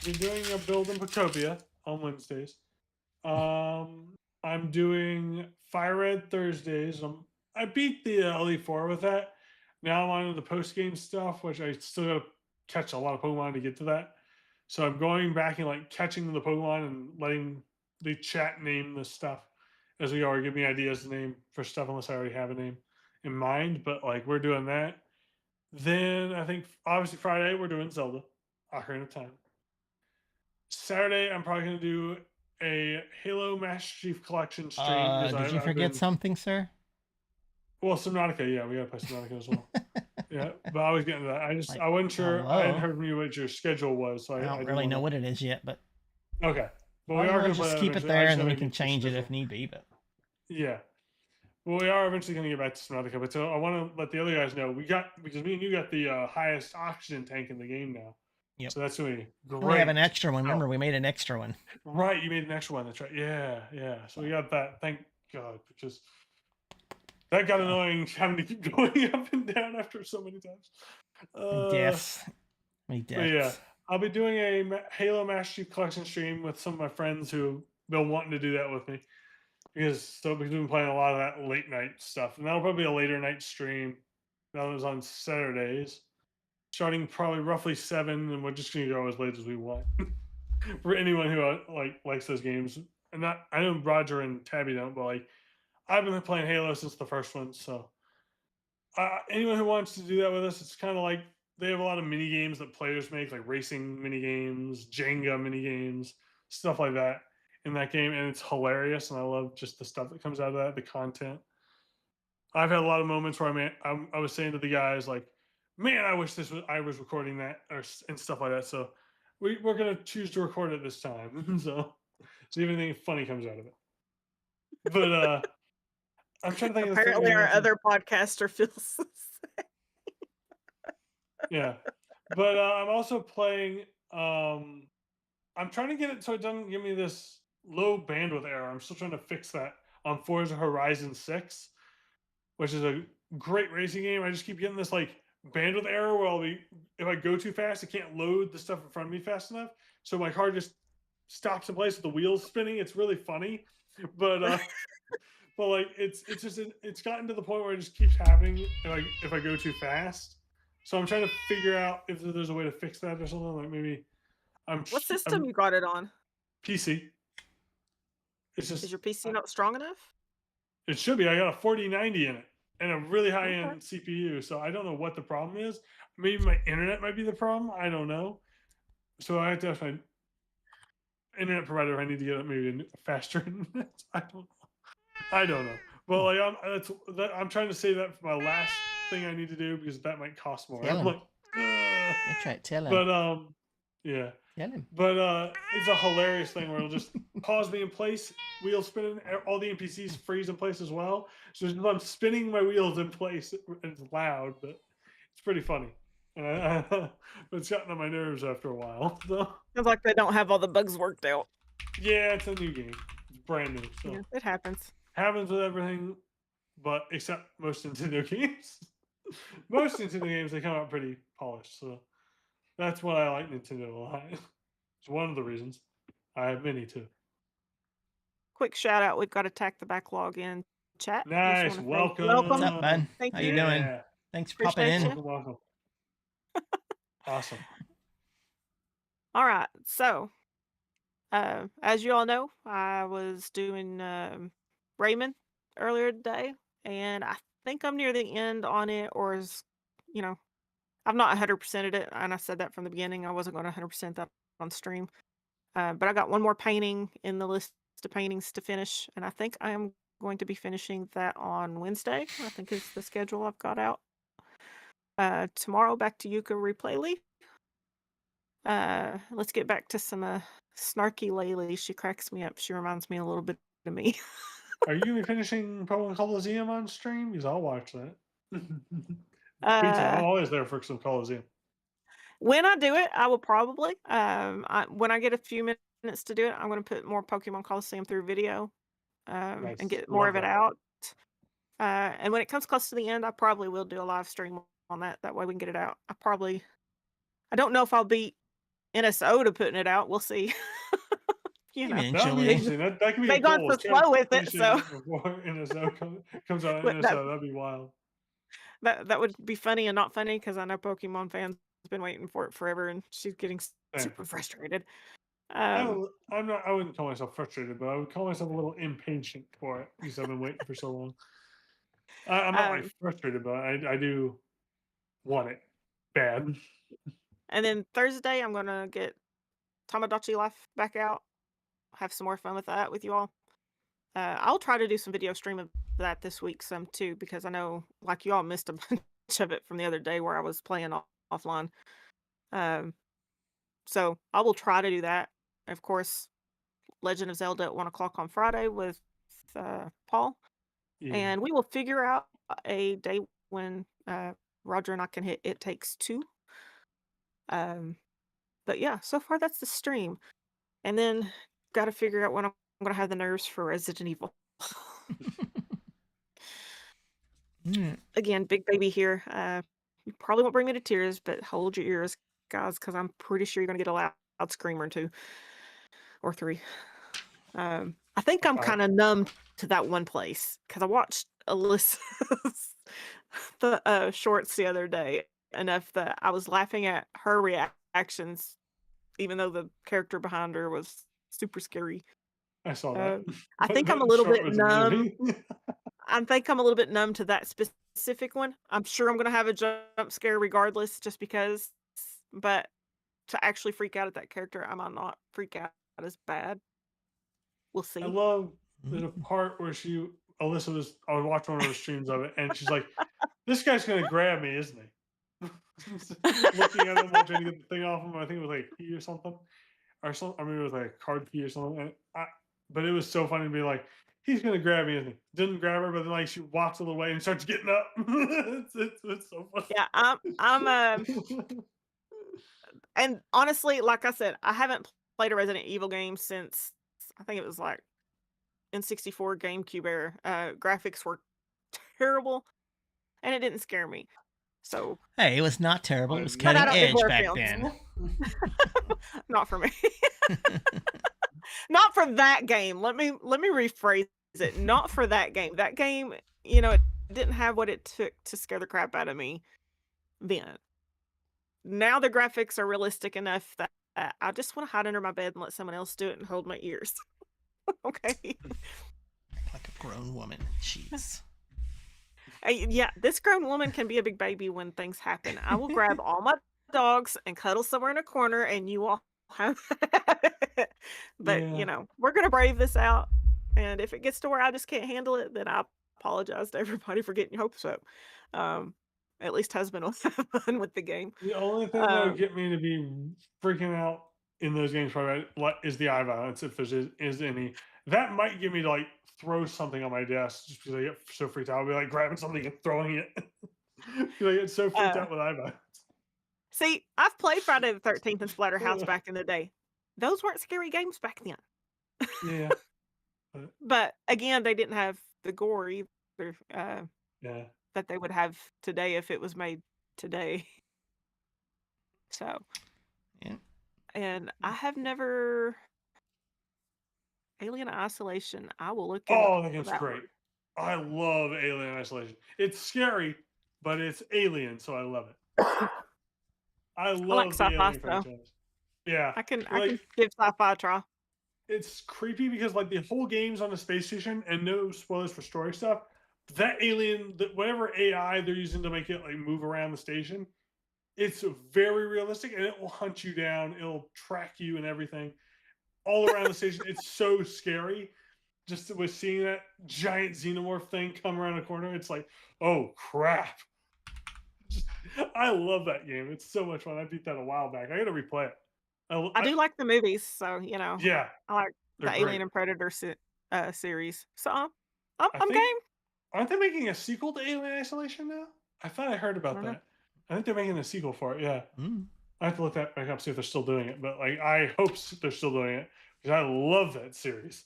been doing a build in Pocopia on Wednesdays. I'm doing Fire Red Thursdays. I beat the LE4 with that. Now I'm on to the post game stuff, which I still gotta catch a lot of Pokemon to get to that. So I'm going back and catching the Pokemon and letting the chat name the stuff as we go, or give me ideas to name for stuff unless I already have a name in mind. But we're doing that. Then I think obviously Friday we're doing Zelda, Ocarina of Time. Saturday I'm probably gonna do a Halo Master Chief Collection stream. 'cause Did you I've forget been- something, sir? Well, Subnautica, yeah, we gotta play Subnautica as well. Yeah, but I was getting to that. Like, I wasn't sure. I hadn't hello? heard from you what your schedule was, so I don't didn't really know wanna- what it is yet, but Okay, but well, we are gonna play just that keep it eventually. I there, just and then we gotta can get the change it schedule. if need be. But Yeah. Well, we are eventually going to get back to Subnautica, but so I want to let the other guys know because me and you got the highest oxygen tank in the game now. Yep. So that's going to be great. we have an extra one. Oh. Remember, we made an extra one. Right, you made an extra one. That's right. Yeah. So we got that. Thank God, because that got annoying having to keep going up and down after so many times. Deaths. Many But yeah, deaths. I'll be doing a Halo Master Chief Collection stream with some of my friends who been wanting to do that with me. because we've been playing a lot of that late night stuff, and that'll probably be a later night stream. That was on Saturdays, starting probably roughly 7, and we're just gonna go as late as we want for anyone who likes those games. And not, I know Roger and Tabby don't, but like I've been playing Halo since the first one, so anyone who wants to do that with us, it's kind of like they have a lot of mini games that players make, like racing mini games, Jenga mini games, stuff like that in that game, and it's hilarious. And I love just the stuff that comes out of that, the content. I've had a lot of moments where I was saying to the guys like, "Man, I wish I was recording that," and stuff like that. So we're gonna choose to record it this time. So see if anything funny comes out of it. But I'm trying to think of the thing Apparently, you our mentioned. other podcaster feels. Yeah, but I'm also playing. I'm trying to get it so it doesn't give me this low bandwidth error. I'm still trying to fix that on Forza Horizon 6, which is a great racing game. I just keep getting this like bandwidth error where if I go too fast, it can't load the stuff in front of me fast enough. So my car just stops in place with the wheels spinning. It's really funny, but but like it's gotten to the point where it just keeps happening if I go too fast. So I'm trying to figure out if there's a way to fix that or something. Like maybe What system you got it on? PC. It's Is just your PC not strong enough? it should be. I got a 4090 in it and a really high end CPU. So I don't know what the problem is. Maybe my internet might be the problem. I don't know. So I have to ask my internet provider if I need to get maybe a faster internet. I don't know. But like I'm trying to say that for my last thing I need to do because that might cost more. Tell I'm him. like, That's right. Tell him. but yeah. Tell him. But it's a hilarious thing where it'll just pause me in place, wheels spinning, all the NPCs freeze in place as well. So I'm spinning my wheels in place. It's loud, but it's pretty funny. But it's gotten on my nerves after a while. So Sounds like they don't have all the bugs worked out. yeah, it's a new game. It's brand new. So Yeah, it happens. happens with everything, but except most Nintendo games. Most Nintendo games they come out pretty polished. So that's why I like Nintendo a lot. It's one of the reasons. I have many too. Quick shout out. We've got Attack the Backlog in chat. Just Nice. wanna say Welcome. What's up, bud? Thank How you. you doing? Yeah. Thanks for popping Appreciate in. you. Welcome. Awesome. All right. So, as you all know, I was doing Raymond earlier today, and I think I'm near the end on it, or I've not 100%ed it, and I said that from the beginning. I wasn't going to 100% that on stream. But I got one more painting in the list of paintings to finish, and I think I am going to be finishing that on Wednesday. I think is the schedule I've got out. Tomorrow, back to Yuka Replay Leaf. Let's get back to some snarky Laylee. She cracks me up. She reminds me a little bit of me. Are you gonna be finishing Pokemon Coliseum on stream? Because I'll watch that. I'm always there for some Coliseum. When I do it, I will probably. When I get a few minutes to do it, I'm going to put more Pokemon Coliseum through video Nice. and get more Love of it that. out. And when it comes close to the end, I probably will do a live stream on that. That way we can get it out. I don't know if I'll beat NSO to putting it out. We'll see. That'll be Eventually. interesting. That could be They a gone goal. so slow with it, so Before NSO comes out But in NSO, that'd be wild. that would be funny and not funny because I know Pokemon fans have been waiting for it forever, and she's getting Same. super frustrated. I wouldn't call myself frustrated, but I would call myself a little impatient for it because I've been waiting for so long. I'm not like frustrated, but I do want it bad. And then Thursday, I'm gonna get Tamagotchi Life back out. Have some more fun with that with you all. I'll try to do some video stream of that this week some too, because I know like you all missed a bunch of it from the other day where I was playing offline. So I will try to do that. Of course, Legend of Zelda at 1:00 on Friday with Paul, Yeah. and we will figure out a day when Roger and I can hit It Takes Two. But yeah, so far that's the stream, and then got to figure out when I'm gonna have the nerves for Resident Evil. Again, big baby here. You probably won't bring me to tears, but hold your ears, guys, because I'm pretty sure you're gonna get a loud screamer or two or three. I I think I'm Right. kind of numb to that one place because I watched Alyssa's the shorts the other day enough that I was laughing at her reactions, even though the character behind her was super scary. I saw that. Uh, I think I'm a That little short bit was numb. amazing. I think I'm a little bit numb to that specific one. I'm sure I'm gonna have a jump scare regardless, just because. But to actually freak out at that character, I might not freak out as bad. We'll I see. love Mhm. the part where Alyssa was, I was watching one of the streams of it, and she's like, "This guy's gonna grab me, isn't he?" Looking at him while trying to get the thing off him. I think it was like a key or something, or something. I mean, it was like a card key or something. But it was so funny to be like, "He's gonna grab me," isn't he? Didn't grab her, but then like she walks a little way and starts getting up. It's so funny. Yeah, and honestly, like I said, I haven't played a Resident Evil game since I think it was like N64 GameCube era. Graphics were terrible, and it didn't scare me. So, Hey, it was not terrible. It was But I cutting don't do edge horror back films. then. not for me. Not for that game. Let me rephrase it. Not for that game. That game, it didn't have what it took to scare the crap out of me then. Now the graphics are realistic enough that I just want to hide under my bed and let someone else do it and hold my ears. Okay. Like a grown woman. Jeez. Yeah, this grown woman can be a big baby when things happen. I will grab all my dogs and cuddle somewhere in a corner, and you all have. But Yeah. we're gonna brave this out. And if it gets to where I just can't handle it, then I apologize to everybody for getting your hopes up. At least husband will have fun with the game. The only thing that would Um, get me to be freaking out in those games probably is the eye violence, if is any. That might get me to like throw something on my desk just because I get so freaked out. I'll be like grabbing something and throwing it. Because I get so freaked uh, out with eye violence. See, I've played Friday the 13th and Splatterhouse back in the day. Those weren't scary games back then. Yeah. But, But again, they didn't have the gore either yeah. that they would have today if it was made today. So, Yeah. and I have never Alien Isolation. I will look it up Oh, that for game's that great. one. I love Alien Isolation. It's scary, but it's alien, so I love it. I I like love the sci-fi Alien stuff. franchise. Yeah. I can Like, give sci-fi a try. it's creepy because like the whole game's on the space station, and no spoilers for story stuff. That alien, that whatever AI they're using to make it like move around the station, it's very realistic, and it will hunt you down. It'll track you and everything all around the station. It's so scary. Just with seeing that giant xenomorph thing come around the corner, it's like, oh crap! I love that game. It's so much fun. I beat that a while back. I got to replay it. I do like the movies, so Yeah, I like they're the great. Alien and Predator series. So I I'm think- game. Aren't they making a sequel to Alien Isolation now? I thought I heard about don't know. that. I think they're making a sequel for it. Yeah, Mm. I have to look that back up, see if they're still doing it. But like, I hope they're still doing it because I love that series.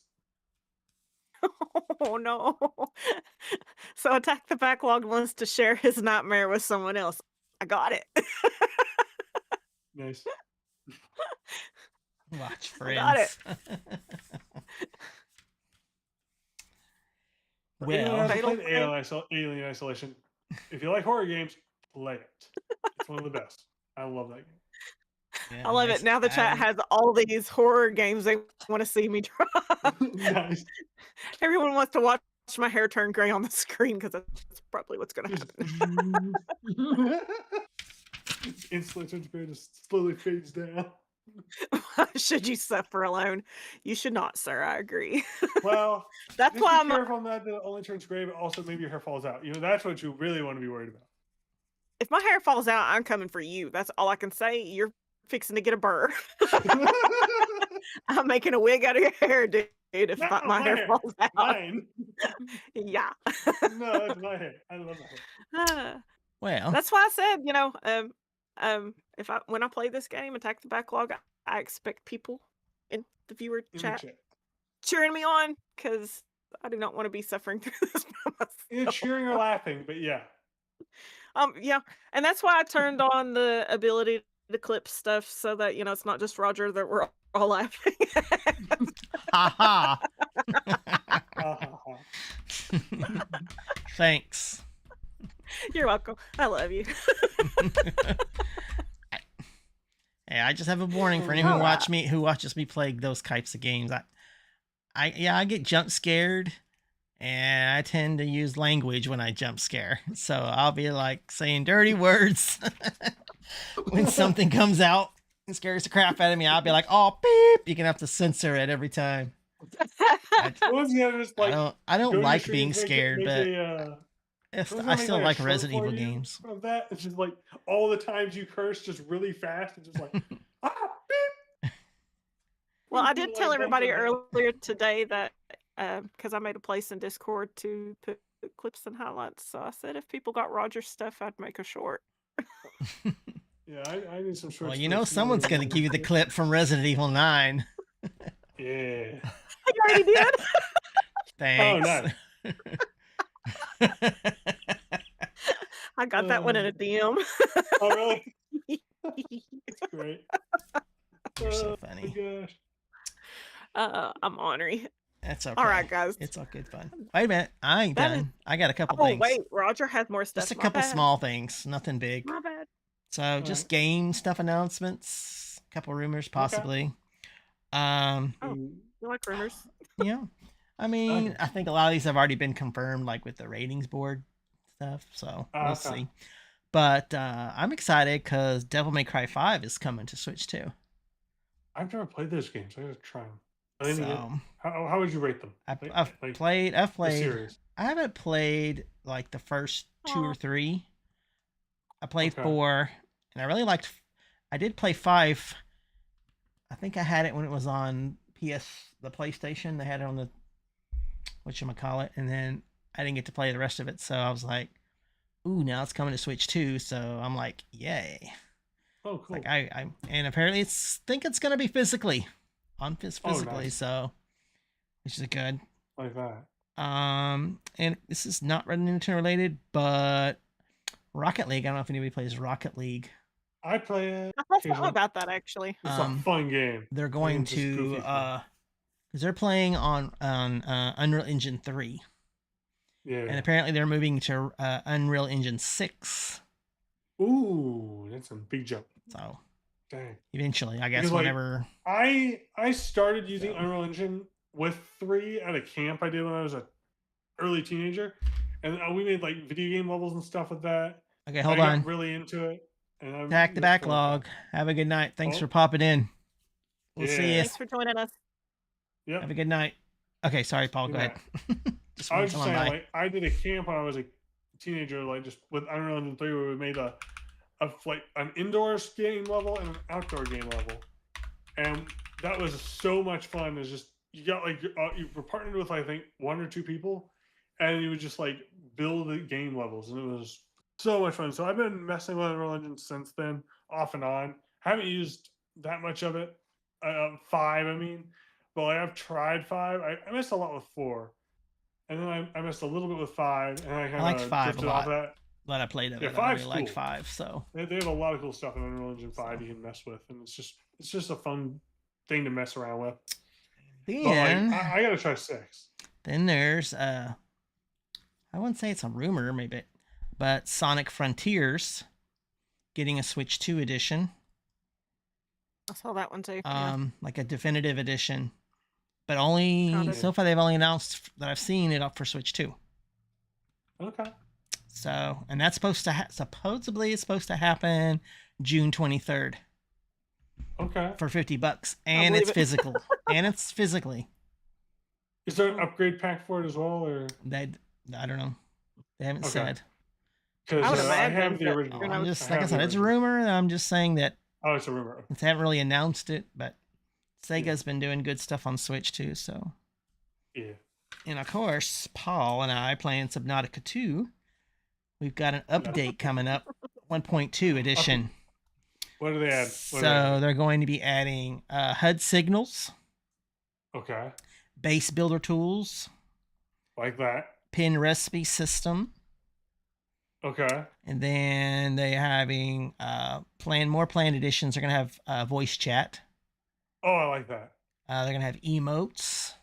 Oh no. So Attack the Backlog wants to share his nightmare with someone else. I got it. Nice. Watch I got it. Friends. Anyone Well, hasn't Fatal played Frame? Alien Isolation, if you like horror games, play it. It's one of the best. I love that game. yeah, I love nice it. Now the chat add-in. has all these horror games they want to see me try. Nice. Everyone wants to watch my hair turn gray on the screen because that's probably what's going to happen. Instantly turns gray, just slowly fades down. Should you suffer alone? You should not, sir. I agree. Well, That's just why be I'm. careful on that it only turns gray, but also maybe your hair falls out. That's what you really want to be worried about. If my hair falls out, I'm coming for you. That's all I can say. You're fixing to get a burr. I'm making a wig out of your hair, dude. If Not my hair falls out, Mine. yeah. No, that's my hair. I love my hair. Well, That's why I said, when I play this game, Attack the Backlog, I expect people in the viewer In the chat chat. cheering me on because I do not want to be suffering through this by Either myself. cheering or laughing, but yeah. Yeah, and that's why I turned on the ability to clip stuff so that it's not just Roger that we're all laughing. haha. Thanks. You're welcome. I love you. Hey, I just have a warning for anyone Alright. who watches me play those types of games. I get jump scared, and I tend to use language when I jump scare. So I'll be like saying dirty words when something comes out and scares the crap out of me. I'll be like, "Oh, beep!" You're gonna have to censor it every time. What was the other just like? I go don't to your like stream being and scared, make but someone's I gonna make still like a like short Resident for Evil you games. of that. It's just like all the times you curse just really fast. It's just like ah beep. Well, I People, did tell like, bump everybody their head. earlier today that because I made a place in Discord to put clips and highlights. So I said if people got Roger's stuff, I'd make a short. Yeah, I need some shorts. Well, you for know, some other someone's gonna games. give you the clip from Resident Evil 9. Yeah. You already did. Thanks. nice. I got that one in a DM. Oh really? That's great. You're so Oh my funny. gosh. I'm ornery. That's okay. All right, guys. It's all good fun. Wait a minute. I ain't That done. is- I got a couple Oh things. wait, Roger has more stuff. Just a My couple bad. small things. Nothing big. My bad. So just game stuff announcements. A couple rumors possibly. Oh, you like rumors? Yeah. I mean, I think a lot of these have already been confirmed, like with the ratings board stuff. So we'll okay. see. But I'm excited because Devil May Cry 5 is coming to Switch too. I've never played those games. I gotta try them. So How would you rate them? I've played. The series. I haven't played like the first 2 or 3. I played Okay. 4, and I really liked. I did play 5. I think I had it when it was on the PlayStation. They had it on the whatchamacallit, and then I didn't get to play the rest of it. So I was like, "Ooh, now it's coming to Switch too." So I'm like, "Yay!" Oh, cool. Like and apparently think it's gonna be physically, nice. so which is good. Like that. And this is not Nintendo related, but Rocket League. I don't know if anybody plays Rocket League. I play it. I thought about that actually. It's a fun game. They're going to because they're playing on Unreal Engine 3. Yeah. And apparently they're moving to Unreal Engine 6. Ooh, that's a big jump. So dang. Eventually, I guess Because, whenever I started using Unreal Engine with 3 at a camp I did when I was a early teenager, and we made like video game levels and stuff with that. Okay, hold I on. got really into it. And I'm Attack the backlog. Have a good night. Thanks for popping in. We'll see you. Thanks for joining us. Yep. Have a good night. Okay, sorry, Paul. Go ahead. I was just saying, like, I did a camp when I was a teenager, like just with Unreal Engine 3, where we made like an indoors game level and an outdoor game level, and that was so much fun. It's just you got like you were partnered with I think 1 or 2 people, and you would just like build the game levels, and it was so much fun. So I've been messing with Unreal Engine since then, off and on. Haven't used that much of it. 5, I mean, but like, I've tried 5. I missed a lot with 4. And then I missed a little bit with 5, and I liked 5 a lot. That. But I played it. Yeah, I really cool. liked 5. So they have a lot of cool stuff in Unreal Engine 5 you can mess with, and it's just a fun thing to mess around with. Then like, I gotta try 6. Then there's I wouldn't say it's a rumor, maybe, but Sonic Frontiers getting a Switch 2 edition. I saw that one too. Like a definitive edition. But only so far they've only announced that I've seen it up for Switch 2. Okay. So, and that's supposed to supposedly it's supposed to happen June 23rd. Okay. For $50, and it's physical, and it's physically. Is there an upgrade pack for it as well, or I don't know. They haven't said. Because I have the original. I'm just like I said, it's a rumor. And I'm just saying that. Oh, it's a rumor. They haven't really announced it, but Sega's been doing good stuff on Switch too, so. Yeah. And of course, Paul and I playing Subnautica 2. We've got an update coming up, 1.2 edition. What do they add? They're going to be adding HUD signals. Okay. Base builder tools. Like that. Pin recipe system. Okay. And then they're having more planned editions. They're going to have voice chat. Oh, I like that. They're going to have emotes.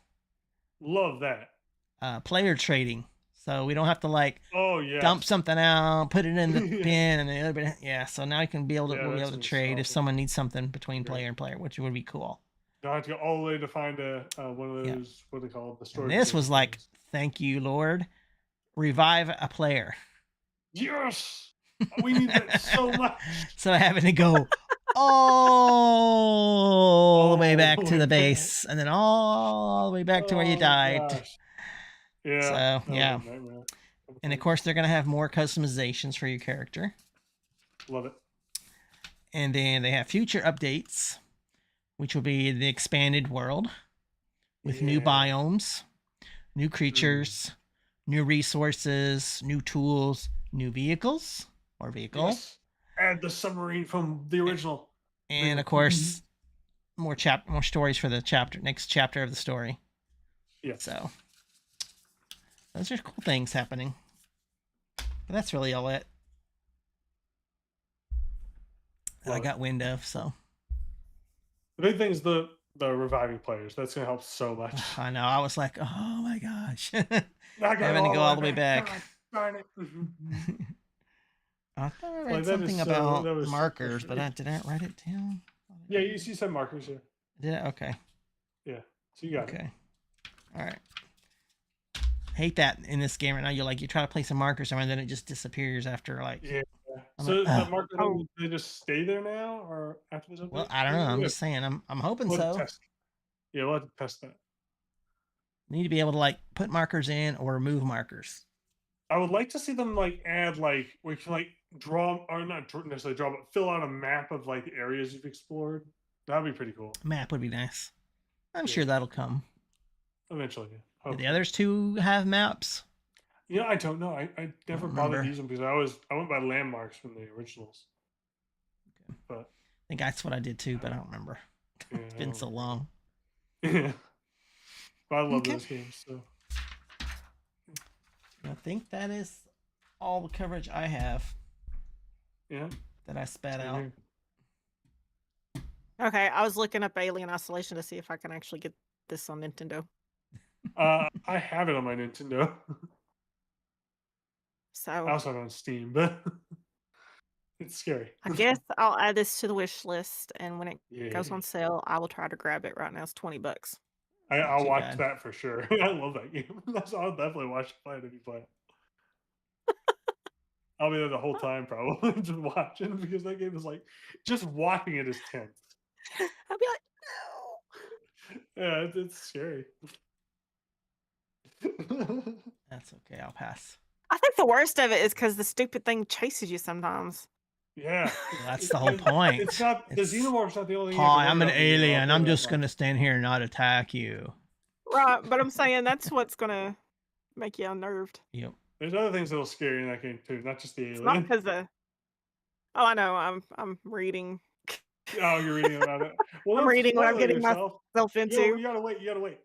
Love that. Player trading, so we don't have to like Oh yeah. dump something out, put it in the bin, and the other bin. Yeah, so now you can be able to Yeah, we'll be that's able to just trade if awesome. someone needs something between Great. player and player, which would be cool. Don't have to go all the way to find one of Yeah. those what are they called, the story. And this was beginning like, things. thank you, Lord. Revive a player. Yes, we need that so much. So having to go all the way back All to the the way back. base, and then all the way back to where you Oh, died. gosh. Yeah. So that was a yeah, nightmare. and of course they're gonna have more customizations for your character. Love it. And then they have future updates, which will be the expanded world with new Yeah. biomes, new creatures, new resources, new tools, new vehicles or vehicle, Yes. Add the submarine from the original. and of course more stories for the next chapter of the story. Yeah. So those are cool things happening. But that's really all it that I Love it. got wind of. So The big thing is the reviving players. That's gonna help so much. I know, I was like, oh my gosh. Having Having to go all the way back. God darn it. I thought I read Like, that is something so- about that was so markers, but frustrating. did I write it down? Yeah, you said markers here. Did I? Okay. So you got it. Okay. All right. Hate that in this game right now. You try to place a marker somewhere, and then it just disappears after like. Yeah. I'm So like, the ugh. marker, Oh. they just stay there now, or after this update? Well, I don't know. I'm We'll just saying. I'm hoping have to so. test. Yeah, we'll have to test that. Need to be able to like put markers in or remove markers. I would like to see them like add like we can like draw or not necessarily draw, but fill out a map of like the areas you've explored. That'd be pretty cool. Map would be nice. I'm Yeah. sure that'll come. Eventually. Do Hopefully. the others two have maps? You know, I don't know. I never don't bothered remember. to use them because I went by landmarks from the originals. Okay. But I think that's what I did too, but I don't remember. yeah, It's been so long. Yeah. But I love Okay. those games. So I think that is all the coverage I have yeah. that I spat same out. here. Okay, I was looking up Alien Isolation to see if I can actually get this on Nintendo. I have it on my Nintendo. So I also have it on Steam, but it's scary. I guess I'll add this to the wish list, and when it goes Yeah. on sale, I will try to grab it. Right now, it's $20. Not I'll too watch bad. that for sure. I love that game. I'll definitely watch you play it if you play it. I'll be there the whole time probably just watching because that game is like just watching it is tense. I'll be like, no. Yeah, it's scary. That's okay. I'll pass. I think the worst of it is because the stupid thing chases you sometimes. Yeah. Well, that's the whole point. It's not the It's, Xenomorph's not the only thing. you have to hi, I'm worry an about when you go alien. out I'm there just that gonna much. stand here and not attack you. Right, but I'm saying that's what's gonna make you unnerved. Yep. There's other things that'll scare you in that game too, not just the It's not alien. because of. Oh, I know. I'm reading. Oh, you're reading about it. Well, I'm don't reading what I'm spoil it getting yourself. myself You into. gotta wait. You gotta wait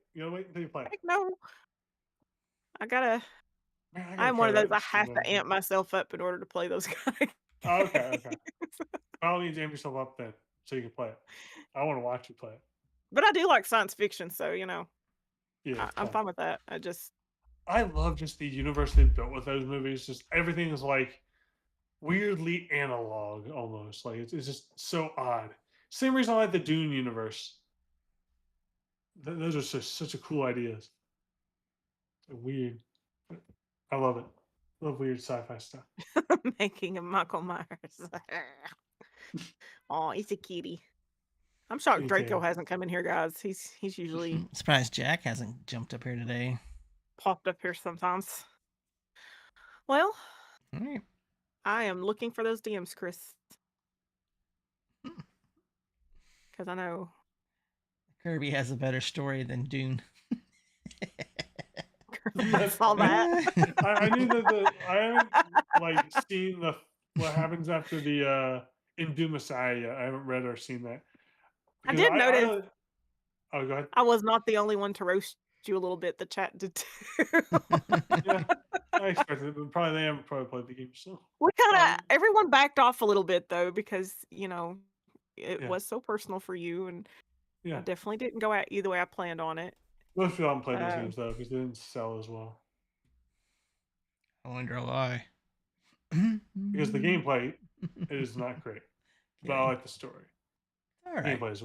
until you play it. Heck no. I gotta. Man, I gotta I'm one try of those. that I with Steam have to actually. amp myself up in order to play those guys. Oh, okay. By all means, amp yourself up then so you can play it. I want to watch you play it. But I do like science fiction, so Yeah, it's I'm fun. fine with that. I love just the universe they built with those movies. Just everything is like weirdly analog almost. Like it's just so odd. Same reason I like the Dune universe. Those are such a cool ideas. Weird. I love it. Love weird sci-fi stuff. making a Michael Myers. Oh, he's a kitty. I'm shocked Me Draco too. hasn't come in here, guys. He's usually Surprised Jack hasn't jumped up here today. popped up here sometimes. Well, All right. I am looking for those DMs, Chris. Because I know Kirby has a better story than Dune. I saw that. I knew that I haven't like seen what happens after the in Doom Messiah yet. I haven't read or seen that. I Because did notice oh, go ahead. I was not the only one to roast you a little bit. The chat did too. Yeah, I expected it, but probably they haven't probably played the game. So We kind of Um, everyone backed off a little bit though because it Yeah. was so personal for you, and I yeah, definitely didn't go out either way I planned on it. Most people haven't played those Um, games though because they didn't sell as well. I wonder why. Because the gameplay is not great, but I Okay. like the story. All right. Gameplay is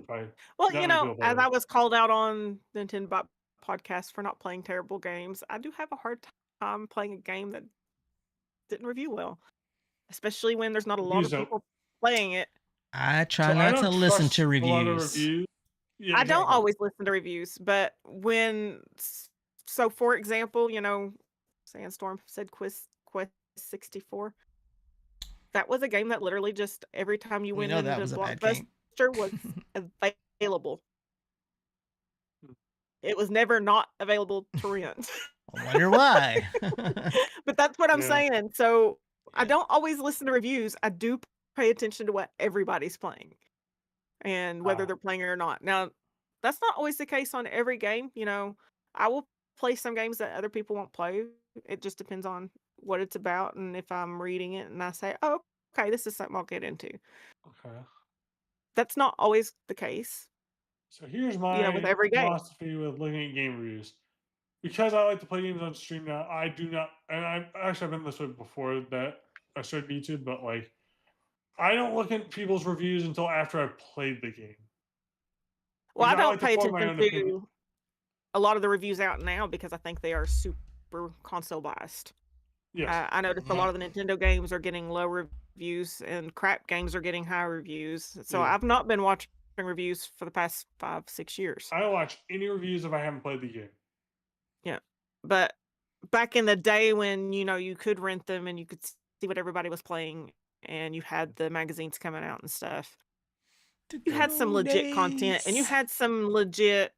probably Well, not many people play as it. I was called out on the Nintendo Bot podcast for not playing terrible games, I do have a hard time playing a game that didn't review well, especially when there's not a lot Reviews of don't. people playing it. I try So I not to don't listen trust to a lot of reviews. reviews. Yeah, I don't exactly. always listen to reviews, but so for example, Sandstorm said Quest 64. That was a game that literally just every time you We went know that into was a bad game. Blockbuster was available. Hmm. It was never not available to rent. I wonder why. But that's what I'm Yeah. saying. So I Yeah. don't always listen to reviews. I do pay attention to what everybody's playing and whether Ah. they're playing it or not. Now, that's not always the case on every game. I will play some games that other people won't play. It just depends on what it's about and if I'm reading it and I say, oh, okay, this is something I'll get into. Okay. That's not always the case, So here's with my every game. philosophy with looking at game reviews. Because I like to play games on stream now, I do not, and I've been this way before that I started YouTube, but like, I don't look at people's reviews until after I've played the game. Well, I Because I don't like to pay form my attention own opinion. to a lot of the reviews out now because I think they are super console biased. Yes. I noticed a lot of the Nintendo games are getting low reviews and crap games are getting high reviews. So Yeah. I've not been watching reviews for the past 5-6 years. I don't watch any reviews if I haven't played the game. Yeah. But back in the day when, you could rent them and you could see what everybody was playing and you had the magazines coming out and stuff. You had some legit content and you had some legit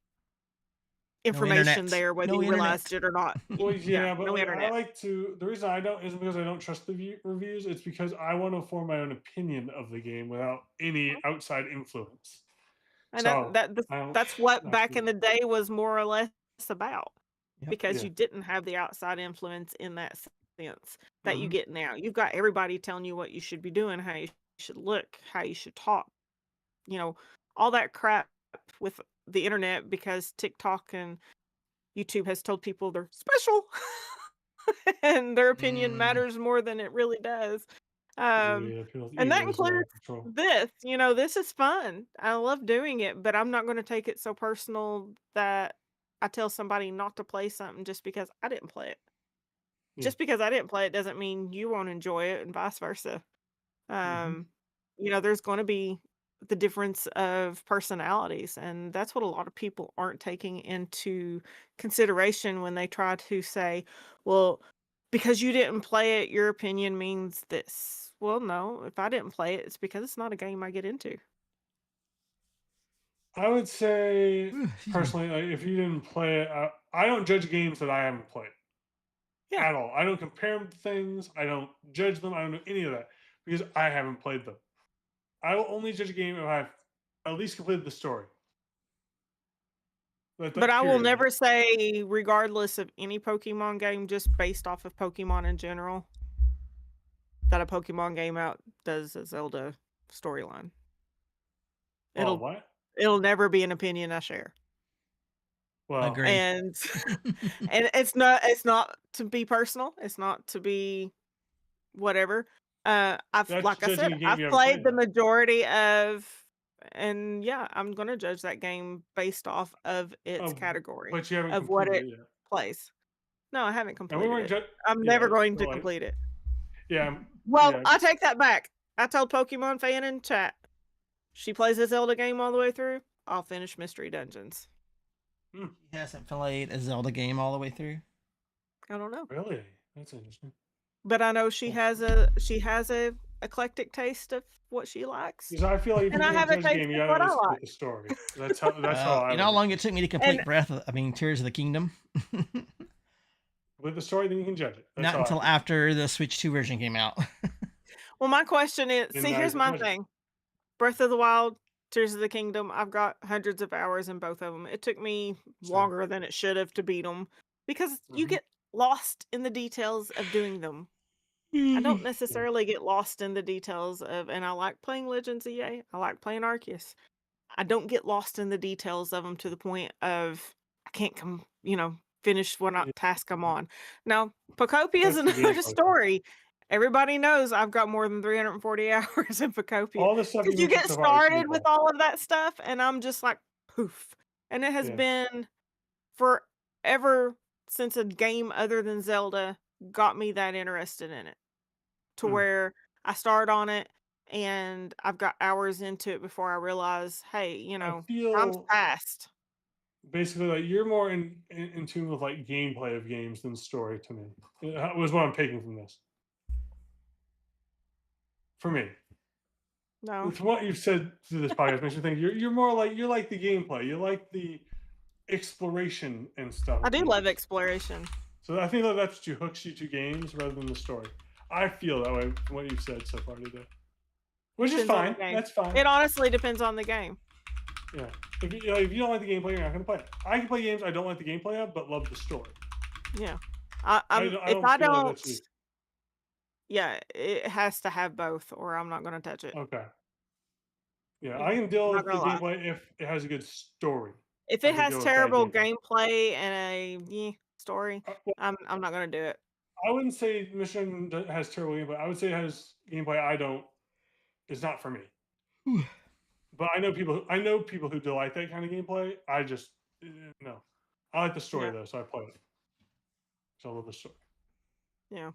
information internet. there, whether No you internet. realized it or not. Well, yeah, but no like, I internet. like to. The reason I don't isn't because I don't trust the reviews. It's because I want to form my own opinion of the game without any outside influence. And So that's what not back do in the day was more or less about. Yep. Because Yeah. you didn't have the outside influence in that sense that you Mhm. get now. You've got everybody telling you what you should be doing, how you should look, how you should talk. All that crap with the internet because TikTok and YouTube has told people they're special and their opinion matters more than it really does. Yeah, people's And that egos are out of includes control. this. This is fun. I love doing it, but I'm not going to take it so personal that I tell somebody not to play something just because I didn't play it. Yeah. Just because I didn't play it doesn't mean you won't enjoy it and vice versa. There's going to be the difference of personalities, and that's what a lot of people aren't taking into consideration when they try to say, well, because you didn't play it, your opinion means this. Well, no, if I didn't play it, it's because it's not a game I get into. I would say Excuse me. personally, like, if you didn't play it, I don't judge games that I haven't played Yeah. at all. I don't compare them to things. I don't judge them. I don't do any of that because I haven't played them. I will only judge a game if I've at least completed the story. But I will period. never say, regardless of any Pokemon game, just based off of Pokemon in general, that a Pokemon game outdoes a Zelda storyline. Oh, what? It'll never be an opinion I share. Well, Agree. And and it's not to be personal. It's not to be whatever. That's like I judging said, a game I've you haven't played played, the though. majority of, and yeah, I'm gonna judge that game based off of its Oh, category but you haven't of what completed it it yet. plays. No, I haven't And we completed weren't it. I'm never going to like, complete it. yeah. Well, yeah. I take that back. I told Pokemon fan in chat, she plays a Zelda game all the way through, I'll finish Mystery Dungeons. He hasn't played a Zelda game all the way through. I don't know. Really? That's interesting. But I know she has a eclectic taste of what she likes. Because I feel like if And you're I gonna have a judge a taste game, you of gotta what I listen like. to the story. That's how I You know how long it took me to complete Tears of the Kingdom? With the story, then you can judge it. That's Not how I until feel. after the Switch 2 version came out. Well, my question is, And see, now here's you can my judge it. thing. Breath of the Wild, Tears of the Kingdom, I've got hundreds of hours in both of them. It took me Same. longer than it should have to beat them because you Mhm. get lost in the details of doing them. I don't necessarily get lost in the details of, and I like playing Legends EA. I like playing Arceus. I don't get lost in the details of them to the point of I can't finish what task I'm on. Now, Pocopia is That's the another gameplay. story. Everybody knows I've got more than 340 hours in Pocopia. All the stuff Because you you mentioned get so far is started with gameplay. all of that stuff, and I'm just like, poof. And it has Yeah. been forever since a game other than Zelda got me that interested in it. To Hmm. where I start on it and I've got hours into it before I realize, hey, I time's feel fast. basically like you're more in tune with like gameplay of games than story to me. That was what I'm taking from this. For me, No. from what you've said through this podcast, makes me think you're more like you're like the gameplay. You like the exploration and stuff. I of do love games. exploration. So I think that's what hooks you to games rather than the story. I feel that way from what you've said so far today, which is Depends on the fine. game. That's fine. It honestly depends on the game. Yeah. If you don't like the gameplay, you're not going to play it. I can play games I don't like the gameplay of, but love the story. Yeah. If I don't feel that's you. Yeah, it has to have both or I'm not going to touch it. Okay. Yeah, Yeah, I can deal not with the gonna lie. gameplay if it has a good story. If I it can has deal with bad terrible gameplay. gameplay and a story, Well, I'm not going to do it. I wouldn't say Mission has terrible gameplay. I would say it has gameplay is not for me. But I know people who delight that kind of gameplay. I just no. I like the story though, so I play it. So I love the story. Yeah.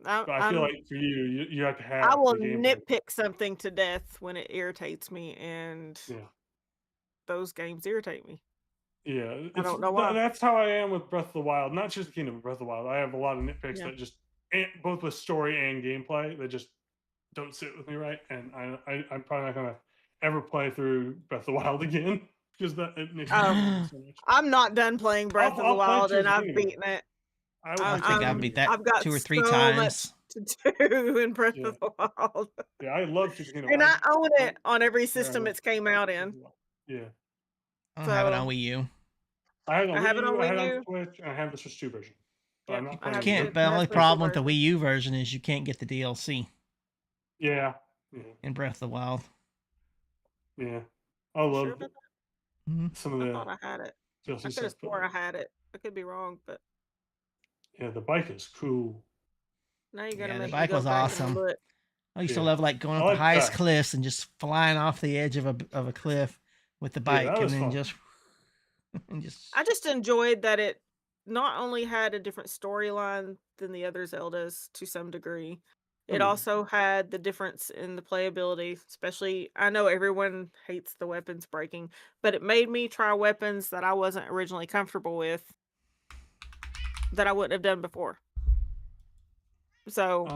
But I feel like for you have to have I will the gameplay. nitpick something to death when it irritates me, and Yeah. those games irritate me. Yeah, I don't know why. That's how I am with Breath of the Wild. Not just Kingdom, but Breath of the Wild. I have a lot of nitpicks Yeah. that just both with story and gameplay that just don't sit with me right, and I'm probably not gonna ever play through Breath of the Wild again because that it makes me Um, so much. I'm not done playing Breath of the I'll play Wild, Tears and of the I've Kingdom. beaten it. I think I've beat that I've got 2 or 3 so times. much to do in Breath Yeah. of the Wild. Yeah, I love Tears of the Kingdom. And I own don't it on every care system enough it's came out Breath of in. the Wild. Yeah, I don't have it on So Wii U. I have it on I have it on I have it Wii on U. Switch, and I have the Switch 2 version. But Yep, I'm not I playing have the Can't. the version. But the only Switch problem with the version. Wii U version is you can't get the DLC Yeah, in Breath of the Wild. yeah. I You love sure about Mhm. some of that? I the thought I had it. DLC I could have stuff. But swore I had it. I could be wrong, but yeah, the bike is cool. now you're gonna Yeah, the make me bike go was back awesome. and look. I used to Yeah. love like going I up like the highest that. cliffs and just flying off the edge of a cliff with the bike, that and was then fun. just and just. I just enjoyed that it not only had a different storyline than the other Zeldas to some degree, it Mhm. also had the difference in the playability, especially I know everyone hates the weapons breaking, but it made me try weapons that I wasn't originally comfortable with that I wouldn't have done before. So,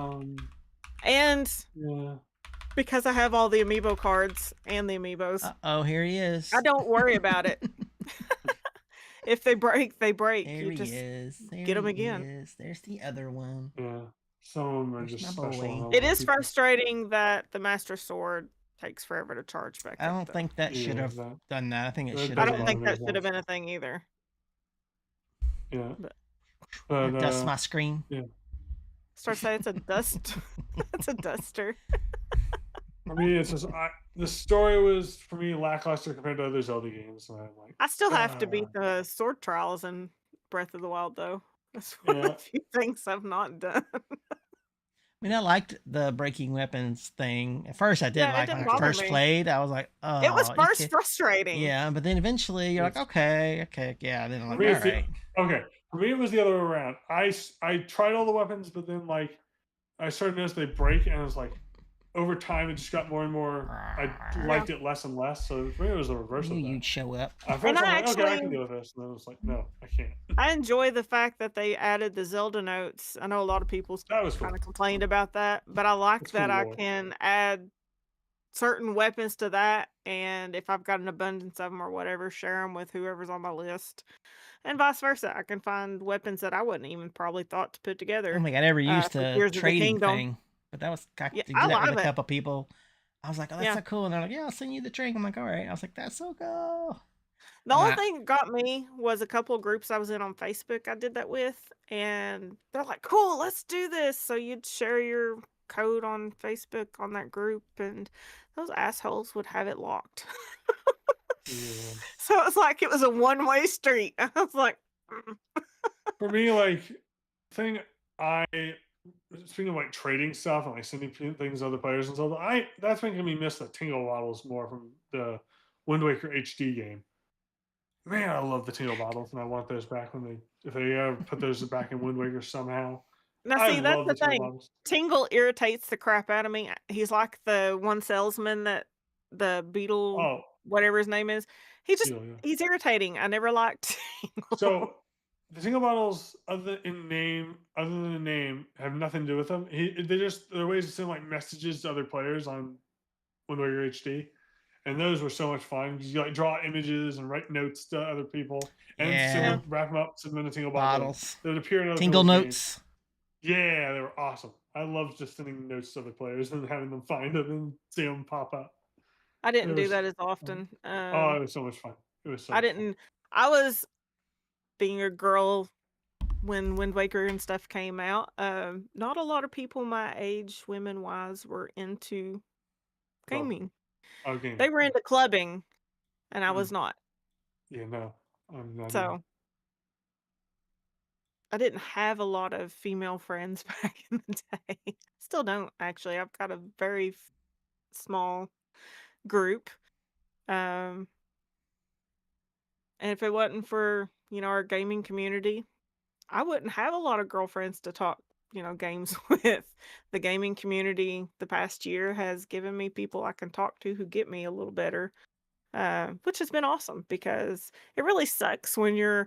and Yeah. because I have all the amiibo cards and the amiibos, Oh, here he is. I don't worry about it. If they break, they break. There You he just is. There get 'em he again. is. There's the other one. Yeah. Some of them are There's just my special. boy. and I It wanna is keep them. frustrating that the Master Sword takes forever to charge back I up, don't though. think that should Yeah, have that done that. I think it that should I have doesn't don't bother think me that as should have much. been a thing either. Yeah. But But dust my screen. yeah. start saying it's a dust. It's a duster. For me, it's just the story was for me lackluster compared to other Zelda games, and I'm like, I still have to beat the sword trials in Breath of the Wild, though. That's one of Yeah. the few things I've not done. I mean, I liked the breaking weapons thing. At first, I did Yeah, it like didn't when I bother first me. played. I was like, oh, It was you first can't- frustrating. Yeah, but then eventually you're like, Yes. okay, yeah. Then I'm like, For me, all it's the- right. Okay, for me it was the other way around. I tried all the weapons, but then like I started to notice they break, and I was like, over time it just got more and more. I liked it less and less. So for me it was the reverse Knew of that. you'd show up. At first I I'm like, okay, I can actually- deal with this, and then it was like, no, I can't. I enjoy the fact that they added the Zelda notes. I know a lot of people That was cool. kind of complained about that, but I like It's that cool I lore. can add certain weapons to that, and if I've got an abundance of them or whatever, share them with whoever's on my list, and vice versa. I can find weapons that I wouldn't even probably thought to put together. Oh my god, I never used for the Tears of the trading Kingdom. thing, but that was Yeah, to do I that with love a it. couple people. I was like, oh, that's Yeah. so cool, and they're like, yeah, I'll send you the drink. I'm like, all right. I was like, that's so cool. The only Nah. thing that got me was a couple of groups I was in on Facebook I did that with, and they're like, cool, let's do this. So you'd share your code on Facebook on that group, and those assholes would have it locked. Yeah. So it's like it was a one-way street. I was like, "Mm." For me, like thing I speaking of like trading stuff and like sending things to other players and stuff, that's making me miss the tingle bottles more from the Wind Waker HD game. Man, I love the tingle bottles, and I want those back when if they ever put those back in Wind Waker somehow. Now I see, that's love the the tingle thing. bottles. Tingle irritates the crap out of me. He's like the one salesman that the Beetle, Oh, whatever his name is. He just deal, yeah. he's irritating. I never liked Tingle. So the tingle bottles, other than the name, have nothing to do with them. They're ways to send like messages to other players on Wind Waker HD, and those were so much fun because you like draw images and write notes to other people, and send Yeah. them, wrap them up, send them in a tingle bottle. Bottles. They would appear in other Tingle people's games. notes. Yeah, they were awesome. I loved just sending notes to other players and having them find them and see them pop up. I didn't It do was that as often. oh, it was so much fun. It was so I much fun. didn't. I was being a girl when Wind Waker and stuff came out. Not a lot of people my age, women wise, were into Oh, gaming. game. They were into clubbing, and I Mm. was not. Yeah, no, I'm not. So I didn't have a lot of female friends back in the day. Still don't actually. I've got a very small group. Um, and if it wasn't for, our gaming community, I wouldn't have a lot of girlfriends to talk, games with. The gaming community the past year has given me people I can talk to who get me a little better, which has been awesome because it really sucks when you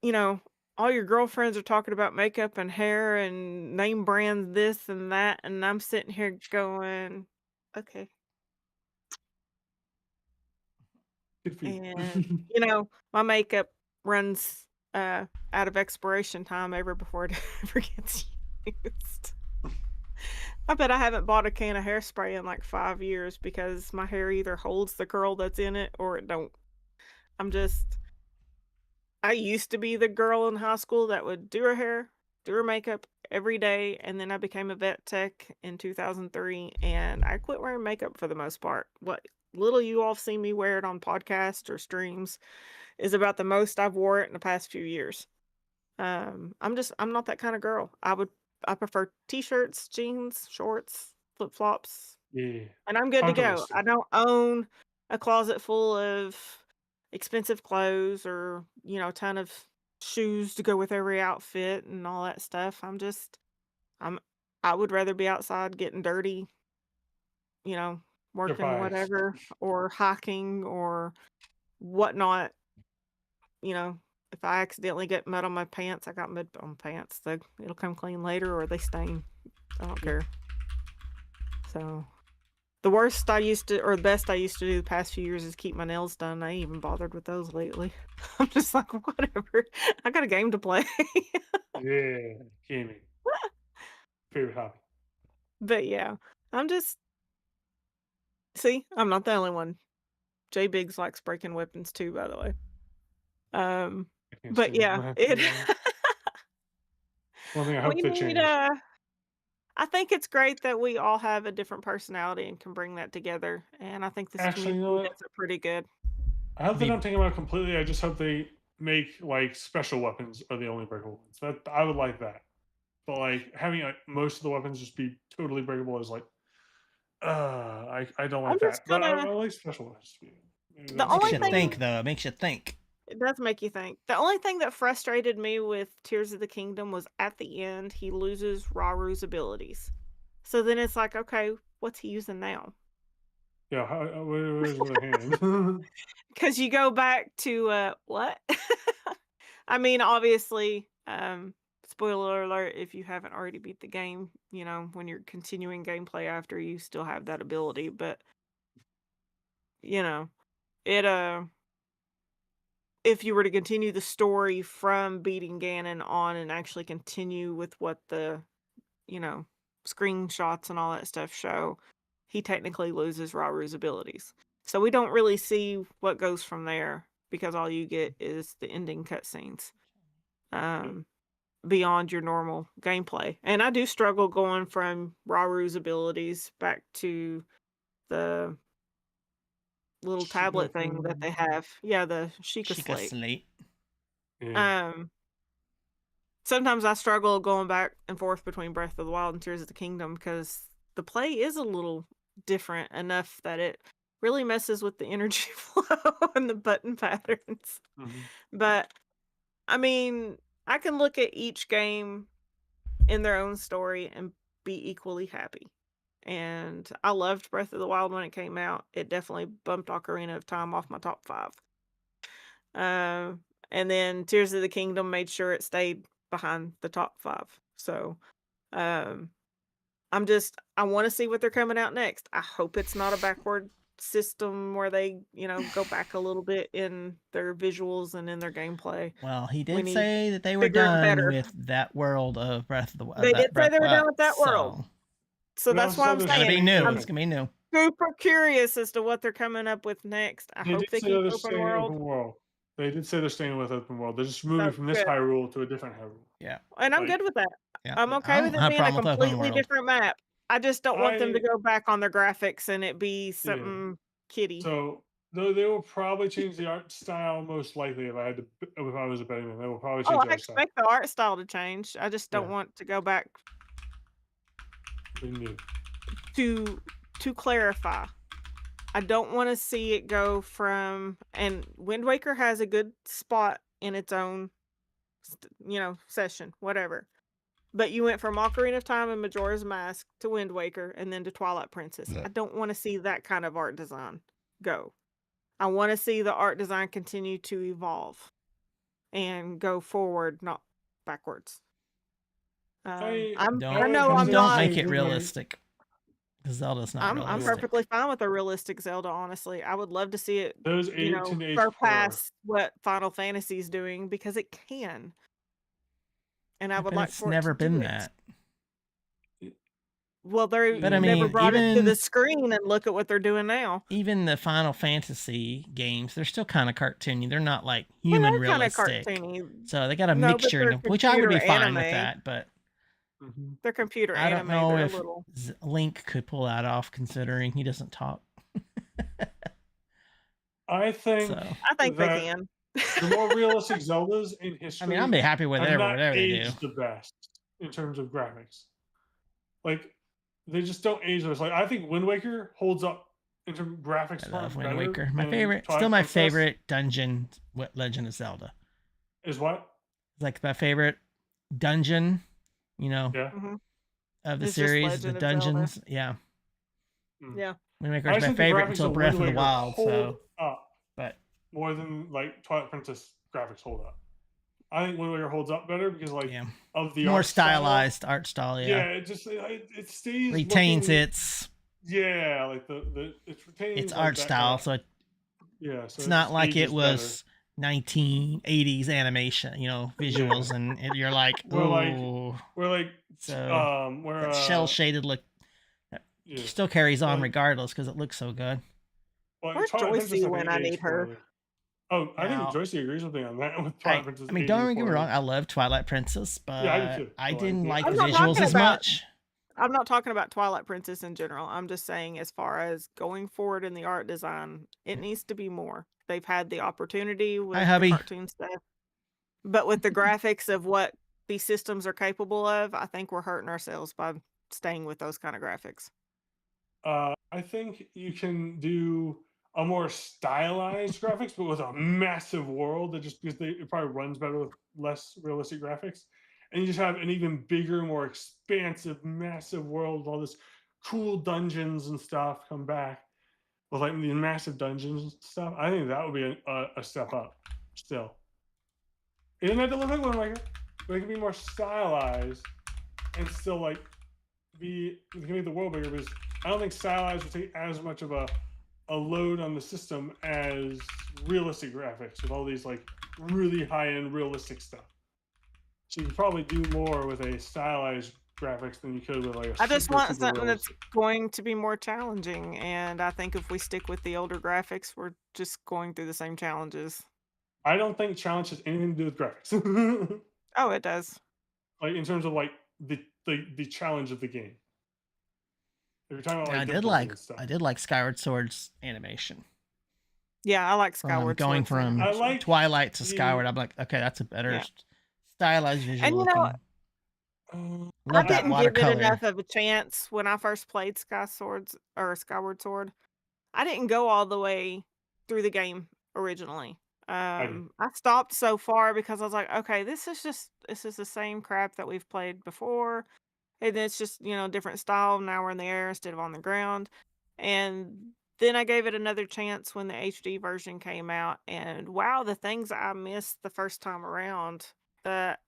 know, all your girlfriends are talking about makeup and hair and name brands this and that, and I'm sitting here going, okay. Good for you. And, my makeup runs out of expiration time ever before it ever gets used. I bet I haven't bought a can of hairspray in like 5 years because my hair either holds the curl that's in it or it don't. I used to be the girl in high school that would do her hair, do her makeup every day, and then I became a vet tech in 2003, and I quit wearing makeup for the most part. What little you all see me wear it on podcasts or streams is about the most I've wore it in the past few years. I'm not that kind of girl. I prefer t-shirts, jeans, shorts, flip-flops, Yeah, and I'm good to comfortable go. stuff. I don't own a closet full of expensive clothes or, a ton of shoes to go with every outfit and all that stuff. I'm I would rather be outside getting dirty, you know, Your working pies. whatever or hiking or whatnot, you know. If I accidentally get mud on my pants, I got mud on my pants. It'll come clean later or they stain. I don't care. So the worst I used to, or the best I used to do the past few years is keep my nails done. I ain't even bothered with those lately. I'm just like, whatever. I got a game to play. Yeah, gaming. Favorite hobby. But yeah, I'm just, see, I'm not the only one. J Biggs likes breaking weapons too, by the way. I can't But stand yeah, when I have to it, do that. One thing I hope we they need, change. I think it's great that we all have a different personality and can bring that together. And I think this Actually, you know community what? does it pretty good. I hope they Be- don't take them out completely. I just hope they make like special weapons are the only breakable ones. That I would like that. But like having like most of the weapons just be totally breakable is like, I don't I'm like just that. But I gonna, like special weapons to be. Maybe the that's Makes only you something thing, think, though. It makes you think. it does make you think. The only thing that frustrated me with Tears of the Kingdom was at the end, he loses Raru's abilities. So then it's like, okay, what's he using now? Yeah, where's the hand? Because you go back to what? I mean, obviously, spoiler alert, if you haven't already beat the game, when you're continuing gameplay after, you still have that ability. But, you know, it if you were to continue the story from beating Ganon on and actually continue with what the, you know, screenshots and all that stuff show, he technically loses Raru's abilities. So we don't really see what goes from there because all you get is the ending cutscenes. Beyond your normal gameplay. And I do struggle going from Raru's abilities back to the little Sheikah tablet thing that they have. Yeah, the Sheikah Sheikah Slate. Slate. Yeah. Sometimes I struggle going back and forth between Breath of the Wild and Tears of the Kingdom because the play is a little different enough that it really messes with the energy flow and the button patterns. Mhm. But I mean, I can look at each game in their own story and be equally happy. And I loved Breath of the Wild when it came out. It definitely bumped Ocarina of Time off my top 5. And then Tears of the Kingdom made sure it stayed behind the top 5. So, um, I want to see what they're coming out next. I hope it's not a backward system where they, go back a little bit in their visuals and in their gameplay. Well, he We did need say that they were bigger and done better. with that world of Breath of the Wild. They did say they were done with that so world. So They that's also why said I'm they're it's gonna be saying new. I'm It's gonna be new. super curious as to what they're coming up with next. I They hope did they say keep they're open staying world. open world. They did say they're staying with open world. They're just moving That's from this good. Hyrule to a different Hyrule. Yeah. And I'm Like, good with that. Yeah. I'm I okay don't with it have a being a problem with open completely world. different map. I just don't want them to I go back on their graphics and it be something kiddie. so though they will probably change the art style most likely if I was a betting man. They will probably Oh, change the I art style. expect the art style to change. I just don't Yeah. want to go back They knew. to clarify. I don't want to see it go from, and Wind Waker has a good spot in its own session, whatever. But you went from Ocarina of Time and Majora's Mask to Wind Waker and then to Twilight Princess. Yeah. I don't want to see that kind of art design go. I want to see the art design continue to evolve and go forward, not backwards. I Don't know I'm don't not. make it realistic. Because Zelda's not I'm realistic. perfectly fine with a realistic Zelda, honestly. I would love to see it, Those 18 age surpass what Final Fantasy is doing because it can. And I would But like it's for never it to do been it. that. Well, they But I never mean, brought it to even- the screen, and look at what they're doing now. Even the Final Fantasy games, they're still kind of cartoony. They're not like They human are kind of realistic. cartoony. So they got a No, but mixture, they're which I would be computer fine with anime. that. But They're computer I anime. don't know They're if a little. Link could pull that off, considering he doesn't talk. I think So I think they that can. the more realistic Zeldas in history I mean, I'd be happy with have not whatever they do. aged the best in terms of graphics. Like they just don't age the best. Like I think Wind Waker holds up in terms of graphics. I love better Wind Waker. My than favorite, Twilight still my Princess. favorite dungeon. What Legend of Zelda? Is what? It's like my favorite dungeon. Yeah. Mhm. Of the It's just series, Legend the of Zelda. dungeons. Yeah, Yeah. Wind I Waker's just my think the favorite graphics until of Breath of Wind the Waker Wild. hold So, up but more than like Twilight Princess graphics hold up. I think Wind Waker holds up better because like yeah, of the more art style. stylized art style. Yeah, Yeah, it stays retains looking, its like the it retains its like art that style. kinda- So yeah, so it's it not just like it ages was 1980s animation. Visuals, and you're like, Well, like, ooh, better. We're like so we're that shell shaded look yeah. still carries on Like- regardless because it looks so good. Well, Where's Twilight Princess, Joycey I when think, I aged need her? poorly. Oh, I Now- think Joycey agrees with me on that. With I Twilight Princess, mean, don't get me wrong. I love Twilight Princess, but Yeah, I do too. I So, like, didn't yeah. like I'm the not visuals talking as about- much. I'm not talking about Twilight Princess in general. I'm just saying, as far as going forward in the art design, it needs to be more. They've had the opportunity with hubby. the cartoon stuff, but with the graphics of what these systems are capable of, I think we're hurting ourselves by staying with those kind of graphics. I think you can do a more stylized graphics, but with a massive world that just because it probably runs better with less realistic graphics. And you just have an even bigger, more expansive, massive world with all this cool dungeons and stuff come back with like the massive dungeons and stuff. I think that would be a step up still. It doesn't have to look like Wind Waker, but it can be more stylized and still like it can make the world bigger because I don't think stylized would take as much of a load on the system as realistic graphics with all these like really high-end realistic stuff. So you can probably do more with a stylized graphics than you could with like a I just super, want super something that's realistic. going to be more challenging, and I think if we stick with the older graphics, we're just going through the same challenges. I don't think challenge has anything to do with graphics. Oh, it does. Like in terms of like the challenge of the game. If you're talking about like I did difficulty like and stuff. I did like Skyward Sword's animation. Yeah, I like Skyward going Sword. from I like Twilight to the- Skyward. I'm like, okay, that's a better Yeah. stylized visual And you know, looking. Uh, Love I that didn't give it watercolor. enough of a chance when I first played Skyward Sword. I didn't go all the way through the game originally. did. I stopped so far because I was like, okay, this is the same crap that we've played before. And it's just, different style. Now we're in the air instead of on the ground. And then I gave it another chance when the HD version came out. And wow, the things I missed the first time around that,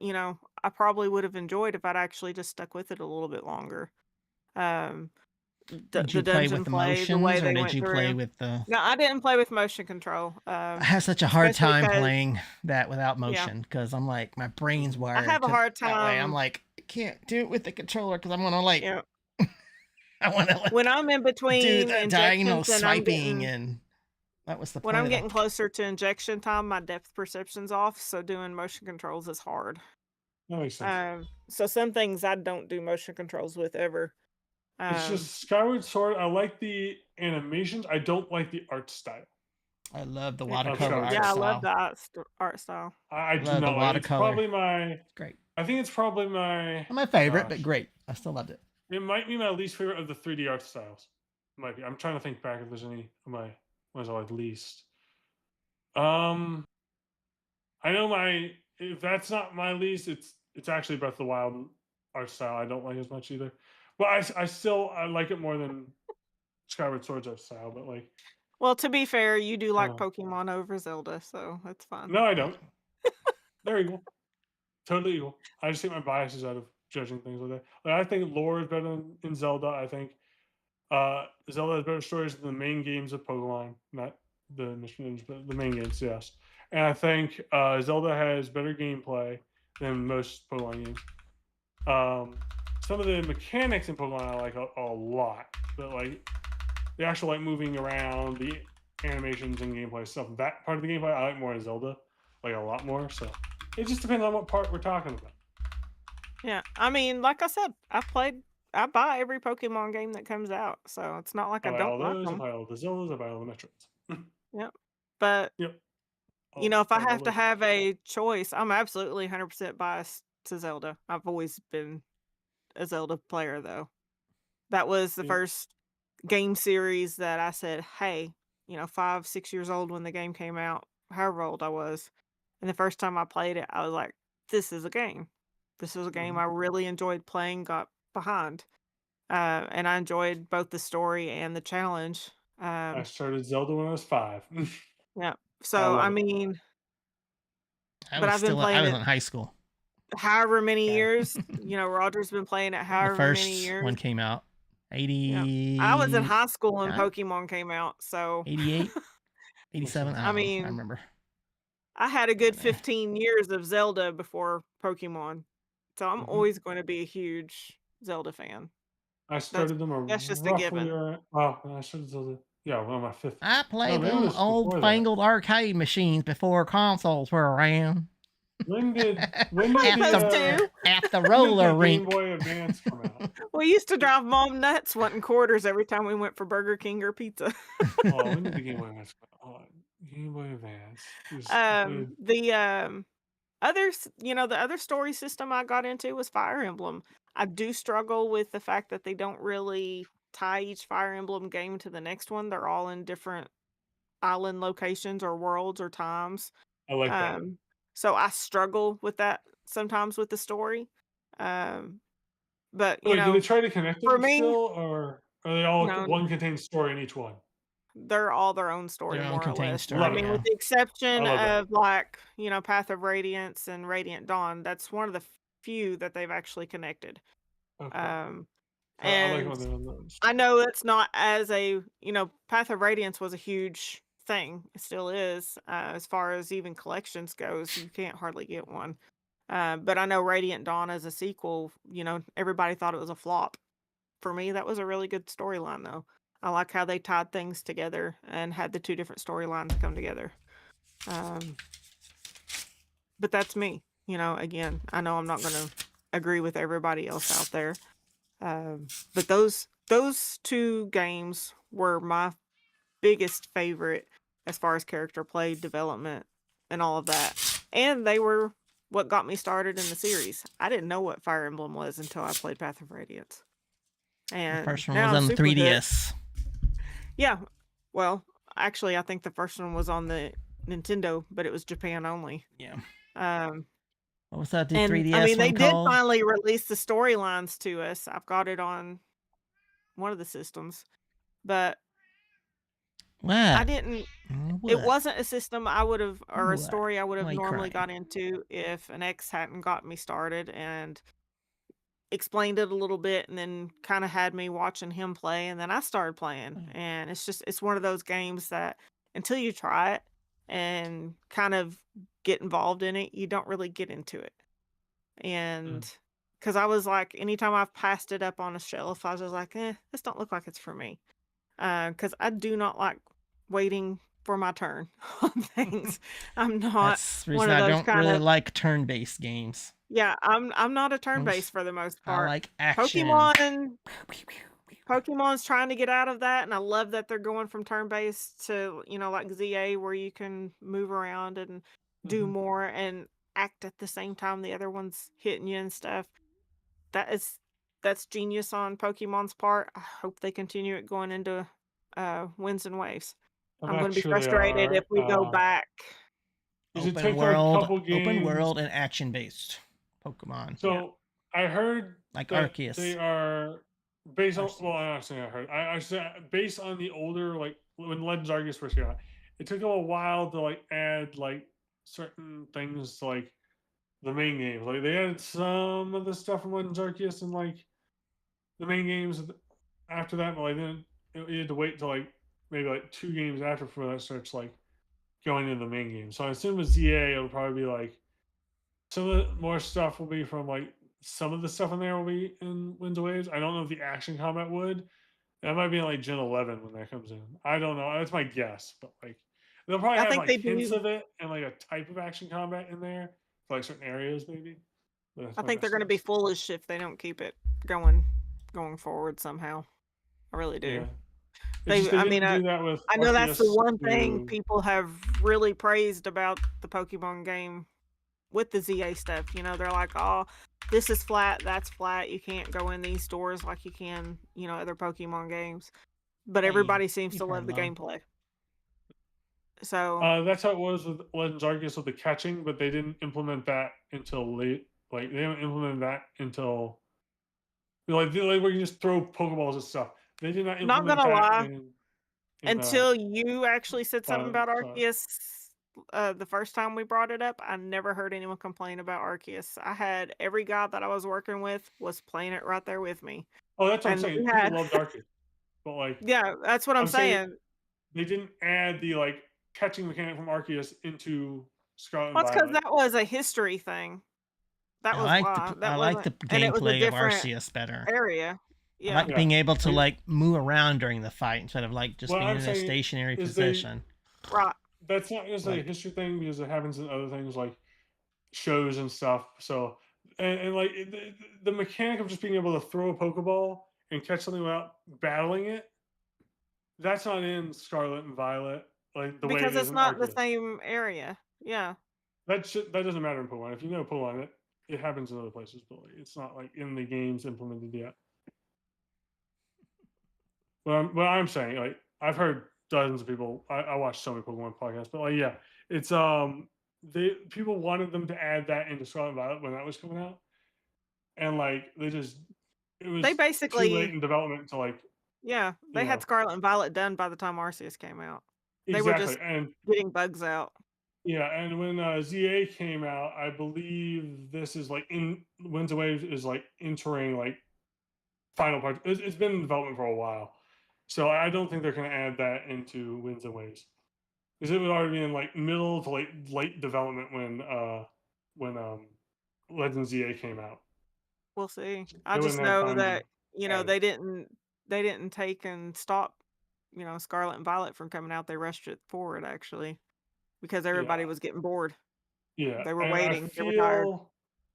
I probably would have enjoyed if I'd actually just stuck with it a little bit longer. Um, Did the you play with dungeon the play, the way motions, or they did went you play through. with the? No, I didn't play with motion control. I have such a hard Especially time 'cause playing that without yeah, motion because I'm like my brain's I wired have a to hard that way. I'm time, like, I can't do it with the controller because I'm gonna like you know, I want to when like I'm in do between the diagonal injections and swiping, and that was the when point I'm of the. getting closer to injection time, my depth perception's off, so doing motion controls is hard. That makes sense. So some things I don't do motion controls with ever. It's Um, just Skyward Sword. I like the animations. I don't like the art style. I love the yeah, watercolor Skyward art yeah, I Sword. love style. the art style. I do Love the not like. It's watercolor. probably my. It's great. I think it's probably my. Not my favorite, but Gosh. great. I still loved it. It might be my least favorite of the 3D art styles. Might be. I'm trying to think back if there's any of my ones I like least. Um, I know my. If that's not my least, it's actually Breath of the Wild art style. I don't like as much either. But I still I like it more than Skyward Sword's art style. But like, Well, to be fair, you do like uh, Pokemon over Zelda, so that's fine. no, I don't. They're equal. Totally equal. I just take my biases out of judging things like that. Like, I think lore is better than in Zelda. I think Zelda has better stories than the main games of Pokemon, not the missions, but the main games, yes. And I think Zelda has better gameplay than most Pokemon games. Some of the mechanics in Pokemon I like a lot, but like the actual like moving around, the animations and gameplay stuff, that part of the gameplay I like more in Zelda, like a lot more. So it just depends on what part we're talking about. Yeah, I mean, like I said, I buy every Pokemon game that comes out, so it's not like I I buy all don't like those. I them. buy all the Zeldas. I buy all the Metroids. Yep. But Yep. if I Buy all have to those. have a choice, I'm absolutely 100% biased to Zelda. I've always been a Zelda player, though. That was the Yeah. first game series that I said, hey, 5, 6 years old when the game came out, however old I was. And the first time I played it, I was like, this is a game. This was a game Mhm. I really enjoyed playing, got behind. And I enjoyed both the story and the challenge. I started Zelda when I was 5. Yeah. I So, I love it. mean, I but was I've been still I playing was it in high school. however many Okay. years. Roger's been playing it The however many first years. one came out. Yeah. I was in 80, high school when Huh? Pokemon came out, so 88, 87. sense. I I don't know. I mean, remember. I had a good Yeah. 15 years of Zelda before Pokemon. So I'm Mhm. always going to be a huge Zelda fan. I That's started them that's just a roughly given. around. Well, I started Zelda. Yeah, well, my 5th. I No, played maybe it them was old before that. fangled arcade machines before consoles were around. When did at the Those the two. at the when did roller the Game rink. Boy Advance come out? We used to drive mom nuts wanting quarters every time we went for Burger King or pizza. Oh, when did the Game Boy Advance come out? Oh, Game Boy Advance. The the other story system I got into was Fire Emblem. I do struggle with the fact that they don't really tie each Fire Emblem game to the next one. They're all in different island locations or worlds or times. I like that. So I struggle with that sometimes with the story. But Wait, do they try to connect for them me, still, or are they all no, one contained story in each one? they're all their own story, Their own more or contained less. story. I Love it. mean, Yeah. with the exception I love that. of like, Path of Radiance and Radiant Dawn, that's one of the few that they've actually connected. Okay. Um, I like and when they're on those. I know it's not as Path of Radiance was a huge thing. It still is. As far as even collections goes, you can't hardly get one. But I know Radiant Dawn as a sequel, everybody thought it was a flop. For me, that was a really good storyline, though. I like how they tied things together and had the two different storylines come together. But that's me. Again, I know I'm not going to agree with everybody else out there. But those two games were my biggest favorite as far as character play development and all of that. And they were what got me started in the series. I didn't know what Fire Emblem was until I played Path of Radiance. The And first one now was I'm on the super hooked. 3DS. Yeah. Well, actually, I think the first one was on the Nintendo, but it was Japan only. Yeah. Um, What was that? The and 3DS I mean, they one did called? finally release the storylines to us. I've got it on one of the systems, but I What? didn't. It What? wasn't a system I would have, or a What? story I would have Why you normally crying? got into if an ex hadn't got me started and explained it a little bit and then kind of had me watching him play and then I started playing. Mm. And it's one of those games that until you try it and kind of get involved in it, you don't really get into it. And because I was like, anytime I've passed it up on a shelf, I was just like, this don't look like it's for me. Because I do not like waiting for my turn on things. I'm not That's the one reason of I those don't kind really of like turn-based games. yeah. I'm not a turn I'm based s- for the most I part. like action. Pokemon's trying to get out of that, and I love that they're going from turn based to like ZA where you can move around and do Mhm. more and act at the same time the other one's hitting you and stuff. That is that's genius on Pokemon's part. I hope they continue it going into Winds and Waves. I'm I'm not going to be sure they frustrated if are. we go back. Because it Open took a world, couple open games. world, and action-based Pokemon. So I heard Like that Arceus. they are based on. Arceus. Well, I'm not saying I heard. I said based on the older, like when Legends Arceus first came out, it took them a while to like add like certain things to like the main games. Like they added some of the stuff from Legends Arceus and like the main games after that, but like then you had to wait till like maybe like 2 games after for that starts like going into the main game. So I assume with ZA it'll probably be like some of the more stuff will be from like some of the stuff in there will be in Winds of Waves. I don't know if the action combat would. That might be in like Gen 11 when that comes in. I don't know. That's my guess, but like they'll probably I have think like they hints do. of it and like a type of action combat in there for like certain areas, maybe. But that's I my think they're best going to be guess. foolish if they don't keep it going forward somehow. I really do. Yeah, it's just they I mean, didn't do that with I know that's the Arceus one thing to. people have really praised about the Pokemon game with the ZA stuff. They're like, oh, this is flat, that's flat. You can't go in these stores like you can, other Pokemon games. But Yeah, everybody seems you've to heard love the them. gameplay. So That's how it was with Legends Arceus with the catching, but they didn't implement that until late. Like they didn't implement that until like where you just throw Pokeballs and stuff. They did not not implement gonna that lie, in until you actually said something Violet. about So. Arceus the first time we brought it up, I never heard anyone complain about Arceus. I had every guy that I was working with was playing it right there with me. Oh, that's what I'm And saying. we People had loved Arceus, but like yeah, that's what I'm I'm saying, saying. they didn't add the like catching mechanic from Arceus into Scarlet and Well, it's because Violet. that was a history thing. That was why. I That like wasn't the and it was a gameplay of different Arceus better. area. I Yeah. like Yeah. being able to Like, like move around during the fight instead of like just what being I'm in a saying stationary is position. Right. that's not necessarily Like a history thing because it happens in other things like shows and stuff. So and like the mechanic of just being able to throw a Pokeball and catch something without battling it, that's not in Scarlet and Violet like the way it Because is it's in not the Arceus. same area. Yeah. That doesn't matter in Pokemon. If you know Pokemon, it happens in other places, but like, it's not like in the games implemented yet. What I'm saying, like I've heard dozens of people. I watch so many Pokemon podcasts, but like yeah, it's they people wanted them to add that into Scarlet and Violet when that was coming out, and like it They was too late basically in development to like yeah, you they had know Scarlet and Violet done by the time Arceus came out. They were exactly just and getting bugs out. yeah, and when ZA came out, I believe this is like in Winds of Waves is like entering like final part. It's been in development for a while, so I don't think they're going to add that into Winds and Waves because it would already be in like middle to late development when Legends ZA came out. We'll see. I They just wouldn't have know time to that, add it. they didn't take and stop, Scarlet and Violet from coming out. They rushed it forward actually because Yeah, everybody was getting bored. yeah, They were and waiting. They were tired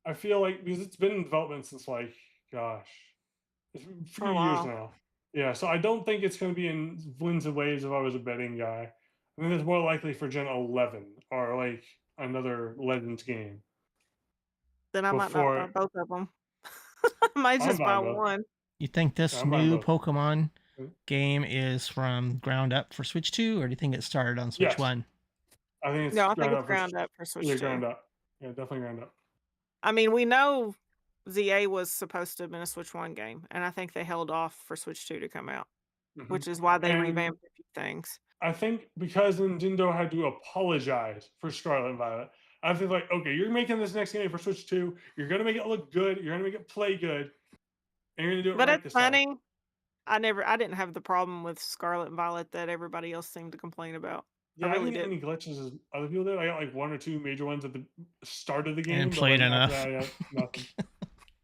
I feel like because it's been in development since like gosh, it's a for a few years while. now. Yeah, so I don't think it's going to be in wins and waves if I was a betting guy. I think it's more likely for Gen 11 or like another Legends game Then I might not buy before both of them. I might I'm just buy buying both. one. You think Yeah, this I'm buying new both. Pokemon Mm. game is from ground up for Switch 2, or do you think it started on Switch Yes, 1? I think it's No, I think ground it's up for ground up for Switch yeah, 2. ground up. Yeah, definitely ground up. I mean, we know ZA was supposed to have been a Switch 1 game, and I think they held off for Switch 2 to come out, Hmm. which is why they And revamped a few things. I think because Nintendo had to apologize for Scarlet and Violet, I think like, okay, you're making this next game for Switch 2. You're gonna make it look good. You're gonna make it play good, and you're gonna do it But right it's this time. funny. I didn't have the problem with Scarlet and Violet that everybody else seemed to complain about. I Yeah, I really didn't get didn't. any glitches as other people did. I got like one or two major ones at the start of the And game, but played like after enough. that, I got nothing.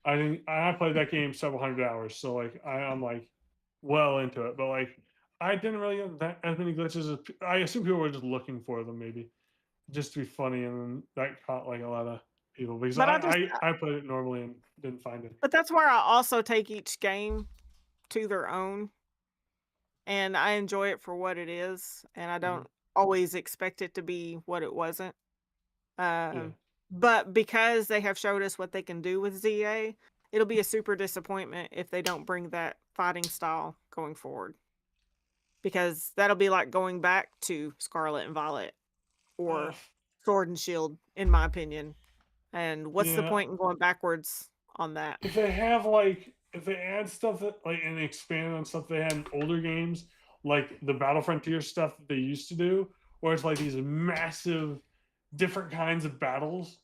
I didn't. I played that game several hundred hours, so like I'm like well into it. But like I didn't really get that as many glitches as I assume people were just looking for them, maybe just to be funny, and then that caught like a lot of people because But I played it normally and didn't find it. but that's where I also take each game to their own, and I enjoy it for what it is, and I Mhm. don't always expect it to be what it wasn't. Yeah, But because they have showed us what they can do with ZA, it'll be a super disappointment if they don't bring that fighting style going forward. Because that'll be like going back to Scarlet and Violet uh, or Sword and Shield, in my opinion. And what's the yeah. point in going backwards on that? If they have like if they add stuff that like and expand on stuff they had in older games, like the Battle Frontier stuff that they used to do, where it's like these massive different kinds of battles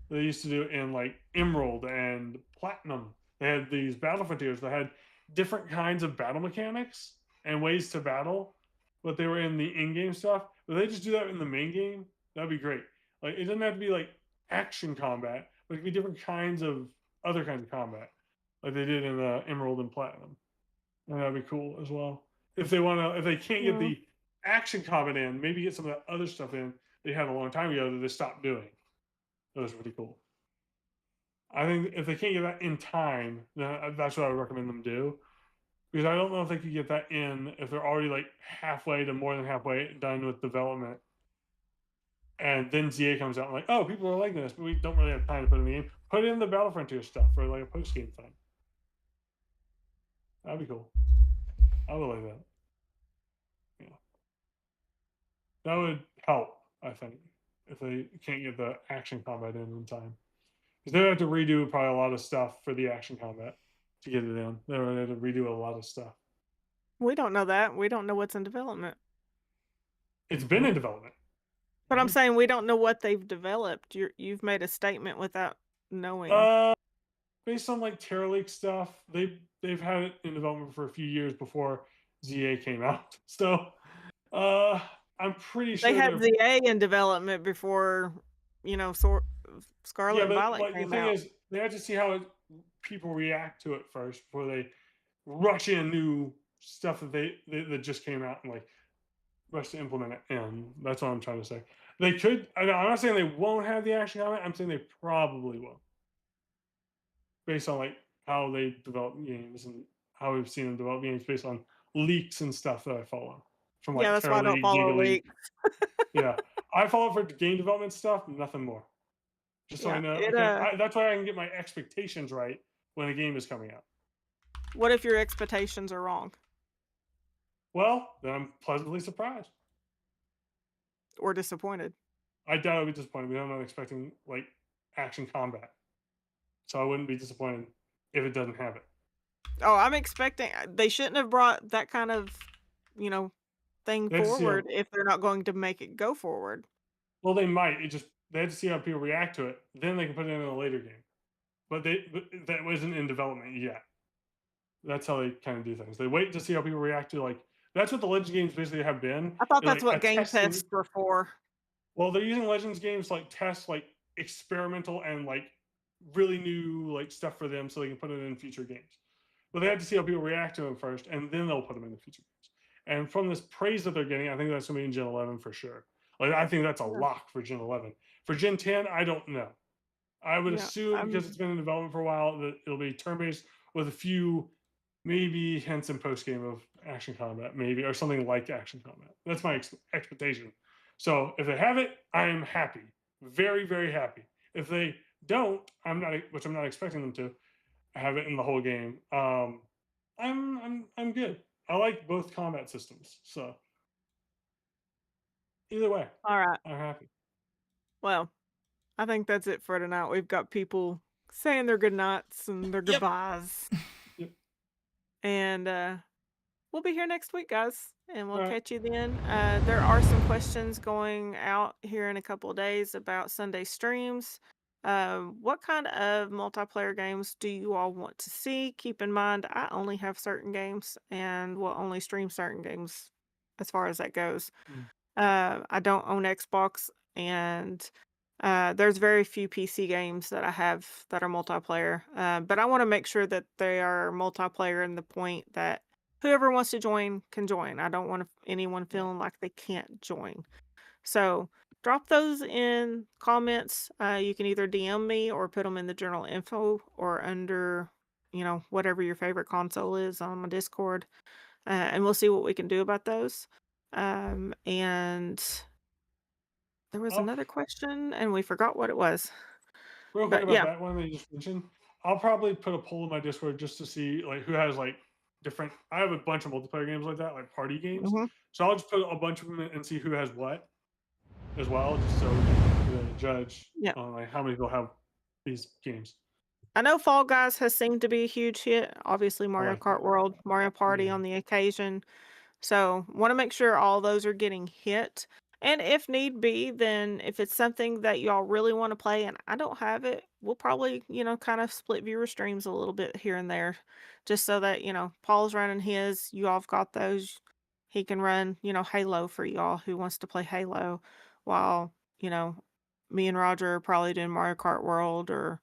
they used to do in like Emerald and Platinum. They had these Battle Frontiers that had different kinds of battle mechanics and ways to battle, but they were in the in-game stuff. But they just do that in the main game, that'd be great. Like it doesn't have to be like action combat, but it could be different kinds of other kinds of combat, like they did in Emerald and Platinum, and that'd be cool as well. If they want to, if they can't get Mm. the action combat in, maybe get some of that other stuff in they had a long time ago that they stopped doing. That was pretty cool. I think if they can't get that in time, then that's what I would recommend them do. Because I don't know if they could get that in if they're already like halfway to more than halfway done with development. And then ZA comes out and like, oh, people are liking this, but we don't really have time to put in the game. Put in the Battle Frontier stuff for like a post game thing. That'd be cool. I would like that. Yeah. That would help, I think, if they can't get the action combat in time. Because they would have to redo probably a lot of stuff for the action combat to get it in. They would have to redo a lot of stuff. We don't know that. We don't know what's in development. It's been in development. But I'm Right? saying we don't know what they've developed. You've made a statement without knowing. Based on like Terra Lake stuff, they've had it in development for a few years before ZA came out. So I'm pretty They sure had they're ZA in development before, Scarlet yeah, and but Violet like the came thing out. is they have to see how people react to it first before they rush in new stuff that that just came out and like rush to implement it in. That's what I'm trying to say. They could. I'm not saying they won't have the action on it. I'm saying they probably will, based on like how they develop games and how we've seen them develop games based on leaks and stuff that I follow from Yeah, like that's why Terra I don't League, follow Giga League. Leak. Yeah, I follow for game development stuff, nothing more. Just so I Yeah, know, that's why I can get my expectations right when a game is coming out. what if your expectations are wrong Well, then I'm pleasantly surprised. or disappointed? I doubt I'll be disappointed because I'm not expecting like action combat, so I wouldn't be disappointed if it doesn't have it. Oh, I'm expecting they shouldn't have brought that kind of, thing They have to see how forward if they're not going to make it go forward. well they might. It just they have to see how people react to it. Then they can put it in a later game. But that wasn't in development yet. That's how they kind of do things. They wait to see how people react to like that's what the Legends games basically have been. I thought Is that's like a what game testing. tests were for. Well, they're using Legends games to, like test like experimental and like really new like stuff for them, so they can put it in future games. But they have to see how people react to them first, and then they'll put them in the future games. And from this praise that they're getting, I think that's going to be in Gen 11 for sure. Like I think that's a Yeah. lock for Gen 11. For Gen 10, I don't know. I would Yeah, assume because it's been in development for a while that it'll be turn-based with a few maybe hence some post game of Action Combat, maybe, or something like Action Combat. That's my expectation. So if they have it, I'm happy, very very happy. If they don't, which I'm not expecting them to have it in the whole game. I'm good. I like both combat systems, so either way, All right. I'm happy. Well, I think that's it for tonight. We've got people saying their good nights and their Yep. goodbyes. Yep. And we'll be here next week, guys, and we'll All right. catch you then. There are some questions going out here in a couple of days about Sunday streams. What kind of multiplayer games do you all want to see? Keep in mind, I only have certain games and will only stream certain games as far as that goes. Mm. I don't own Xbox, and there's very few PC games that I have that are multiplayer. But I want to make sure that they are multiplayer in the point that whoever wants to join can join. I don't want anyone Yeah. feeling like they can't join. So drop those in comments. You can either DM me or put them in the journal info or under, whatever your favorite console is on my Discord. And we'll see what we can do about those. And there was Oh, another question and we forgot what it was. real quick But about yeah. that one that you just mentioned. I'll probably put a poll in my Discord just to see like who has like different. I have a bunch of multiplayer games like that, like party games. Mhm. So I'll just put a bunch of them and see who has what as well, just so we can judge Yeah. on like how many people have these games. I know Fall Guys has seemed to be a huge hit. Obviously, Mario like Kart that. World, Mario Party Yeah. on the occasion. So, want to make sure all those are getting hit. And if need be, then if it's something that y'all really want to play and I don't have it, we'll probably, kind of split viewer streams a little bit here and there just so that, Paul's running his, you all have got those. He can run, Halo for y'all who wants to play Halo while, me and Roger are probably doing Mario Kart World or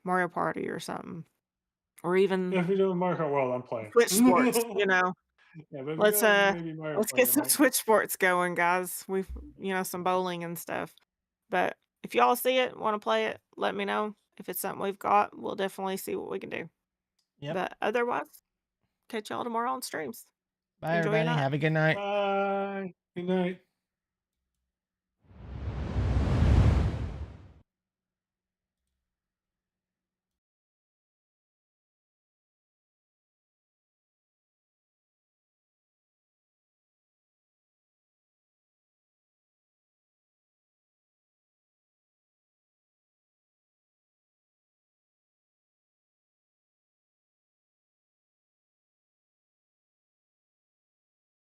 Mario Party or something. Or even If we do Mario Kart World, I'm playing. Switch Sports, Yeah, but if we Let's go maybe Mario let's Party, get I some might. Switch Sports going, guys. We've some bowling and stuff. But if y'all see it, want to play it, let me know. If it's something we've got, we'll definitely see what we can do. Yep. But otherwise, catch y'all tomorrow on streams. Bye, Enjoy your everybody. night. Have a good night. Bye. Good night.